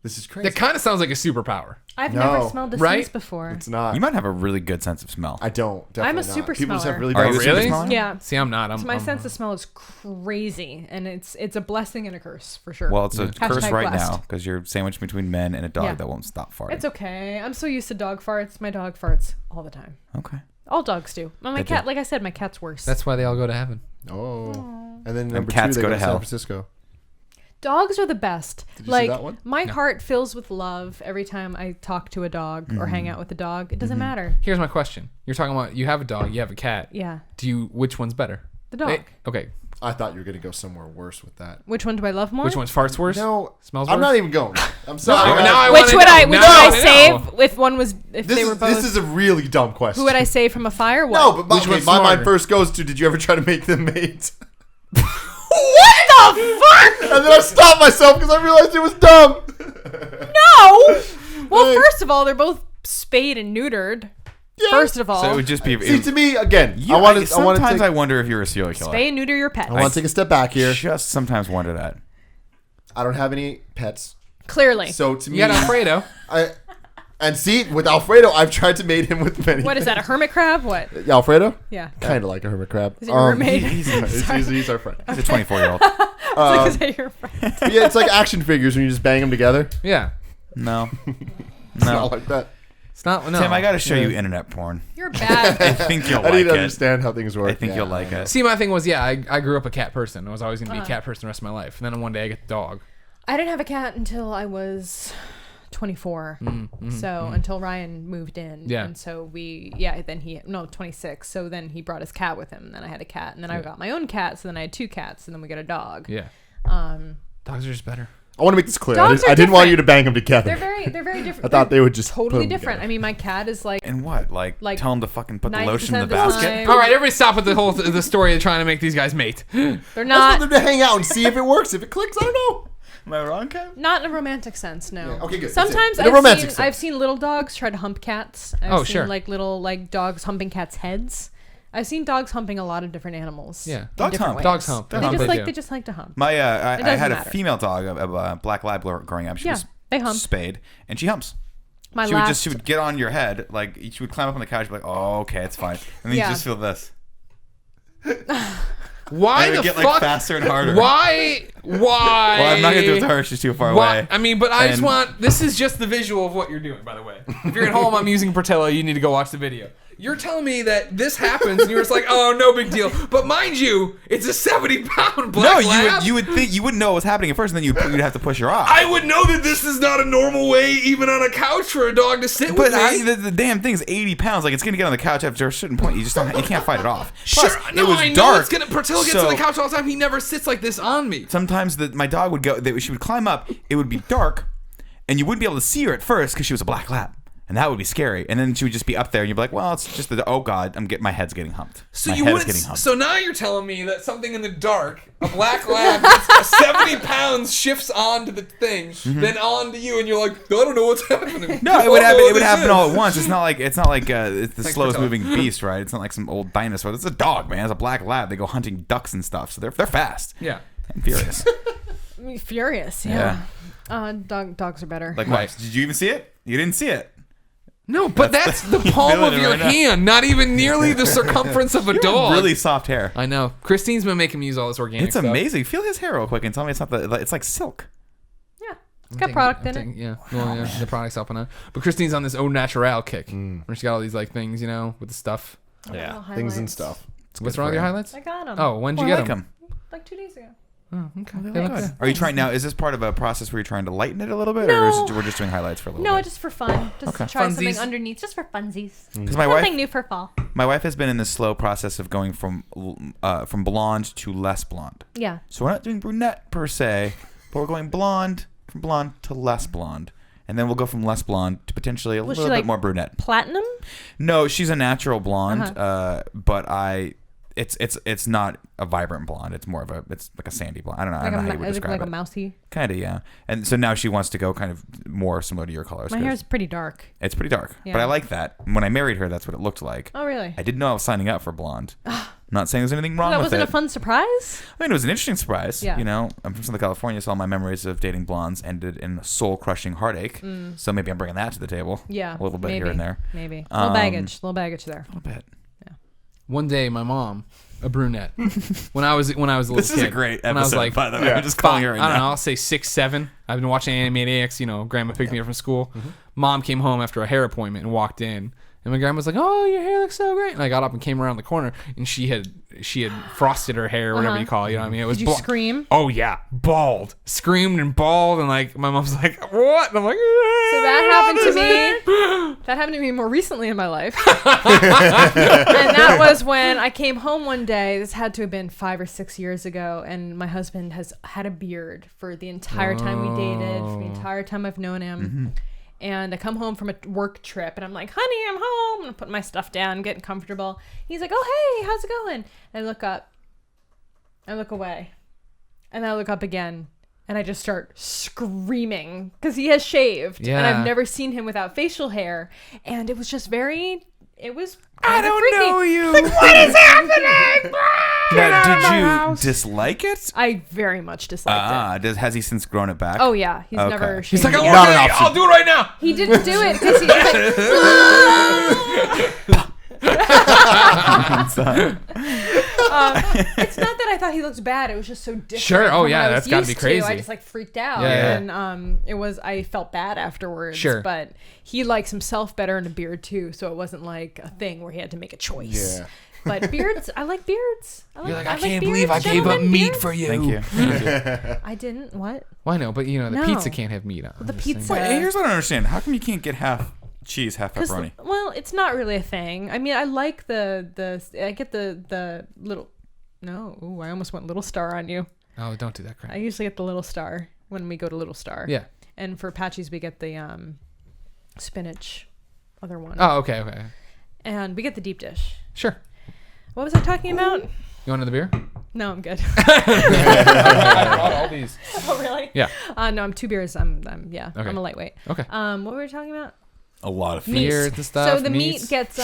Speaker 3: This is crazy.
Speaker 1: That kind of sounds like a superpower.
Speaker 4: I've
Speaker 3: No.
Speaker 4: never smelled a
Speaker 1: Right?
Speaker 4: sneeze before.
Speaker 3: It's not.
Speaker 2: You might have a really good sense of smell.
Speaker 3: I don't. Definitely
Speaker 4: I'm a
Speaker 3: not.
Speaker 4: super
Speaker 3: People just have
Speaker 4: smeller.
Speaker 3: really
Speaker 2: Are
Speaker 3: bad
Speaker 2: you a super
Speaker 1: really?
Speaker 2: smeller?
Speaker 4: Yeah.
Speaker 1: See, I'm not.
Speaker 4: So my sense of smell is crazy, and it's a blessing and a curse for sure.
Speaker 2: Well, it's a curse
Speaker 4: Hashtag
Speaker 2: right
Speaker 4: blessed.
Speaker 2: now because you're sandwiched between men and a dog
Speaker 4: Yeah.
Speaker 2: that won't stop farting.
Speaker 4: It's okay. I'm so used to dog farts. My dog farts all the time.
Speaker 2: Okay.
Speaker 4: All dogs do. Well, my
Speaker 2: They do.
Speaker 4: cat, like I said, my cat's worse.
Speaker 1: That's why they all go to heaven.
Speaker 3: Oh. And then number
Speaker 2: cats
Speaker 3: two, they
Speaker 2: go
Speaker 3: go
Speaker 2: to
Speaker 3: to
Speaker 2: hell.
Speaker 3: San Francisco.
Speaker 4: Dogs are the best.
Speaker 3: Did you see
Speaker 4: Like
Speaker 3: that one?
Speaker 4: my heart fills with love every time I talk to a dog or hang out with a dog. It doesn't matter.
Speaker 1: Here's my question: you're talking about you have a dog, you have a cat.
Speaker 4: Yeah,
Speaker 1: Which one's better?
Speaker 4: the dog.
Speaker 1: Okay.
Speaker 3: I thought you were gonna go somewhere worse with that.
Speaker 4: Which one do I love more?
Speaker 1: Which one's farts worse?
Speaker 3: No,
Speaker 1: Smells
Speaker 3: I'm
Speaker 1: worse?
Speaker 3: not even going. I'm sorry.
Speaker 1: No,
Speaker 3: guys.
Speaker 1: now I
Speaker 4: Which
Speaker 1: wanna
Speaker 4: would
Speaker 1: know.
Speaker 4: I? Which
Speaker 1: Now
Speaker 4: would I
Speaker 1: wanna know.
Speaker 4: save if one was if they were both?
Speaker 3: This is a really dumb question.
Speaker 4: Who would I save from a fire? What?
Speaker 3: No, but
Speaker 1: Which
Speaker 3: okay,
Speaker 1: one's
Speaker 3: my mind
Speaker 1: smarter?
Speaker 3: first goes to: did you ever try to make them mates?
Speaker 4: what the fuck?
Speaker 3: And then I stopped myself because I realized it was dumb.
Speaker 4: No. Well,
Speaker 3: Hey.
Speaker 4: first of all, they're both spayed and neutered.
Speaker 3: Yeah.
Speaker 4: First of all,
Speaker 2: So it would just be.
Speaker 3: See, to me, again,
Speaker 2: Yeah,
Speaker 3: I want to.
Speaker 2: sometimes I wonder if you're a serial killer.
Speaker 4: spay and neuter your pets.
Speaker 3: I want to take a step back here.
Speaker 2: Just sometimes wonder that.
Speaker 3: I don't have any pets,
Speaker 4: Clearly.
Speaker 3: so to me,
Speaker 1: You got Alfredo.
Speaker 3: and see, with Alfredo, I've tried to mate him with many.
Speaker 4: What is that? A hermit crab? What?
Speaker 3: Yeah, Alfredo?
Speaker 4: Yeah.
Speaker 3: Kind of like a hermit crab.
Speaker 4: Is it your roommate?
Speaker 3: He's our friend.
Speaker 2: He's a 24-year-old.
Speaker 4: Is that your friend?
Speaker 3: But yeah, it's like action figures when you just bang them together.
Speaker 1: Yeah.
Speaker 2: No.
Speaker 3: It's
Speaker 2: No.
Speaker 3: not like that.
Speaker 1: It's not. No.
Speaker 2: Tim, I got to show you internet porn.
Speaker 4: You're bad.
Speaker 2: I think you'll
Speaker 3: I need
Speaker 2: like
Speaker 3: to
Speaker 2: it.
Speaker 3: understand how things work.
Speaker 2: I think
Speaker 3: Yeah,
Speaker 2: you'll like
Speaker 3: I know.
Speaker 2: it.
Speaker 1: See, my thing was, yeah, I grew up a cat person. I was always going to be a cat person the rest of my life. And then one day I get the dog.
Speaker 4: I didn't have a cat until I was 24. So until Ryan moved in.
Speaker 1: Yeah.
Speaker 4: And so then 26. So then he brought his cat with him. And then I had a cat. And then I got my own cat. So then I had two cats. And then we got a dog.
Speaker 1: Yeah. Dogs are just better.
Speaker 3: I want to make this clear.
Speaker 4: Dogs
Speaker 3: I
Speaker 4: are
Speaker 3: didn't want
Speaker 4: different.
Speaker 3: you to bang them together.
Speaker 4: They're very different.
Speaker 3: I thought they would just put
Speaker 4: totally
Speaker 3: 'em
Speaker 4: different.
Speaker 3: together.
Speaker 4: I mean, my cat is like
Speaker 2: And what? Like tell him to fucking put the
Speaker 4: 90%
Speaker 2: lotion in the
Speaker 4: of the
Speaker 2: basket?
Speaker 4: time-
Speaker 1: All right, everybody stop with the story of trying to make these guys mate.
Speaker 4: they're
Speaker 3: I just
Speaker 4: not
Speaker 3: want them to hang out and see if it works. If it clicks, I don't know.
Speaker 2: Am I wrong, Kev?
Speaker 4: not in a romantic sense. No.
Speaker 3: Yeah, okay, good.
Speaker 4: Sometimes
Speaker 3: In a romantic sense.
Speaker 4: I've seen little dogs try to hump cats. I've
Speaker 1: Oh,
Speaker 4: seen
Speaker 1: sure.
Speaker 4: like little like dogs humping cats' heads. I've seen dogs humping a lot of different animals.
Speaker 1: Yeah.
Speaker 4: in
Speaker 2: Dogs
Speaker 4: different
Speaker 2: hump.
Speaker 4: ways.
Speaker 1: Dogs hump.
Speaker 4: They
Speaker 1: They
Speaker 4: just
Speaker 1: hump.
Speaker 4: like
Speaker 1: They
Speaker 4: they
Speaker 1: do.
Speaker 4: just like to hump.
Speaker 2: My I
Speaker 4: doesn't
Speaker 2: had a
Speaker 4: matter.
Speaker 2: female dog, a black lab growing up. She
Speaker 4: Yeah,
Speaker 2: was
Speaker 4: they hump.
Speaker 2: spayed, and she humps.
Speaker 4: My
Speaker 2: She
Speaker 4: last
Speaker 2: would get on your head, like she would climb up on the couch, be like, "Oh, okay, it's fine," and then
Speaker 4: Yeah.
Speaker 2: you just feel this.
Speaker 1: Why
Speaker 2: And it
Speaker 1: the
Speaker 2: would get
Speaker 1: fuck?
Speaker 2: like faster and harder.
Speaker 1: Why?
Speaker 2: Well, I'm not gonna do it to her. She's too far
Speaker 1: Why?
Speaker 2: away.
Speaker 1: I mean, but I just
Speaker 2: And-
Speaker 1: want. This is just the visual of what you're doing, by the way. If you're at home, I'm using Portillo. You need to go watch the video. You're telling me that this happens, and you're just like, oh, no big deal. But mind you, it's a 70-pound black
Speaker 2: No,
Speaker 1: lab.
Speaker 2: you would think you wouldn't know what was happening at first, and then you'd have to push her off.
Speaker 1: I would know that this is not a normal way, even on a couch, for a dog to sit
Speaker 2: But
Speaker 1: with me.
Speaker 2: the damn thing is 80 pounds. Like it's gonna get on the couch after a certain point. You just don't. You can't fight it off.
Speaker 1: Sure,
Speaker 2: Plus,
Speaker 1: no,
Speaker 2: it was
Speaker 1: I know
Speaker 2: dark.
Speaker 1: it's gonna. Portillo gets
Speaker 2: so
Speaker 1: on the couch all the time. He never sits like this on me.
Speaker 2: Sometimes my dog would go. She would climb up. It would be dark, and you wouldn't be able to see her at first because she was a black lab, and that would be scary. And then she would just be up there, and you'd be like, "Well, it's just oh god, my head's getting humped.
Speaker 1: So
Speaker 2: my
Speaker 1: you
Speaker 2: head
Speaker 1: wouldn't.
Speaker 2: is getting humped."
Speaker 1: So now you're telling me that something in the dark, a black lab, that's 70 pounds shifts onto the thing, then onto you, and you're like, I don't know what's happening.
Speaker 2: No, it would happen. It would happen all at once. It's not like it's the
Speaker 1: Thanks
Speaker 2: slowest
Speaker 1: for
Speaker 2: moving beast, right? It's not like some old dinosaur. It's a dog, man. It's a black lab. They go hunting ducks and stuff, so they're fast
Speaker 1: Yeah.
Speaker 2: and furious.
Speaker 4: furious. Yeah. Dogs are better.
Speaker 2: Like,
Speaker 1: Right.
Speaker 2: what? Did you even see it? You didn't see it.
Speaker 1: No, but that's the palm
Speaker 2: feeling
Speaker 1: of
Speaker 2: it
Speaker 1: your
Speaker 2: right now.
Speaker 1: hand, not even nearly the circumference of a dog.
Speaker 2: Really soft hair.
Speaker 1: I know. Christine's been making me use all this organic
Speaker 2: It's
Speaker 1: stuff.
Speaker 2: amazing. Feel his hair real quick and tell me it's not it's like silk.
Speaker 4: yeah. It's got product in it.
Speaker 1: Yeah, well, yeah, the product's helping out. But Christine's on this au naturel kick, where she's got all these like things, with the stuff.
Speaker 3: Yeah, things and stuff.
Speaker 1: What's wrong with your highlights?
Speaker 4: I got them.
Speaker 1: Oh, when'd you get them?
Speaker 4: Like 2 days ago.
Speaker 1: Oh, okay. They look good.
Speaker 2: Are you trying now? Is this part of a process where you're trying to lighten it a little bit, or is it, we're just doing highlights for a little bit?
Speaker 4: No, just for fun. Just to try something underneath, just for funsies.
Speaker 2: Because
Speaker 4: Something new for fall.
Speaker 2: my wife has been in this slow process of going from blonde to less blonde.
Speaker 4: Yeah.
Speaker 2: So we're not doing brunette per se, but we're going from blonde to less blonde. And then we'll go from less blonde to potentially a little bit more brunette.
Speaker 4: Platinum?
Speaker 2: No, she's a natural blonde, but it's not a vibrant blonde. It's more of it's like a sandy blonde. I don't know how you would describe it.
Speaker 4: Like a mousy.
Speaker 2: Kind of, yeah. And so now she wants to go kind of more similar to your colors.
Speaker 4: My hair's pretty dark.
Speaker 2: It's pretty dark,
Speaker 4: Yeah.
Speaker 2: but I like that. When I married her, that's what it looked like.
Speaker 4: Oh, really?
Speaker 2: I didn't know I was signing up for blonde. I'm not saying there's anything wrong
Speaker 4: That
Speaker 2: with it.
Speaker 4: wasn't a fun surprise?
Speaker 2: I mean, it was an interesting surprise.
Speaker 4: Yeah.
Speaker 2: I'm from Southern California, so all my memories of dating blondes ended in soul-crushing heartache. So maybe I'm bringing that to the table.
Speaker 4: Yeah.
Speaker 2: A little bit here and there.
Speaker 4: Maybe. A little baggage there.
Speaker 2: A little bit.
Speaker 1: One day, my mom, a brunette, when I was a little
Speaker 2: This
Speaker 1: kid.
Speaker 2: is a great episode,
Speaker 1: when I was like,
Speaker 2: by the way. I'm just calling her right
Speaker 1: I don't
Speaker 2: now.
Speaker 1: know, I'll say 6, 7. I've been watching Animaniacs, Grandma picked me up from school. Mom came home after a hair appointment and walked in. And my grandma was like, "Oh, your hair looks so great." And I got up and came around the corner, and she had frosted her hair, or whatever you call it. You know what I mean? It was
Speaker 4: Did you scream?
Speaker 1: Oh yeah, bald, screamed and bald, and like my mom's like, "What?" And I'm like,
Speaker 4: So that happened to me. That happened to me more recently in my life. And that was when I came home one day. This had to have been 5 or 6 years ago. And my husband has had a beard for the entire time we dated, for the entire time I've known him. And I come home from a work trip, and I'm like, "Honey, I'm home." And I'm putting my stuff down, getting comfortable. He's like, "Oh, hey, how's it going?" And I look up. I look away. And I look up again. And I just start screaming because he has shaved.
Speaker 1: Yeah.
Speaker 4: And I've never seen him without facial hair. And it was just it was
Speaker 2: I don't
Speaker 4: freaky.
Speaker 2: know you.
Speaker 4: Like, what is happening?
Speaker 2: Now, did you dislike it?
Speaker 4: I very much disliked it.
Speaker 2: Has he since grown it back?
Speaker 4: Oh, yeah. He's
Speaker 2: Okay.
Speaker 4: never
Speaker 1: He's
Speaker 4: shaved
Speaker 1: like,
Speaker 4: it.
Speaker 1: I'll do it right now.
Speaker 4: He didn't do it because he was like, it's not that I thought he looked bad. It was just so different.
Speaker 1: Sure. Oh,
Speaker 4: from
Speaker 1: yeah,
Speaker 4: what I was
Speaker 1: that's gotta be
Speaker 4: used to.
Speaker 1: crazy.
Speaker 4: I just freaked out.
Speaker 1: Yeah.
Speaker 4: And I felt bad afterwards.
Speaker 1: Sure.
Speaker 4: But he likes himself better in a beard too. So it wasn't like a thing where he had to make a choice.
Speaker 3: Yeah.
Speaker 4: But beards, I like beards.
Speaker 1: You're like, I
Speaker 4: like
Speaker 1: can't
Speaker 4: beards,
Speaker 1: believe I gave up
Speaker 4: gentlemen,
Speaker 1: meat
Speaker 4: beards.
Speaker 1: for you.
Speaker 2: Thank you.
Speaker 4: I didn't. What?
Speaker 1: Well, I know, but the
Speaker 4: No.
Speaker 1: pizza can't have meat on it.
Speaker 4: The
Speaker 1: I'm just saying.
Speaker 4: pizza.
Speaker 2: Wait, here's what I don't understand. How come you can't get half cheese, half pepperoni?
Speaker 4: Well, it's not really a thing. I mean, I like I get the little. No, ooh, I almost went Little Star on you.
Speaker 1: Oh, don't do that
Speaker 4: I
Speaker 1: crap.
Speaker 4: usually get the Little Star when we go to Little Star.
Speaker 1: Yeah.
Speaker 4: And for Patchy's, we get the spinach, other one.
Speaker 1: Oh, okay.
Speaker 4: And we get the deep dish.
Speaker 1: Sure.
Speaker 4: What was I talking about?
Speaker 1: You want another beer?
Speaker 4: No, I'm good.
Speaker 1: I brought all these.
Speaker 4: Oh, really?
Speaker 1: Yeah.
Speaker 4: No, I'm 2 beers. I'm
Speaker 1: Okay.
Speaker 4: I'm a lightweight.
Speaker 1: Okay.
Speaker 4: What were we talking about?
Speaker 2: A lot of food.
Speaker 4: Meat.
Speaker 1: Beers and stuff.
Speaker 4: So the
Speaker 1: meats.
Speaker 4: meat gets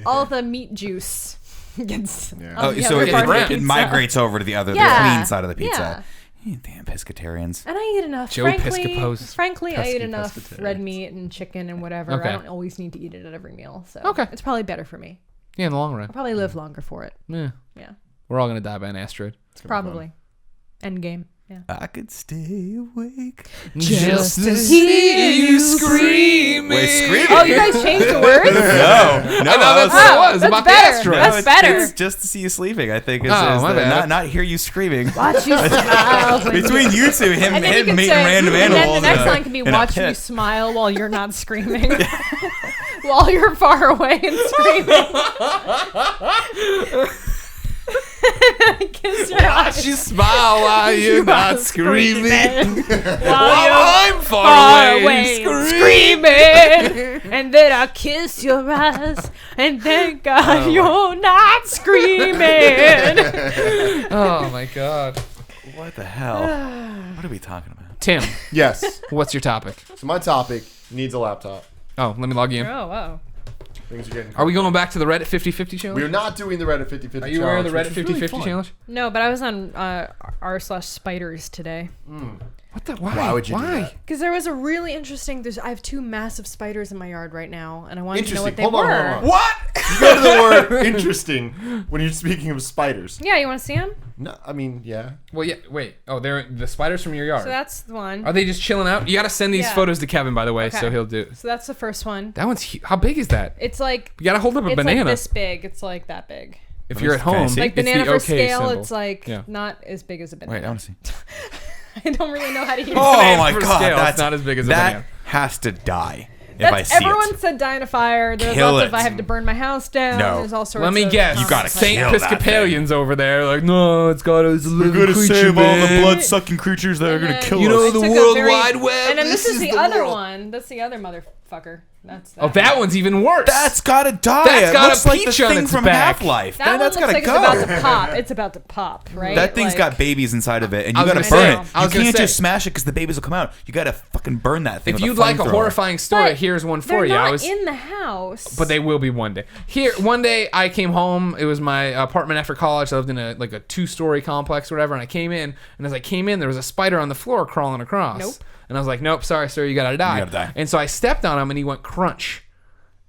Speaker 4: all the meat juice gets.
Speaker 3: Yeah.
Speaker 2: Oh,
Speaker 4: on the
Speaker 2: so
Speaker 4: other part of the
Speaker 2: it
Speaker 4: pizza.
Speaker 2: migrates over to the
Speaker 4: Yeah.
Speaker 2: clean side of the pizza.
Speaker 4: Yeah.
Speaker 2: Damn pescatarians.
Speaker 4: And I eat enough.
Speaker 1: Joe Piscopos.
Speaker 4: Frankly, I eat
Speaker 3: Pesky
Speaker 4: enough
Speaker 3: pescatarians.
Speaker 4: red meat and chicken and whatever.
Speaker 1: Okay.
Speaker 4: I don't always need to eat it at every meal. So
Speaker 1: Okay.
Speaker 4: it's probably better for me.
Speaker 1: Yeah, in the long run.
Speaker 4: I'll probably live longer for it.
Speaker 1: Yeah.
Speaker 4: Yeah.
Speaker 1: We're all gonna die by an asteroid.
Speaker 4: Probably. End game. Yeah.
Speaker 2: I could stay awake.
Speaker 1: Just
Speaker 4: to hear you
Speaker 1: screaming.
Speaker 2: Wait, screaming?
Speaker 4: Oh, you guys changed the words?
Speaker 2: No,
Speaker 1: I know that's what it was
Speaker 4: that's
Speaker 1: about
Speaker 4: better.
Speaker 1: the asteroid.
Speaker 4: That's better.
Speaker 2: It's just to see you sleeping. I think is
Speaker 1: my bad.
Speaker 2: not hear you screaming.
Speaker 4: Watch you smile. when
Speaker 2: Between you two, him
Speaker 4: and then you can
Speaker 2: meeting
Speaker 4: say,
Speaker 2: random
Speaker 4: and
Speaker 2: animals.
Speaker 4: then the next line can be
Speaker 2: in a
Speaker 4: watch you
Speaker 2: pit.
Speaker 4: smile while you're not screaming. While you're far away and screaming. Kiss your eyes.
Speaker 1: You smile while you're not screaming.
Speaker 4: While
Speaker 1: I'm
Speaker 4: far away and screaming. And then I'll kiss your eyes. And thank God you're not screaming.
Speaker 1: Oh my God.
Speaker 2: What the hell? What are we talking about?
Speaker 1: Tim,
Speaker 3: Yes.
Speaker 1: what's your topic?
Speaker 3: So my topic needs a laptop.
Speaker 1: Oh, let me log you in.
Speaker 4: Oh, wow.
Speaker 3: Things are getting.
Speaker 1: Are we going back to the Reddit 50/50 challenge?
Speaker 3: We're not doing the Reddit 50/50
Speaker 1: Are you aware of the
Speaker 3: challenge,
Speaker 1: Reddit
Speaker 3: which was really
Speaker 1: 50/50
Speaker 3: fun.
Speaker 1: challenge?
Speaker 4: No, but I was on r/spiders today.
Speaker 1: What What the? Why?
Speaker 3: Why would you do
Speaker 1: Why?
Speaker 3: that?
Speaker 4: Because there was a really interesting. I have 2 massive spiders in my yard right now, and I wanted to know what they
Speaker 3: Hold on,
Speaker 4: were.
Speaker 3: hold on.
Speaker 2: What?
Speaker 3: You go to the word interesting when you're speaking of spiders.
Speaker 4: Yeah, you want to see them?
Speaker 3: No, I mean, yeah.
Speaker 1: Well, yeah. Wait. Oh, they're the spiders from your yard.
Speaker 4: So that's the one.
Speaker 1: Are they just chilling out? You got to send these
Speaker 4: Yeah.
Speaker 1: photos to Kevin, by the way,
Speaker 4: Okay.
Speaker 1: so he'll do.
Speaker 4: So that's the first one.
Speaker 1: That one's how big is that?
Speaker 4: It's like
Speaker 1: You got to hold up a
Speaker 4: it's
Speaker 1: banana.
Speaker 4: like this big. It's like that big.
Speaker 1: If
Speaker 2: Let
Speaker 1: you're
Speaker 2: me
Speaker 1: at
Speaker 2: see. Can I
Speaker 1: home,
Speaker 2: see?
Speaker 4: Like
Speaker 1: it's
Speaker 4: banana
Speaker 1: the
Speaker 4: for
Speaker 1: okay
Speaker 4: scale.
Speaker 1: symbol.
Speaker 4: It's like
Speaker 1: Yeah.
Speaker 4: not as big as a banana.
Speaker 2: Wait, I want to see.
Speaker 4: I don't really know how to use
Speaker 2: Oh
Speaker 4: it.
Speaker 2: my
Speaker 1: for
Speaker 2: god,
Speaker 1: scale, it's
Speaker 2: that's
Speaker 1: not as big as a
Speaker 2: that
Speaker 1: banana.
Speaker 2: has to die if I
Speaker 4: That's,
Speaker 2: see
Speaker 4: everyone
Speaker 2: it.
Speaker 4: said die in a fire. There's
Speaker 2: Kill
Speaker 4: lots of
Speaker 2: it.
Speaker 4: I have to burn my house down.
Speaker 2: No.
Speaker 4: There's all sorts
Speaker 1: Let me
Speaker 4: of
Speaker 1: guess.
Speaker 2: You gotta
Speaker 1: Saint
Speaker 2: kill that
Speaker 1: Episcopalians over there. Like, no, it's got a living
Speaker 2: We're gonna
Speaker 1: creature,
Speaker 2: save all the
Speaker 1: man.
Speaker 2: blood-sucking creatures that are
Speaker 4: And
Speaker 2: gonna
Speaker 4: then
Speaker 2: kill
Speaker 1: You know
Speaker 2: us.
Speaker 1: the
Speaker 4: I took a
Speaker 1: World
Speaker 4: very-
Speaker 1: Wide Web.
Speaker 4: And then this is the
Speaker 1: the
Speaker 4: other
Speaker 1: world.
Speaker 4: one. That's the other motherfucker. That's that.
Speaker 1: Oh, that one's even worse.
Speaker 2: That's gotta die.
Speaker 1: That's
Speaker 2: It
Speaker 1: got a
Speaker 2: looks like the
Speaker 1: peach on
Speaker 2: thing
Speaker 1: its
Speaker 2: from
Speaker 1: back.
Speaker 2: Half-Life.
Speaker 4: That one
Speaker 2: That's
Speaker 4: looks
Speaker 2: gotta
Speaker 4: like
Speaker 2: go.
Speaker 4: it's about to pop. It's about to pop, right?
Speaker 2: That thing's
Speaker 4: Like-
Speaker 2: got babies inside of it, and
Speaker 1: I
Speaker 2: you
Speaker 1: was
Speaker 2: gotta
Speaker 1: gonna
Speaker 2: burn
Speaker 1: say-
Speaker 2: it.
Speaker 1: I
Speaker 2: You
Speaker 1: was gonna
Speaker 2: can't
Speaker 1: say-
Speaker 2: just smash it because the babies will come out. You gotta fucking burn that thing.
Speaker 1: If
Speaker 2: with
Speaker 1: you'd like a
Speaker 2: flamethrower.
Speaker 1: horrifying story,
Speaker 4: But
Speaker 1: here's one
Speaker 4: they're
Speaker 1: for you.
Speaker 4: not
Speaker 1: I was,
Speaker 4: in the house.
Speaker 1: but they will be one day. One day I came home. It was my apartment after college. I lived in a 2-story complex or whatever, and I came in. And as I came in, there was a spider on the floor crawling across.
Speaker 4: Nope.
Speaker 1: And I was like, nope, sorry, sir, you gotta die.
Speaker 2: You gotta die.
Speaker 1: And so I stepped on him, and he went crunch.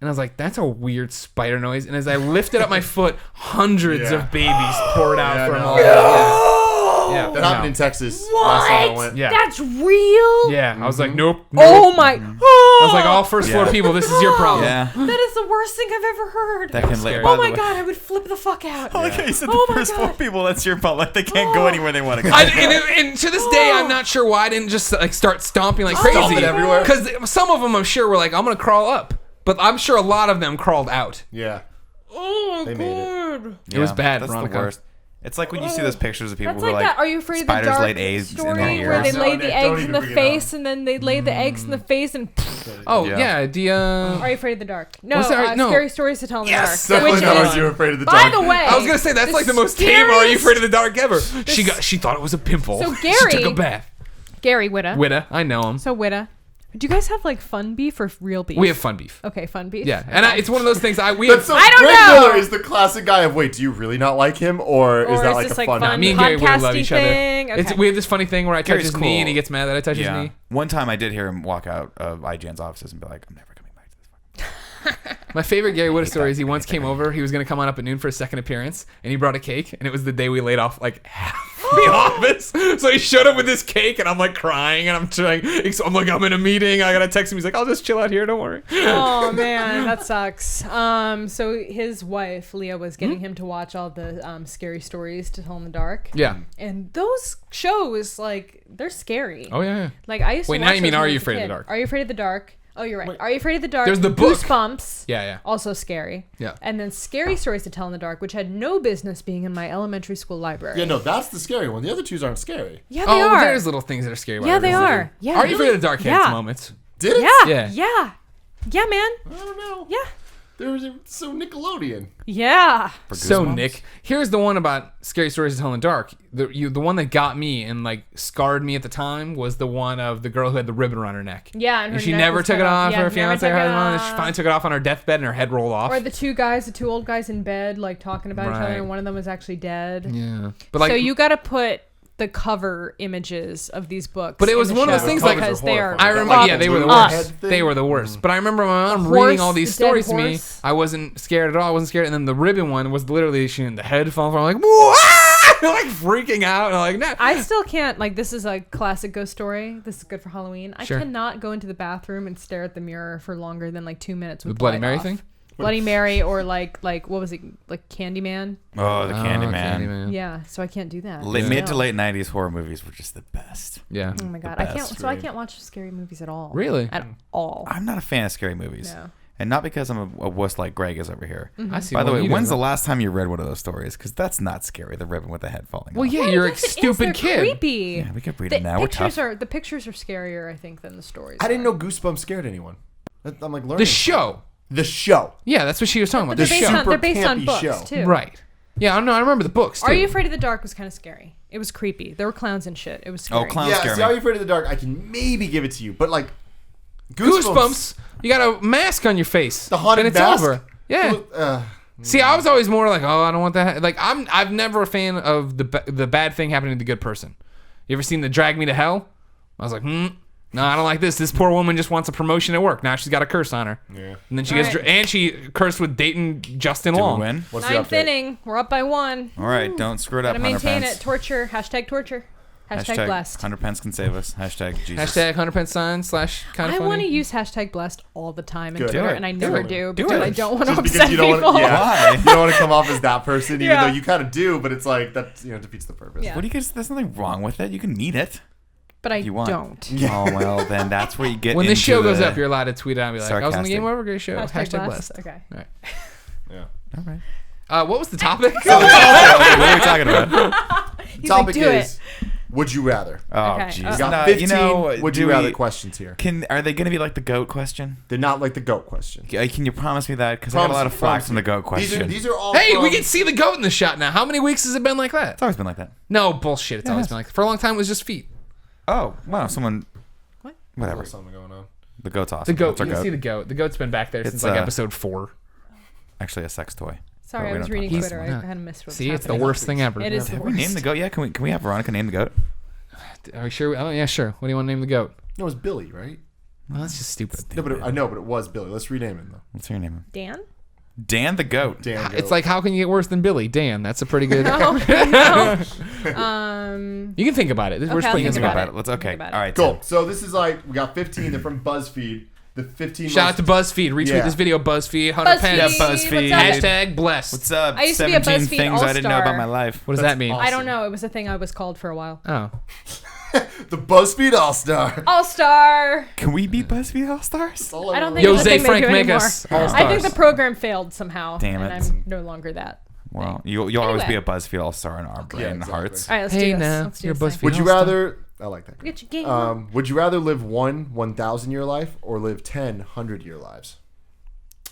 Speaker 1: And I was like, that's a weird spider noise. And as I lifted up my foot, hundreds of babies poured out
Speaker 3: Yeah,
Speaker 1: from
Speaker 3: no.
Speaker 1: all. Yeah.
Speaker 3: That happened in Texas
Speaker 4: What?
Speaker 3: last time I went.
Speaker 1: Yeah.
Speaker 4: That's real?
Speaker 1: Yeah. I was like, nope.
Speaker 4: Oh
Speaker 1: nope.
Speaker 4: my.
Speaker 1: I was like, all first floor
Speaker 2: Yeah.
Speaker 1: people, this is your problem.
Speaker 2: Yeah.
Speaker 4: That is the worst thing I've ever heard.
Speaker 2: That can
Speaker 1: Scary.
Speaker 2: by
Speaker 4: Oh
Speaker 2: the
Speaker 4: my
Speaker 2: way-
Speaker 4: god, I would flip the fuck out.
Speaker 2: I like how you said
Speaker 4: Oh
Speaker 2: the
Speaker 4: my
Speaker 2: first 4
Speaker 4: God.
Speaker 2: people. That's your fault. Like they can't go anywhere they want to go.
Speaker 1: And to this day, I'm not sure why I didn't just start stomping like crazy.
Speaker 3: Stomping everywhere.
Speaker 1: Because some of them, I'm sure, were like, I'm gonna crawl up, but I'm sure a lot of them crawled out.
Speaker 3: Yeah.
Speaker 4: Oh
Speaker 3: They made it.
Speaker 1: It was bad,
Speaker 2: That's
Speaker 1: Veronica.
Speaker 2: the worst. It's like when you see those pictures of people
Speaker 4: That's
Speaker 2: who
Speaker 4: like
Speaker 2: are like,
Speaker 4: that. Are you afraid of the
Speaker 2: spiders
Speaker 4: dark
Speaker 2: laid eggs in
Speaker 4: story
Speaker 2: their
Speaker 4: where they
Speaker 2: ears.
Speaker 3: No,
Speaker 4: lay
Speaker 3: Nick,
Speaker 4: the
Speaker 3: don't
Speaker 4: eggs in
Speaker 3: even
Speaker 4: the
Speaker 3: bring it
Speaker 4: face and then they lay the eggs in the face and.
Speaker 1: Oh
Speaker 2: Yeah.
Speaker 1: yeah,
Speaker 4: Are you afraid of the dark? No,
Speaker 1: What's that? No.
Speaker 4: Scary stories to tell in the
Speaker 2: Yes,
Speaker 4: dark.
Speaker 3: Definitely
Speaker 4: Which
Speaker 3: not
Speaker 4: is,
Speaker 3: Are You Afraid of the
Speaker 4: by
Speaker 3: Dark.
Speaker 4: the way,
Speaker 1: I was gonna say that's like the most tame. Are you afraid of the dark ever? She thought it was a pimple.
Speaker 4: So
Speaker 1: she
Speaker 4: Gary-
Speaker 1: took a bath.
Speaker 4: Gary Witta.
Speaker 1: Witta, I know him.
Speaker 4: So Witta, do you guys have like fun beef or real beef?
Speaker 1: We have fun beef.
Speaker 4: Okay, fun beef.
Speaker 1: Yeah, and it's one of those things. We
Speaker 3: That's so,
Speaker 4: I don't
Speaker 3: Greg
Speaker 4: know.
Speaker 3: Miller is the classic guy of, wait, do you really not like him? Or is
Speaker 4: Or
Speaker 3: that
Speaker 4: is
Speaker 3: like a
Speaker 4: this, like,
Speaker 3: fun
Speaker 4: fun?
Speaker 1: me and Gary Witta love
Speaker 4: podcasty
Speaker 1: each other.
Speaker 4: thing? Okay.
Speaker 1: We have this funny thing where I touch
Speaker 2: Gary's
Speaker 1: his knee
Speaker 2: cool.
Speaker 1: and he gets mad that I touch his
Speaker 2: Yeah.
Speaker 1: knee.
Speaker 2: One time I did hear him walk out of IGN's offices and be like, I'm never coming back to this fucking.
Speaker 1: My favorite Gary Witta story is he once came over. He was going to come on up at noon for a second appearance, and he brought a cake, and it was the day we laid off like half the office. So he showed up with this cake, and I'm like crying, and I'm like, I'm in a meeting. I got to text him. He's like, I'll just chill out here. Don't worry.
Speaker 4: Oh man, that sucks. So his wife Leah was getting him to watch all the scary stories to tell in the dark.
Speaker 1: Yeah.
Speaker 4: And those shows, like, they're scary.
Speaker 1: Oh, yeah.
Speaker 4: Like I used to
Speaker 1: Wait, now
Speaker 4: watch
Speaker 1: you mean
Speaker 4: those when
Speaker 1: Are
Speaker 4: I
Speaker 1: You
Speaker 4: was a
Speaker 1: Afraid of the
Speaker 4: kid.
Speaker 1: Dark?
Speaker 4: Are You Afraid of the Dark? Oh, you're right. Are You Afraid of the Dark?
Speaker 1: There's the book.
Speaker 4: Goosebumps.
Speaker 1: Yeah.
Speaker 4: Also scary.
Speaker 1: Yeah.
Speaker 4: And then Scary Stories to Tell in the Dark, which had no business being in my elementary school library.
Speaker 3: Yeah, no, that's the scary one. The other twos aren't scary.
Speaker 4: Yeah, they
Speaker 1: Oh,
Speaker 4: are.
Speaker 1: there's little things that are scary about
Speaker 4: Yeah, they
Speaker 1: everything.
Speaker 4: are. Yeah.
Speaker 1: Are You Afraid of the Dark had its
Speaker 4: Yeah.
Speaker 1: moments?
Speaker 3: Did it?
Speaker 4: Yeah.
Speaker 1: Yeah.
Speaker 4: Yeah. Yeah, man.
Speaker 3: I don't know.
Speaker 4: Yeah.
Speaker 3: There was so Nickelodeon.
Speaker 4: Yeah.
Speaker 1: So
Speaker 2: Goosebumps?
Speaker 1: Nick, here's the one about Scary Stories to Tell in the Dark. The one that got me and like scarred me at the time was the one of the girl who had the ribbon around her neck.
Speaker 4: Yeah, and her
Speaker 1: she
Speaker 4: neck
Speaker 1: never
Speaker 4: was
Speaker 1: took
Speaker 4: cut
Speaker 1: it
Speaker 4: off.
Speaker 1: off.
Speaker 4: Yeah,
Speaker 1: Her
Speaker 4: never
Speaker 1: fiance
Speaker 4: took
Speaker 1: had
Speaker 4: it
Speaker 1: it on. She
Speaker 4: off.
Speaker 1: finally took it off on her deathbed and her head rolled off.
Speaker 4: Or the two old guys in bed, like talking about each other,
Speaker 1: Right.
Speaker 4: and one of them was actually dead.
Speaker 1: Yeah, but like,
Speaker 4: so you got to put the cover images of these books.
Speaker 1: But it was
Speaker 4: in the
Speaker 1: one of those
Speaker 4: show
Speaker 1: things, like-
Speaker 4: because they are.
Speaker 1: I remember, yeah, they were the
Speaker 4: Up.
Speaker 1: worst. They were the worst. But I remember my mom
Speaker 4: The
Speaker 1: reading
Speaker 4: horse,
Speaker 1: all these
Speaker 4: the dead
Speaker 1: stories to me.
Speaker 4: horse.
Speaker 1: I wasn't scared at all. I wasn't scared. And then the ribbon one was literally she the head falling from. I'm like, whoa, like freaking out. And I'm like, nah.
Speaker 4: I still can't, like, this is a classic ghost story. This is good for Halloween. I
Speaker 1: Sure.
Speaker 4: cannot go into the bathroom and stare at the mirror for longer than like 2 minutes with
Speaker 1: The Bloody
Speaker 4: light
Speaker 1: Mary
Speaker 4: off.
Speaker 1: thing.
Speaker 4: Bloody Mary, or like what was it, like Candyman?
Speaker 2: Oh, the Candyman.
Speaker 1: Candyman.
Speaker 4: Yeah, so I can't do that.
Speaker 2: Mid to
Speaker 4: No.
Speaker 2: late 90s horror movies were just the best.
Speaker 1: Yeah.
Speaker 4: Oh my god,
Speaker 2: the
Speaker 4: I can't.
Speaker 2: best.
Speaker 4: So I can't watch scary movies at all.
Speaker 1: Really?
Speaker 4: At all.
Speaker 2: I'm not a fan of scary movies.
Speaker 4: No.
Speaker 2: And not because I'm a wuss like Greg is over here.
Speaker 1: I see.
Speaker 2: By the
Speaker 1: what
Speaker 2: way,
Speaker 1: you
Speaker 2: when's
Speaker 1: do.
Speaker 2: the last time you read one of those stories? Because that's not scary, the ribbon with the head falling
Speaker 1: Well,
Speaker 2: off.
Speaker 1: yeah, you're a
Speaker 4: Yes, it is.
Speaker 1: stupid
Speaker 4: They're
Speaker 1: kid.
Speaker 4: Creepy.
Speaker 2: Yeah, we could read it now. We're tough.
Speaker 4: The pictures are scarier, I think, than the stories.
Speaker 3: I didn't
Speaker 4: are.
Speaker 3: know Goosebumps scared anyone. I'm like learning.
Speaker 1: The show.
Speaker 3: The show.
Speaker 1: Yeah, that's what she was talking about.
Speaker 4: But
Speaker 1: The
Speaker 4: they're based
Speaker 1: show.
Speaker 4: on, they're based on
Speaker 3: campy
Speaker 4: books
Speaker 3: show.
Speaker 4: too.
Speaker 1: Right. Yeah, I know. I remember the books. Too.
Speaker 4: Are You Afraid of the Dark was kind of scary. It was creepy. There were clowns and shit. It was scary.
Speaker 2: Oh, clowns
Speaker 3: Yeah,
Speaker 2: scare
Speaker 3: see,
Speaker 2: me.
Speaker 3: Are You Afraid of the Dark? I can maybe give it to you, but like
Speaker 1: Goosebumps. You got a mask on your face.
Speaker 3: The haunted
Speaker 1: and it's
Speaker 3: mask?
Speaker 1: over. Yeah. See, I was always more like, oh, I don't want that. Like, I've never a fan of the bad thing happening to the good person. You ever seen the Drag Me to Hell? I was like, no, I don't like this. This poor woman just wants a promotion at work. Now she's got a curse on her.
Speaker 3: Yeah.
Speaker 1: And then she
Speaker 4: All
Speaker 1: gets
Speaker 4: right.
Speaker 1: and she cursed with dating Justin
Speaker 2: Did we
Speaker 1: Long.
Speaker 2: win?
Speaker 3: What's the
Speaker 4: Ninth
Speaker 3: update?
Speaker 4: inning. We're up by 1.
Speaker 2: All right, don't screw it up.
Speaker 4: Gotta
Speaker 2: 100
Speaker 4: maintain
Speaker 2: pence.
Speaker 4: it. Torture. Hashtag torture. Hashtag blessed.
Speaker 2: 100 pence can save us. Hashtag Jesus.
Speaker 1: Hashtag 100 sign / kind of
Speaker 4: I
Speaker 1: funny.
Speaker 4: want to use hashtag blessed all the time in
Speaker 3: Good.
Speaker 4: Twitter,
Speaker 2: Do it.
Speaker 4: and I
Speaker 2: Do
Speaker 4: never
Speaker 2: it.
Speaker 4: do
Speaker 2: Do
Speaker 4: because
Speaker 2: it.
Speaker 4: I don't want to
Speaker 3: Just because
Speaker 4: upset
Speaker 3: you don't
Speaker 4: people.
Speaker 3: want, yeah,
Speaker 2: Why?
Speaker 3: you don't want to come off as that person, even
Speaker 4: Yeah.
Speaker 3: though you kind of do. But it's like that, defeats the purpose.
Speaker 4: Yeah.
Speaker 2: What do you guys? There's nothing wrong with it. You can meet it
Speaker 4: But I
Speaker 2: if you want.
Speaker 4: don't.
Speaker 2: Oh well, then that's where you get.
Speaker 1: When this
Speaker 2: into
Speaker 1: show goes
Speaker 2: the-
Speaker 1: up, you're allowed to tweet out and be like, I was on the
Speaker 2: sarcastic.
Speaker 1: Game Over Great show.
Speaker 4: Hashtag
Speaker 1: blessed.
Speaker 4: blessed. Okay.
Speaker 1: All right.
Speaker 3: Yeah.
Speaker 2: All right.
Speaker 1: What was the topic?
Speaker 2: What are we talking about?
Speaker 4: He's like,
Speaker 3: Topic
Speaker 4: do
Speaker 3: is, would you rather?
Speaker 2: Oh
Speaker 4: Okay.
Speaker 2: jeez.
Speaker 3: We got
Speaker 2: No,
Speaker 3: 15 would
Speaker 2: do
Speaker 3: you rather
Speaker 2: we-
Speaker 3: questions here.
Speaker 2: Are they going to be like the goat question?
Speaker 3: They're not like the GOAT question.
Speaker 2: Can you promise me that? Because I got a lot of flack from the goat question.
Speaker 3: These are all.
Speaker 1: Hey, we
Speaker 3: from-
Speaker 1: can see the goat in the shot now. How many weeks has it been like that?
Speaker 2: It's always been like that.
Speaker 1: No, bullshit. It's always been like that. For a long time, it was just feet.
Speaker 2: Oh wow, someone.
Speaker 4: What?
Speaker 2: Whatever.
Speaker 3: There's something going on.
Speaker 2: The goat's awesome.
Speaker 1: The goat.
Speaker 2: That's our
Speaker 1: You can
Speaker 2: goat.
Speaker 1: see the goat. The goat's been back there since
Speaker 2: It's,
Speaker 1: like episode 4.
Speaker 2: Actually, a sex toy.
Speaker 4: Sorry,
Speaker 2: But
Speaker 4: I
Speaker 2: we
Speaker 4: was
Speaker 2: don't
Speaker 4: reading
Speaker 2: talk
Speaker 1: He's-
Speaker 4: Twitter.
Speaker 1: yeah.
Speaker 4: I had missed what's
Speaker 1: See, it's the
Speaker 4: happening.
Speaker 1: worst thing ever.
Speaker 4: It is the
Speaker 2: Have we
Speaker 4: worst.
Speaker 2: named the goat yet? Can we have Veronica name the goat?
Speaker 1: Are we sure? Oh, yeah, sure. What do you want to name the goat?
Speaker 3: No, it was Billy, right?
Speaker 1: Well, that's just stupid.
Speaker 3: No, but I know, but it was Billy. Let's rename him though.
Speaker 2: What's your name?
Speaker 4: Dan?
Speaker 2: Dan the goat.
Speaker 3: Dan.
Speaker 1: It's like, how can you get worse than Billy? Dan. That's a pretty good.
Speaker 4: No. No.
Speaker 1: You can think about it. We're
Speaker 4: Okay,
Speaker 1: just
Speaker 4: I'll
Speaker 1: playing
Speaker 4: think
Speaker 1: this
Speaker 2: Think
Speaker 4: about
Speaker 1: about
Speaker 2: about it. Let's okay.
Speaker 4: Think about it.
Speaker 2: All right.
Speaker 3: cool.
Speaker 2: Tim.
Speaker 3: So this is like we got 15. They're from BuzzFeed. The 15.
Speaker 1: Shout out to BuzzFeed. Retweet
Speaker 3: Yeah.
Speaker 1: this video, BuzzFeed. 100
Speaker 4: BuzzFeed.
Speaker 1: pens.
Speaker 2: Yeah, BuzzFeed.
Speaker 4: What's up?
Speaker 1: Hashtag blessed.
Speaker 2: What's up?
Speaker 4: I used to be a
Speaker 2: 17
Speaker 4: BuzzFeed
Speaker 2: things I didn't know
Speaker 4: all-star.
Speaker 2: about my life.
Speaker 1: What does that mean?
Speaker 3: awesome.
Speaker 4: I don't know. It was a thing I was called for a while.
Speaker 1: Oh.
Speaker 3: the BuzzFeed All Star.
Speaker 4: All Star.
Speaker 2: Can we beat BuzzFeed All Stars?
Speaker 4: I don't think
Speaker 1: Yo,
Speaker 4: it's a
Speaker 1: Zay
Speaker 4: thing they
Speaker 1: Frank,
Speaker 4: do
Speaker 1: make
Speaker 4: anymore.
Speaker 1: us all
Speaker 4: I think
Speaker 1: stars.
Speaker 4: the program failed somehow.
Speaker 2: Damn
Speaker 4: and
Speaker 2: it.
Speaker 4: I'm no longer that.
Speaker 2: Well, you'll always be
Speaker 4: Anyway.
Speaker 2: a BuzzFeed All Star in our brain and
Speaker 3: exactly.
Speaker 2: hearts.
Speaker 4: All right, let's
Speaker 1: Hey,
Speaker 4: do this.
Speaker 1: now,
Speaker 4: Let's do
Speaker 1: you're
Speaker 4: this
Speaker 1: BuzzFeed.
Speaker 4: thing.
Speaker 3: Would you
Speaker 1: All-Star.
Speaker 3: rather? I like that.
Speaker 4: Get your game on.
Speaker 3: Would you rather live 1,000 year life or live 10 100-year lives?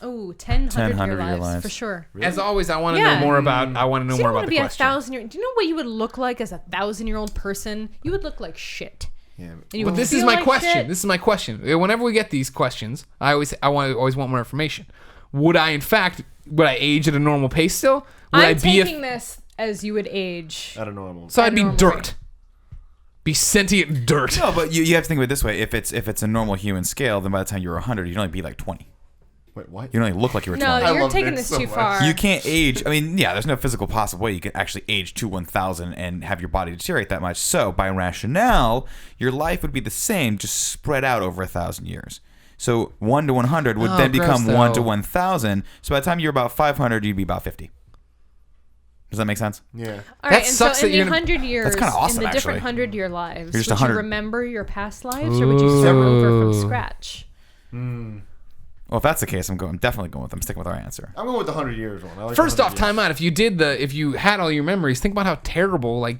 Speaker 4: Oh, 10, 100
Speaker 2: 100
Speaker 4: year
Speaker 2: year
Speaker 4: lives,
Speaker 2: lives.
Speaker 4: for sure.
Speaker 1: As always, I want to
Speaker 4: Yeah.
Speaker 1: know more about. I want to know
Speaker 4: So you
Speaker 1: more
Speaker 4: don't
Speaker 1: about
Speaker 4: want to
Speaker 1: the
Speaker 4: be a
Speaker 1: question.
Speaker 4: 1,000-year. Do you know what you would look like as a 1,000-year-old person? You would look like shit.
Speaker 3: Yeah.
Speaker 4: And you
Speaker 1: But
Speaker 4: would
Speaker 1: this is
Speaker 4: feel
Speaker 1: my
Speaker 4: like
Speaker 1: question.
Speaker 4: shit.
Speaker 1: This is my question. Whenever we get these questions, I always want more information. Would I, in fact, age at a normal pace still? Would
Speaker 4: I'm
Speaker 1: I be
Speaker 4: taking this as you would age.
Speaker 3: At a normal.
Speaker 1: so I'd be
Speaker 4: normal
Speaker 1: dirt.
Speaker 4: rate.
Speaker 1: Be sentient dirt.
Speaker 2: No, but you have to think of it this way: if it's a normal human scale, then by the time you're 100, you'd only be like 20.
Speaker 3: Wait, what?
Speaker 2: You'd only look like you were
Speaker 4: No,
Speaker 2: 20.
Speaker 3: I
Speaker 4: you're
Speaker 3: love
Speaker 4: taking
Speaker 3: Nick
Speaker 4: this
Speaker 3: so
Speaker 4: too
Speaker 3: much.
Speaker 4: far.
Speaker 2: You can't age. I mean, yeah, there's no physical possible way you can actually age to 1,000 and have your body deteriorate that much. So, by rationale, your life would be the same, just spread out over 1,000 years. So, 1 to 100 would
Speaker 1: Oh,
Speaker 2: then
Speaker 1: gross,
Speaker 2: become 1 to
Speaker 1: though.
Speaker 2: 1,000. So, by the time you're about 500, you'd be about 50. Does that make sense?
Speaker 3: Yeah.
Speaker 4: All
Speaker 1: That
Speaker 4: right, and
Speaker 1: sucks
Speaker 4: so
Speaker 1: that
Speaker 4: in the
Speaker 1: you're gonna-
Speaker 4: 100 years,
Speaker 2: kinda awesome,
Speaker 4: in the different
Speaker 2: actually.
Speaker 4: 100-year lives,
Speaker 2: You're just
Speaker 4: would
Speaker 2: 100.
Speaker 4: you remember your past lives, or would you start over from scratch?
Speaker 2: Well, if that's the case, I'm definitely going with them. Sticking with our answer.
Speaker 3: I'm going with the 100 years one. I like
Speaker 1: First
Speaker 3: the
Speaker 1: off,
Speaker 3: 100 years.
Speaker 1: time out. If you had all your memories, think about how terrible up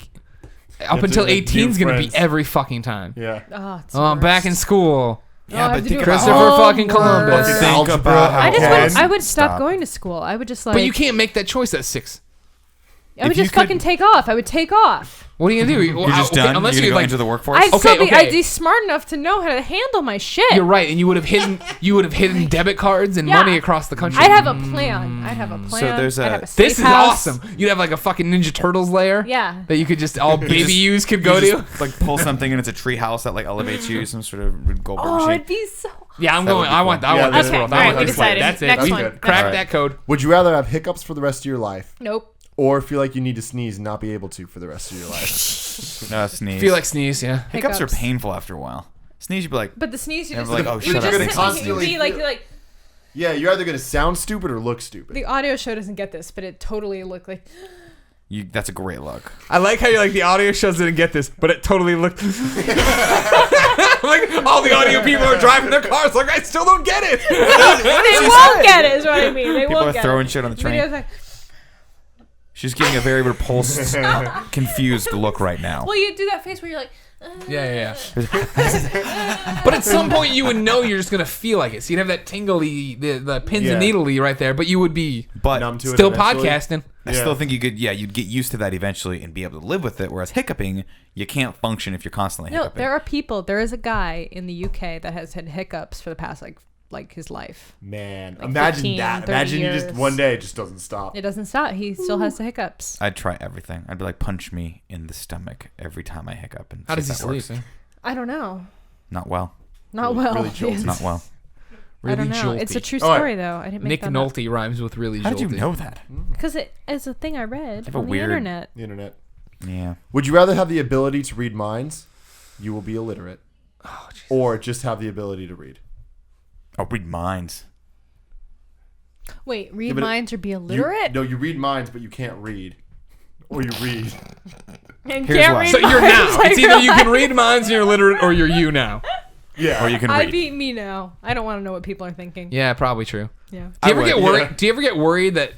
Speaker 3: have
Speaker 1: until
Speaker 3: to make
Speaker 1: 18 is
Speaker 3: new
Speaker 1: going to be
Speaker 3: friends.
Speaker 1: every fucking time.
Speaker 3: Yeah.
Speaker 4: Oh, it's
Speaker 1: Oh, I'm back in school.
Speaker 2: Yeah,
Speaker 4: I have
Speaker 2: but
Speaker 4: to
Speaker 2: think
Speaker 4: do
Speaker 2: about
Speaker 1: Christopher
Speaker 4: homework.
Speaker 1: fucking Columbus.
Speaker 3: Fucking
Speaker 2: Think
Speaker 3: algebra.
Speaker 2: about how
Speaker 4: I just
Speaker 2: hard-
Speaker 4: would, I would stop
Speaker 2: Stop.
Speaker 4: going to school. I would just like.
Speaker 1: But you can't make that choice at 6.
Speaker 4: I would
Speaker 2: if you
Speaker 4: just fucking
Speaker 2: could-
Speaker 4: take off. I would take off.
Speaker 1: What are you going to do?
Speaker 2: You're just done.
Speaker 1: Unless
Speaker 2: you're
Speaker 1: you
Speaker 2: gonna go
Speaker 1: like,
Speaker 2: into the workforce.
Speaker 4: I'd
Speaker 1: Okay,
Speaker 4: still be.
Speaker 1: okay.
Speaker 4: I'd be smart enough to know how to handle my shit.
Speaker 1: you're right, and you would have hidden debit cards and
Speaker 4: Yeah.
Speaker 1: money across the country.
Speaker 4: I'd have a plan. I'd have a plan.
Speaker 2: there's
Speaker 4: I'd
Speaker 2: a-
Speaker 4: have a safe
Speaker 1: This is
Speaker 4: house.
Speaker 1: awesome. You'd have like a fucking Ninja Turtles lair.
Speaker 4: Yeah.
Speaker 1: That you could just all baby
Speaker 2: just-
Speaker 1: use could
Speaker 2: You
Speaker 1: go to.
Speaker 2: just, like pull something and it's a tree house that like elevates you, some sort of Rube Goldberg
Speaker 4: Oh,
Speaker 2: machine.
Speaker 4: it'd be so.
Speaker 1: Yeah, I'm
Speaker 2: That would
Speaker 1: going.
Speaker 2: be
Speaker 1: I
Speaker 2: cool.
Speaker 1: want
Speaker 3: Yeah,
Speaker 1: this
Speaker 3: okay,
Speaker 1: world.
Speaker 3: all
Speaker 1: I
Speaker 3: right,
Speaker 1: want
Speaker 3: we
Speaker 1: this
Speaker 4: decided.
Speaker 1: That's it.
Speaker 4: Next
Speaker 1: We
Speaker 4: one.
Speaker 1: crack
Speaker 2: Next
Speaker 1: that code.
Speaker 3: Would you rather have hiccups for the rest of your life
Speaker 4: Nope.
Speaker 3: or feel like you need to sneeze and not be able to for the rest of your life?
Speaker 2: No, sneeze.
Speaker 1: Feel like sneeze. Yeah.
Speaker 2: hiccups are
Speaker 4: Hiccups.
Speaker 2: painful after a while. Sneeze, you'd be like,
Speaker 4: But the sneeze, you
Speaker 2: Yeah,
Speaker 4: just
Speaker 2: but like, oh,
Speaker 4: you
Speaker 2: shut
Speaker 4: just
Speaker 2: up.
Speaker 3: You're
Speaker 2: You'd
Speaker 3: gonna
Speaker 4: you'd
Speaker 3: constantly
Speaker 4: be like
Speaker 3: Yeah, you're either going to sound stupid or look stupid.
Speaker 4: the audio show doesn't get this, but it totally looked like.
Speaker 2: that's a great look.
Speaker 1: I like how you like the audio shows didn't get this, but it totally looked like all the audio people are driving their cars. Like I still don't get it.
Speaker 4: They won't get it. Is what I mean. They
Speaker 2: People
Speaker 4: won't
Speaker 2: are
Speaker 4: get
Speaker 2: throwing
Speaker 4: it.
Speaker 2: shit on the
Speaker 4: Video's
Speaker 2: train.
Speaker 4: like,
Speaker 2: She's giving a very repulsed, confused look right now.
Speaker 4: well, you do that face where you're like.
Speaker 1: Yeah. But at some point you would know you're just gonna feel like it. So you'd have that tingly, the pins
Speaker 3: Yeah.
Speaker 1: and needly right there, but you would be
Speaker 2: But
Speaker 3: Numb to it
Speaker 1: still
Speaker 3: eventually.
Speaker 1: podcasting.
Speaker 2: I still think you'd get used to that eventually and be able to live with it. Whereas hiccuping, you can't function if you're constantly
Speaker 4: No,
Speaker 2: hiccuping.
Speaker 4: there are people. There is a guy in the UK that has had hiccups for the past like his life.
Speaker 3: Man,
Speaker 4: Like
Speaker 3: imagine
Speaker 4: 15,
Speaker 3: that.
Speaker 4: 30
Speaker 3: Imagine you
Speaker 4: years.
Speaker 3: just one day it just doesn't stop.
Speaker 4: It doesn't stop. He still has the hiccups.
Speaker 2: I'd try everything. I'd be like, punch me in the stomach every time I hiccup. And
Speaker 1: How
Speaker 2: see
Speaker 1: does
Speaker 2: if
Speaker 1: he
Speaker 2: that works.
Speaker 1: sleep?
Speaker 4: I don't know.
Speaker 2: Not well.
Speaker 4: Not well.
Speaker 3: really jolty.
Speaker 2: Not well.
Speaker 4: I don't know.
Speaker 1: Jolty.
Speaker 4: It's a true
Speaker 3: All right.
Speaker 4: story, though. I didn't make
Speaker 1: Nick
Speaker 4: that up.
Speaker 1: Nolte rhymes with really
Speaker 2: How
Speaker 1: jolty.
Speaker 2: did you know that?
Speaker 4: Because it is a thing I read
Speaker 2: have a
Speaker 4: on the
Speaker 2: weird-
Speaker 4: internet.
Speaker 3: The internet.
Speaker 2: Yeah.
Speaker 3: Would you rather have the ability to read minds? You will be illiterate. Or just have the ability to read.
Speaker 2: Oh, read minds.
Speaker 4: Wait, read
Speaker 3: but
Speaker 4: minds or be illiterate?
Speaker 3: No, you read minds, but you can't read. Or you read.
Speaker 4: And
Speaker 2: Here's
Speaker 4: can't
Speaker 2: why.
Speaker 4: read
Speaker 1: So you're
Speaker 4: minds,
Speaker 1: now.
Speaker 4: I
Speaker 1: It's either you can
Speaker 4: realize.
Speaker 1: read minds and you're illiterate, or you're you now.
Speaker 3: Yeah.
Speaker 2: Or you can
Speaker 4: I
Speaker 2: read.
Speaker 4: beat me now. I don't want to know what people are thinking.
Speaker 1: Yeah, probably true.
Speaker 4: Yeah.
Speaker 1: Do you ever
Speaker 2: would,
Speaker 1: get worried?
Speaker 2: yeah.
Speaker 1: Do you ever get worried that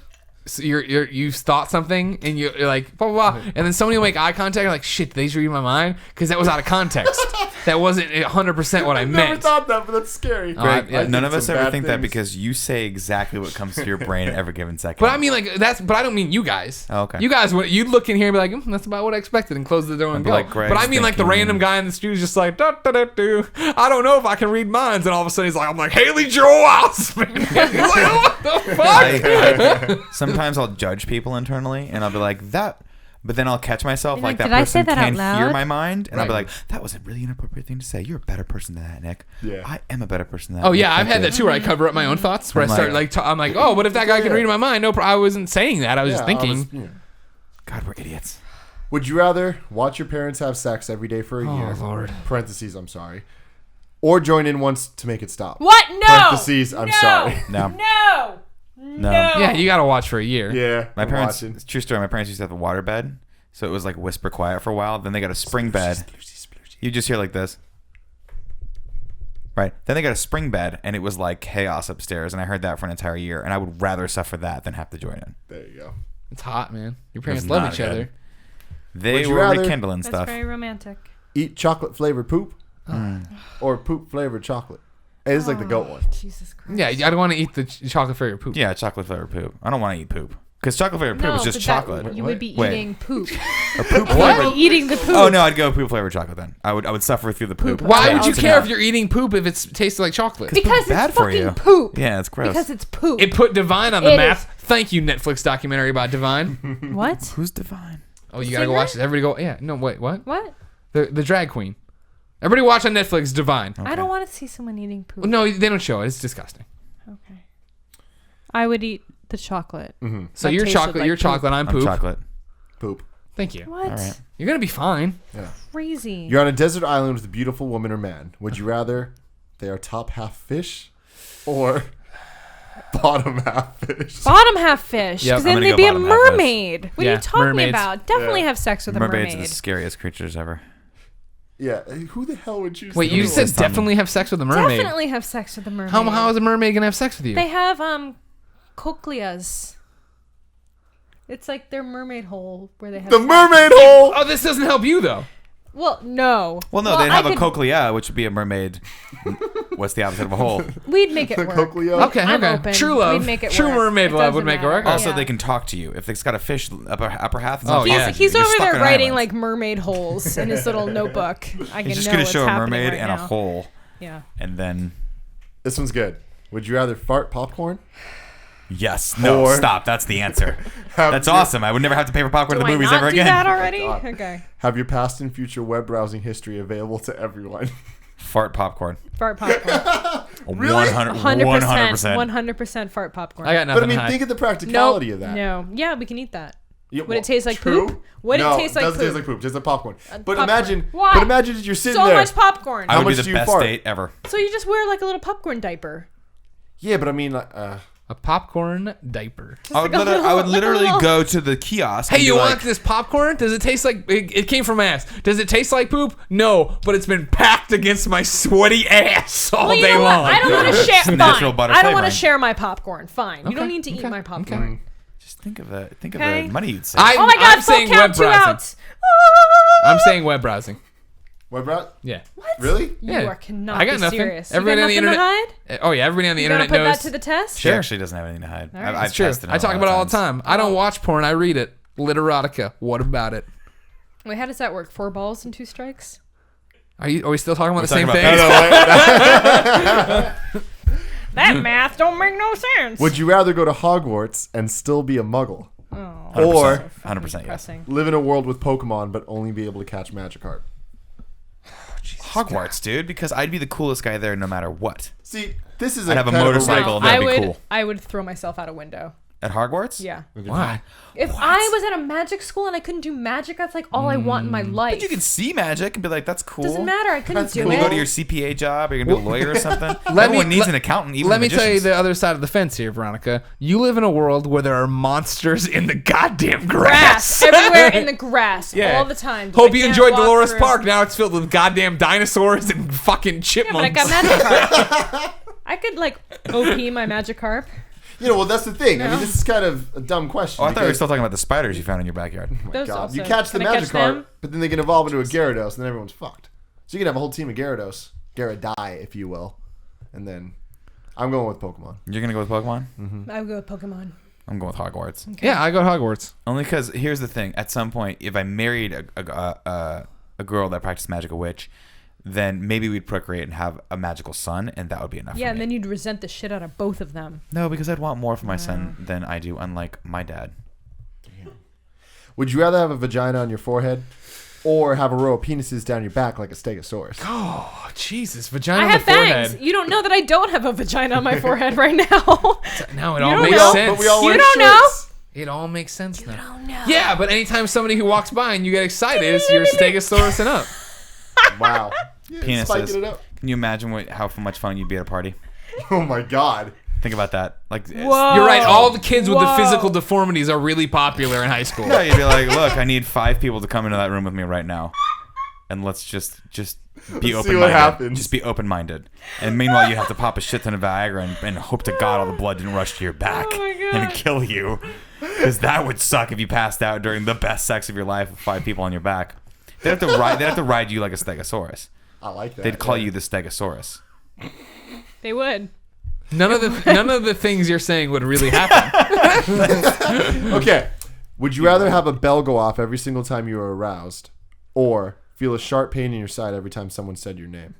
Speaker 1: you've thought something and you're like blah blah blah, and then somebody will make eye contact? You're like, shit, did they just read my mind? Because that was out of context. That wasn't 100% what I
Speaker 3: I've never
Speaker 1: meant.
Speaker 3: thought that, but that's scary.
Speaker 2: Greg,
Speaker 1: yeah,
Speaker 2: none of
Speaker 3: some
Speaker 2: us ever
Speaker 3: bad
Speaker 2: think that
Speaker 3: things.
Speaker 2: because you say exactly what comes to your brain at every given second.
Speaker 1: But I mean, like but I don't mean you guys.
Speaker 2: Oh, okay.
Speaker 1: You guys, you'd look in here and be like, that's about what I expected, and close the door and
Speaker 2: I'd be
Speaker 1: go.
Speaker 2: like, Greg's
Speaker 1: but I mean, like the
Speaker 2: thinking-
Speaker 1: random guy in the studio is just like, da, da, da, do. I don't know if I can read minds, and all of a sudden he's like, I'm like Haley Joel Osment. He's like, what the fuck?
Speaker 2: Sometimes I'll judge people internally, and I'll be like that. But then I'll catch myself
Speaker 4: You're
Speaker 2: like
Speaker 4: like,
Speaker 2: that
Speaker 4: "Did I say
Speaker 2: person
Speaker 4: that out
Speaker 2: can hear
Speaker 4: loud?"
Speaker 2: my mind, and I'll be
Speaker 1: Right.
Speaker 2: like, that was a really inappropriate thing to say. You're a better person than that, Nick.
Speaker 3: Yeah.
Speaker 2: I am a better person than that.
Speaker 1: Oh
Speaker 2: Nick.
Speaker 1: yeah, I've
Speaker 2: Thank
Speaker 1: had
Speaker 2: you."
Speaker 1: that too, where I cover up my own thoughts. Where
Speaker 2: I'm
Speaker 1: I start
Speaker 2: like-
Speaker 1: I'm like, oh, what if that guy can
Speaker 3: Yeah.
Speaker 1: read my mind? No, I wasn't saying that. I was just thinking.
Speaker 2: God, we're idiots.
Speaker 3: Would you rather watch your parents have sex every day for a
Speaker 1: Oh
Speaker 3: year?
Speaker 1: Lord.
Speaker 3: Parentheses, I'm sorry. Or join in once to make it stop?
Speaker 4: What? No.
Speaker 3: Parentheses, I'm
Speaker 4: no.
Speaker 3: sorry.
Speaker 2: No.
Speaker 4: No.
Speaker 2: No.
Speaker 1: Yeah, you gotta watch for a year.
Speaker 3: Yeah.
Speaker 2: My
Speaker 3: I'm
Speaker 2: parents,
Speaker 3: watching.
Speaker 2: it's a true story. My parents used to have a water bed, so it was like whisper quiet for a while. Then they got a spring bed. You just hear like this. Right. Then they got a spring bed, and it was like chaos upstairs, and I heard that for an entire year, and I would rather suffer that than have to join in.
Speaker 3: There you go.
Speaker 1: It's hot, man. Your
Speaker 2: It
Speaker 1: parents
Speaker 2: was
Speaker 1: love
Speaker 2: not
Speaker 1: each
Speaker 2: good.
Speaker 1: other.
Speaker 2: They
Speaker 3: Would you
Speaker 2: were
Speaker 3: rather-
Speaker 2: rekindling
Speaker 4: That's
Speaker 2: stuff.
Speaker 4: very romantic.
Speaker 3: Eat chocolate flavored poop
Speaker 1: Oh.
Speaker 3: or poop flavored chocolate. It is like the goat one.
Speaker 4: Jesus Christ.
Speaker 1: Yeah, I don't want to eat the chocolate for your poop.
Speaker 2: Yeah, chocolate flavored poop. I don't want to eat poop. Because chocolate flavored poop is just
Speaker 4: but
Speaker 2: chocolate.
Speaker 4: you would be
Speaker 2: Wait.
Speaker 4: eating poop.
Speaker 2: Or poop
Speaker 4: You
Speaker 2: flavored.
Speaker 4: would be eating the poop.
Speaker 2: Oh no, I'd go poop flavored chocolate then. I would suffer through the poop.
Speaker 1: Why would you
Speaker 2: To
Speaker 1: care
Speaker 2: know.
Speaker 1: if you're eating poop if it tastes like chocolate?
Speaker 4: Because it's
Speaker 2: bad for
Speaker 4: fucking
Speaker 2: you.
Speaker 4: poop.
Speaker 2: Yeah, it's gross.
Speaker 4: Because it's poop.
Speaker 1: It put Divine on the
Speaker 4: It
Speaker 1: map.
Speaker 4: is.
Speaker 1: Thank you, Netflix documentary about Divine.
Speaker 4: What?
Speaker 2: Who's divine?
Speaker 1: Oh, you gotta go
Speaker 4: Singer?
Speaker 1: watch this. Everybody go. Yeah, no, wait, what?
Speaker 4: What?
Speaker 1: The drag queen. Everybody watch on Netflix Divine.
Speaker 4: I don't want to see someone eating poop.
Speaker 1: No, they don't show it. It's disgusting.
Speaker 4: Okay. I would eat the chocolate.
Speaker 1: So
Speaker 4: That
Speaker 1: you're
Speaker 4: tasted
Speaker 1: chocolate.
Speaker 4: like
Speaker 1: You're
Speaker 4: poop.
Speaker 1: chocolate. I'm
Speaker 2: I'm
Speaker 1: poop.
Speaker 2: chocolate.
Speaker 3: Poop.
Speaker 1: Thank you.
Speaker 4: What?
Speaker 2: All right.
Speaker 1: You're gonna be fine.
Speaker 4: Crazy.
Speaker 3: You're on a desert island with a beautiful woman or man. Would you rather they are top half fish or bottom half fish?
Speaker 4: Bottom half fish.
Speaker 1: Yep,
Speaker 4: Because
Speaker 2: I'm
Speaker 4: then
Speaker 2: gonna
Speaker 4: they'd
Speaker 2: go
Speaker 4: be a
Speaker 2: bottom half fish.
Speaker 4: mermaid. What are
Speaker 1: Yeah,
Speaker 4: you talking
Speaker 1: mermaids.
Speaker 4: about? Definitely
Speaker 3: Yeah.
Speaker 4: have sex with a
Speaker 2: Mermaids are
Speaker 4: mermaid.
Speaker 2: the scariest creatures ever.
Speaker 3: Yeah. Who the hell would choose?
Speaker 1: Wait,
Speaker 3: the
Speaker 1: you
Speaker 3: other
Speaker 1: said
Speaker 3: one?
Speaker 1: definitely have sex with a mermaid.
Speaker 4: Definitely have sex with a mermaid.
Speaker 1: How is a mermaid gonna have sex with you?
Speaker 4: They have cochleas. It's like their mermaid hole where they have
Speaker 3: the
Speaker 4: sex.
Speaker 3: mermaid hole.
Speaker 1: Oh, this doesn't help you though.
Speaker 4: Well, no.
Speaker 2: Well, no, they'd have
Speaker 4: I
Speaker 2: a
Speaker 4: could-
Speaker 2: cochlea, which would be a mermaid. What's the opposite of a hole?
Speaker 4: We'd make it
Speaker 3: The
Speaker 4: work.
Speaker 3: cochlea.
Speaker 1: Okay,
Speaker 4: I'm
Speaker 1: okay.
Speaker 4: open.
Speaker 1: True love.
Speaker 4: We'd make it
Speaker 1: True
Speaker 4: work.
Speaker 1: mermaid
Speaker 4: It
Speaker 1: love would
Speaker 4: doesn't
Speaker 1: make it work.
Speaker 4: matter.
Speaker 2: Also,
Speaker 4: Yeah.
Speaker 2: they can talk to you. If it's got a fish upper half, it's
Speaker 1: Oh,
Speaker 2: not
Speaker 1: yeah.
Speaker 2: talking to
Speaker 4: He's
Speaker 2: you. You're
Speaker 4: over
Speaker 2: stuck
Speaker 4: there
Speaker 2: on an
Speaker 4: writing
Speaker 2: island.
Speaker 4: like mermaid holes in his little notebook. I can
Speaker 2: He's just
Speaker 4: know
Speaker 2: gonna
Speaker 4: what's
Speaker 2: show a
Speaker 4: happening
Speaker 2: mermaid
Speaker 4: right
Speaker 2: and
Speaker 4: now.
Speaker 2: a hole,
Speaker 4: Yeah.
Speaker 2: and then
Speaker 3: This one's good. Would you rather fart popcorn?
Speaker 2: yes, no,
Speaker 3: Or-
Speaker 2: stop. That's the answer.
Speaker 3: Have
Speaker 2: That's
Speaker 3: your-
Speaker 2: awesome. I would never have to pay for popcorn
Speaker 4: Do
Speaker 2: in the
Speaker 4: I
Speaker 2: movies
Speaker 4: not
Speaker 2: ever
Speaker 4: do
Speaker 2: again.
Speaker 4: that already?
Speaker 3: God.
Speaker 4: Okay.
Speaker 3: Have your past and future web browsing history available to everyone.
Speaker 2: Fart popcorn.
Speaker 4: Fart popcorn.
Speaker 2: 100%.
Speaker 4: 100% fart popcorn.
Speaker 1: I got nothing
Speaker 3: But I mean,
Speaker 1: to hide.
Speaker 3: think of the
Speaker 4: Nope.
Speaker 3: practicality of that.
Speaker 4: No. Yeah, we can eat that.
Speaker 3: Yeah,
Speaker 4: Would it taste like
Speaker 3: true.
Speaker 4: poop? Would it
Speaker 3: No,
Speaker 4: taste like
Speaker 3: doesn't
Speaker 4: poop?
Speaker 3: taste like poop. Just like popcorn. But
Speaker 4: popcorn.
Speaker 3: imagine,
Speaker 4: Why?
Speaker 3: but imagine that you're sitting
Speaker 4: So
Speaker 3: there.
Speaker 4: much popcorn.
Speaker 2: I
Speaker 3: How
Speaker 2: would be
Speaker 3: much
Speaker 2: the
Speaker 3: do you
Speaker 2: best
Speaker 3: fart?
Speaker 2: date ever.
Speaker 4: So you just wear like a little popcorn diaper.
Speaker 3: Yeah, but I mean, like,
Speaker 1: A popcorn diaper.
Speaker 2: I would,
Speaker 4: like a
Speaker 2: I would
Speaker 4: little-
Speaker 2: literally
Speaker 4: like a
Speaker 2: go to the kiosk.
Speaker 1: Hey,
Speaker 2: and
Speaker 1: you
Speaker 2: be
Speaker 1: want
Speaker 2: like,
Speaker 1: this popcorn? Does it taste like it came from ass? Does it taste like poop? No, but it's been packed against my sweaty ass all
Speaker 4: Well, you
Speaker 1: day
Speaker 4: know what?
Speaker 1: long.
Speaker 4: I don't want to share.
Speaker 2: Natural
Speaker 4: Fine.
Speaker 2: butter
Speaker 4: I don't want to
Speaker 2: flavoring.
Speaker 4: share my popcorn. Fine. You don't
Speaker 1: Okay,
Speaker 4: need to eat
Speaker 1: okay,
Speaker 4: my popcorn.
Speaker 2: Just think of the
Speaker 4: Okay.
Speaker 2: money you'd save.
Speaker 4: Oh my god!
Speaker 1: I'm
Speaker 4: Full
Speaker 1: saying
Speaker 4: count,
Speaker 1: web
Speaker 4: 2
Speaker 1: browsing.
Speaker 4: outs.
Speaker 1: I'm saying web browsing.
Speaker 3: web browsing?
Speaker 1: Yeah.
Speaker 4: What?
Speaker 3: Really?
Speaker 4: You
Speaker 1: Yeah.
Speaker 4: are cannot
Speaker 1: I got
Speaker 4: be
Speaker 1: nothing.
Speaker 4: serious.
Speaker 1: Everybody
Speaker 4: you
Speaker 1: on
Speaker 4: got
Speaker 1: the
Speaker 4: nothing
Speaker 1: internet-
Speaker 4: to hide?
Speaker 1: Oh yeah, everybody on the
Speaker 4: You gonna
Speaker 1: internet
Speaker 4: put
Speaker 1: knows.
Speaker 4: that to the test?
Speaker 2: She actually doesn't have anything to hide.
Speaker 4: All right.
Speaker 2: I've
Speaker 1: It's true.
Speaker 2: tested it
Speaker 1: I talk
Speaker 2: a lot
Speaker 1: about it all
Speaker 2: of
Speaker 1: the
Speaker 2: times.
Speaker 1: time. I don't watch porn. I read it. Literotica. What about it?
Speaker 4: Wait, how does that work? 4 balls and 2 strikes?
Speaker 1: Are we still talking about the
Speaker 2: We're
Speaker 1: same
Speaker 2: talking
Speaker 1: thing?
Speaker 2: about
Speaker 4: That math don't make no sense.
Speaker 3: Would you rather go to Hogwarts and still be a muggle?
Speaker 4: Oh,
Speaker 2: 100%, 100% yes.
Speaker 4: depressing.
Speaker 3: Live in a world with Pokemon but only be able to catch Magikarp?
Speaker 2: Hogwarts, dude, because I'd be the coolest guy there no matter what.
Speaker 3: See, this is
Speaker 2: I'd have a
Speaker 3: kind of
Speaker 2: motorcycle.
Speaker 4: No,
Speaker 2: That'd
Speaker 4: I
Speaker 2: be
Speaker 4: would.
Speaker 2: cool.
Speaker 4: I would throw myself out a window.
Speaker 2: At Hogwarts?
Speaker 4: Yeah.
Speaker 1: Why?
Speaker 4: If I was at a magic school and I couldn't do magic, that's like all I want in my life.
Speaker 2: But you can see magic and be like, that's cool.
Speaker 4: Doesn't matter. I couldn't do
Speaker 2: When
Speaker 4: it.
Speaker 2: you go to your CPA job, or you're going to be a lawyer or something.
Speaker 1: Let
Speaker 2: Everyone
Speaker 1: me-
Speaker 2: needs
Speaker 1: let-
Speaker 2: an accountant, even
Speaker 1: Let me tell you
Speaker 2: magicians.
Speaker 1: the other side of the fence here, Veronica. You live in a world where there are monsters in the goddamn grass.
Speaker 4: Grass everywhere in the grass
Speaker 1: Yeah.
Speaker 4: all the time.
Speaker 1: Hope
Speaker 4: I
Speaker 1: you
Speaker 4: can't
Speaker 1: enjoyed
Speaker 4: walk
Speaker 1: Dolores
Speaker 4: through.
Speaker 1: Park. Now it's filled with goddamn dinosaurs and fucking
Speaker 4: Yeah, but I
Speaker 1: chipmunks.
Speaker 4: got Magikarp. I could like OP my Magikarp.
Speaker 3: well, that's the thing. I
Speaker 4: No.
Speaker 3: mean, this is kind of a dumb question.
Speaker 2: Oh, I thought we were
Speaker 3: because-
Speaker 2: still talking about the spiders you found in your backyard.
Speaker 4: Those
Speaker 3: God,
Speaker 4: also.
Speaker 3: you catch the
Speaker 4: Can I catch
Speaker 3: Magikarp,
Speaker 4: them?
Speaker 3: but then they can evolve into a Gyarados, and then everyone's fucked. So you can have a whole team of Gyarados, Gyarados, if you will, and then I'm going with Pokemon.
Speaker 2: You're going to go with Pokemon?
Speaker 4: I would go with Pokemon.
Speaker 2: I'm going with Hogwarts.
Speaker 1: Yeah, I go to Hogwarts.
Speaker 2: Only because here's the thing: at some point, if I married a girl that practiced magic, a witch, then maybe we'd procreate and have a magical son, and that would be enough.
Speaker 4: Yeah,
Speaker 2: for
Speaker 4: and
Speaker 2: me.
Speaker 4: then you'd resent the shit out of both of them.
Speaker 2: No, because I'd want more for my son than I do, unlike my dad.
Speaker 3: Would you rather have a vagina on your forehead, or have a row of penises down your back like a Stegosaurus?
Speaker 1: Oh, Jesus. Vagina
Speaker 4: I
Speaker 1: on
Speaker 4: have
Speaker 1: the
Speaker 4: fangs.
Speaker 1: forehead.
Speaker 4: You don't know that I don't have a vagina on my forehead right now.
Speaker 1: Now it
Speaker 4: You
Speaker 1: all
Speaker 4: don't
Speaker 1: makes
Speaker 4: know.
Speaker 1: sense.
Speaker 3: But we all
Speaker 4: You
Speaker 3: wear
Speaker 4: don't know?
Speaker 3: shorts.
Speaker 1: It all makes sense now.
Speaker 4: don't know.
Speaker 1: Yeah, but anytime somebody who walks by and you get excited, it's your Stegosaurus and up.
Speaker 3: Wow. Yeah,
Speaker 2: Penises.
Speaker 3: spiking it up.
Speaker 2: Can you imagine how much fun you'd be at a party?
Speaker 3: Oh my God.
Speaker 2: Think about that. Like,
Speaker 4: Whoa.
Speaker 1: You're right. All the kids with the
Speaker 4: Whoa.
Speaker 1: physical deformities are really popular in high school.
Speaker 2: no, you'd be like, look, I need 5 people to come into that room with me right now, and let's just be
Speaker 3: Let's see
Speaker 2: open-minded.
Speaker 3: what happens.
Speaker 2: Just be open-minded. And meanwhile, you have to pop a shit ton of Viagra and hope to God all the blood didn't rush to your back
Speaker 4: Oh my God.
Speaker 2: and kill you, because that would suck if you passed out during the best sex of your life with 5 people on your back. They'd have to ride you like a Stegosaurus.
Speaker 3: I like that.
Speaker 2: They'd call
Speaker 3: yeah.
Speaker 2: you the Stegosaurus.
Speaker 4: They would.
Speaker 1: None of the things you're saying would really happen.
Speaker 3: Okay. Would you rather have a bell go off every single time you are aroused, or feel a sharp pain in your side every time someone said your name?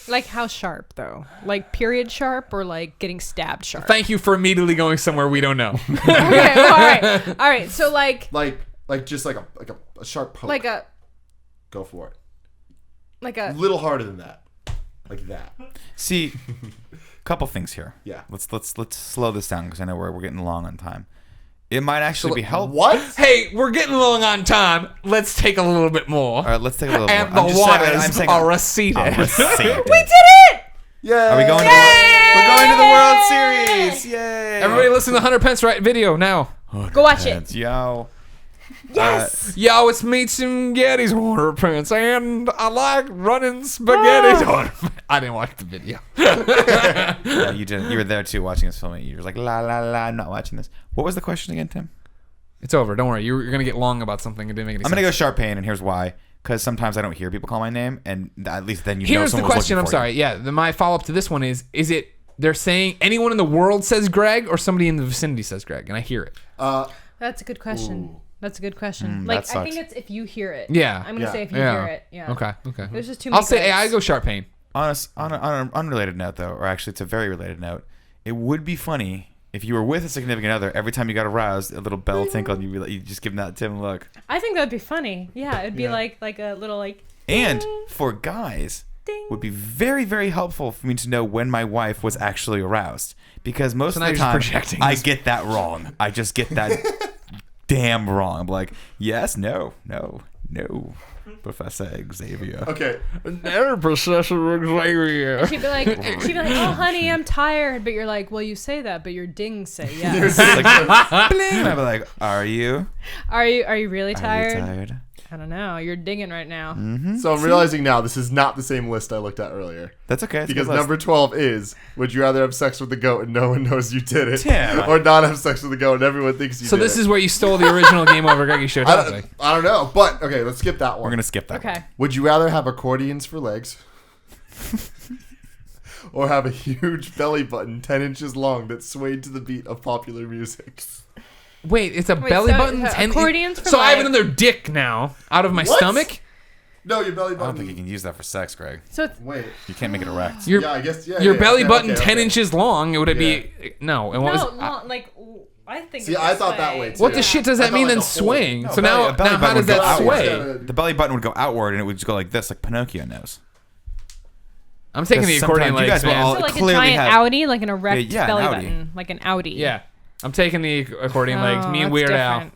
Speaker 4: Like how sharp though? Like period sharp or like getting stabbed sharp?
Speaker 1: Thank you for immediately going somewhere we don't know.
Speaker 4: Okay, all right. So like
Speaker 3: Like just like a sharp poke.
Speaker 4: like a
Speaker 3: Go for it.
Speaker 4: like
Speaker 3: A
Speaker 4: a
Speaker 3: little harder than that. Like that.
Speaker 2: See, couple things here.
Speaker 3: Yeah.
Speaker 2: Let's slow this down because I know we're getting long on time. It might actually be helpful.
Speaker 3: What?
Speaker 1: Hey, we're getting long on time. Let's take a little bit more.
Speaker 2: All right, let's take a little
Speaker 1: And
Speaker 2: more.
Speaker 1: the
Speaker 2: I'm just saying-
Speaker 1: waters
Speaker 2: I'm saying-
Speaker 1: are receded.
Speaker 2: I'm receded.
Speaker 4: We did it!
Speaker 3: Yeah.
Speaker 2: Are we going to we're going to the World Series? Yay!
Speaker 1: Everybody listen to the 100 Pence right video now.
Speaker 4: Go watch it.
Speaker 2: Yo.
Speaker 4: Yes.
Speaker 1: Yo, it's me, Tim Gettys, 100 Pence, and I like running spaghetti. I didn't watch the video.
Speaker 2: Yeah, you did. You were there too, watching us film it. You were like, la la la. I'm not watching this. What was the question again, Tim?
Speaker 1: It's over. Don't worry. You're going to get long about something. It didn't make any
Speaker 2: I'm
Speaker 1: sense.
Speaker 2: gonna go sharp pain, and here's why. Because sometimes I don't hear people call my name, and at least then you know
Speaker 1: Here's the
Speaker 2: someone's
Speaker 1: question. I'm
Speaker 2: looking for
Speaker 1: sorry. Yeah, my follow-up to this one is it they're saying anyone in the world says Greg or somebody in the vicinity says Greg? And I hear it.
Speaker 4: That's a good question.
Speaker 3: Ooh.
Speaker 4: That's a good question.
Speaker 2: that
Speaker 4: Like I
Speaker 2: sucks.
Speaker 4: think it's if you hear it.
Speaker 1: Yeah.
Speaker 4: I'm gonna
Speaker 3: Yeah.
Speaker 4: say if you
Speaker 1: Yeah.
Speaker 4: hear it. Yeah.
Speaker 1: Okay.
Speaker 4: There's just too
Speaker 1: I'll
Speaker 4: many.
Speaker 1: say, hey,
Speaker 4: Gregs.
Speaker 1: I go sharp pain.
Speaker 2: on an unrelated note, though, or actually it's a very related note, it would be funny if you were with a significant other, every time you got aroused, a little bell tinkled, and you just give them that Tim look.
Speaker 4: I think that'd be funny. Yeah, it'd be like a little like.
Speaker 2: And
Speaker 4: ding,
Speaker 2: for guys,
Speaker 4: ding.
Speaker 2: would be very, very helpful for me to know when my wife was actually aroused. Because most
Speaker 1: So
Speaker 2: of
Speaker 1: now
Speaker 2: the
Speaker 1: you're
Speaker 2: time,
Speaker 1: just projecting
Speaker 2: I
Speaker 1: this.
Speaker 2: get that wrong. I just get that damn wrong. I'm like, yes, no, Professor Xavier.
Speaker 3: Okay.
Speaker 1: Never Professor Xavier.
Speaker 4: She'd be like, oh honey, I'm tired. But you're like, well, you say that, but your dings say yes.
Speaker 2: Like, bling. I'd be like, are you?
Speaker 4: Are you really
Speaker 2: Are
Speaker 4: tired?
Speaker 2: you tired?
Speaker 4: I don't know. You're dinging right now.
Speaker 3: So I'm realizing now this is not the same list I looked at earlier.
Speaker 2: That's okay. It's a
Speaker 3: Because
Speaker 2: good list.
Speaker 3: number 12 is, would you rather have sex with the goat and no one knows you did it?
Speaker 2: Tim.
Speaker 3: Or not have sex with the goat and everyone thinks you
Speaker 1: So
Speaker 3: did
Speaker 1: this
Speaker 3: it?
Speaker 1: is where you stole the original Game Over Greggy show
Speaker 3: I
Speaker 1: topic.
Speaker 3: don't know. But, okay, let's skip that one.
Speaker 2: We're going to skip that.
Speaker 4: Okay.
Speaker 3: Would you rather have accordions for legs? Or have a huge belly button 10 inches long that swayed to the beat of popular music?
Speaker 1: Wait, it's a
Speaker 4: Wait,
Speaker 1: belly
Speaker 4: so-
Speaker 1: button?
Speaker 4: so
Speaker 1: 10
Speaker 4: accordions for
Speaker 1: So I have
Speaker 4: legs.
Speaker 1: another dick now out of my
Speaker 3: What?
Speaker 1: stomach?
Speaker 3: No, your belly
Speaker 2: I
Speaker 3: button.
Speaker 2: don't think you can use that for sex, Greg.
Speaker 4: So it's,
Speaker 3: Wait.
Speaker 2: You can't make it erect.
Speaker 1: Your,
Speaker 3: Yeah, I guess, yeah.
Speaker 1: your
Speaker 3: yeah,
Speaker 1: belly
Speaker 3: okay,
Speaker 1: button
Speaker 3: okay,
Speaker 1: 10
Speaker 3: okay.
Speaker 1: inches long, would it be... No. And what
Speaker 4: no,
Speaker 1: was...
Speaker 4: long, like I think.
Speaker 3: See,
Speaker 4: it's
Speaker 3: I
Speaker 4: this
Speaker 3: thought that way, too.
Speaker 1: what the shit does
Speaker 3: I
Speaker 1: that
Speaker 3: thought
Speaker 1: mean
Speaker 3: like
Speaker 1: then
Speaker 3: a hole.
Speaker 1: swing?
Speaker 2: No,
Speaker 1: So
Speaker 2: belly
Speaker 1: now
Speaker 2: button
Speaker 1: how
Speaker 2: would
Speaker 1: does
Speaker 2: go
Speaker 1: that
Speaker 2: outwards.
Speaker 1: sway?
Speaker 3: Outwards.
Speaker 2: The belly button would go outward and it would just go like this, like Pinocchio knows.
Speaker 1: I'm taking the accordion
Speaker 2: sometimes you
Speaker 1: legs,
Speaker 2: guys will
Speaker 1: man.
Speaker 2: all
Speaker 4: So like a
Speaker 2: clearly
Speaker 4: giant
Speaker 2: have-
Speaker 4: Audi, like an erect
Speaker 2: Yeah, an
Speaker 4: belly
Speaker 2: Audi.
Speaker 4: button, like an Audi.
Speaker 1: Yeah, I'm taking the accordion legs. Me and
Speaker 4: that's
Speaker 1: Weird Al.
Speaker 4: different.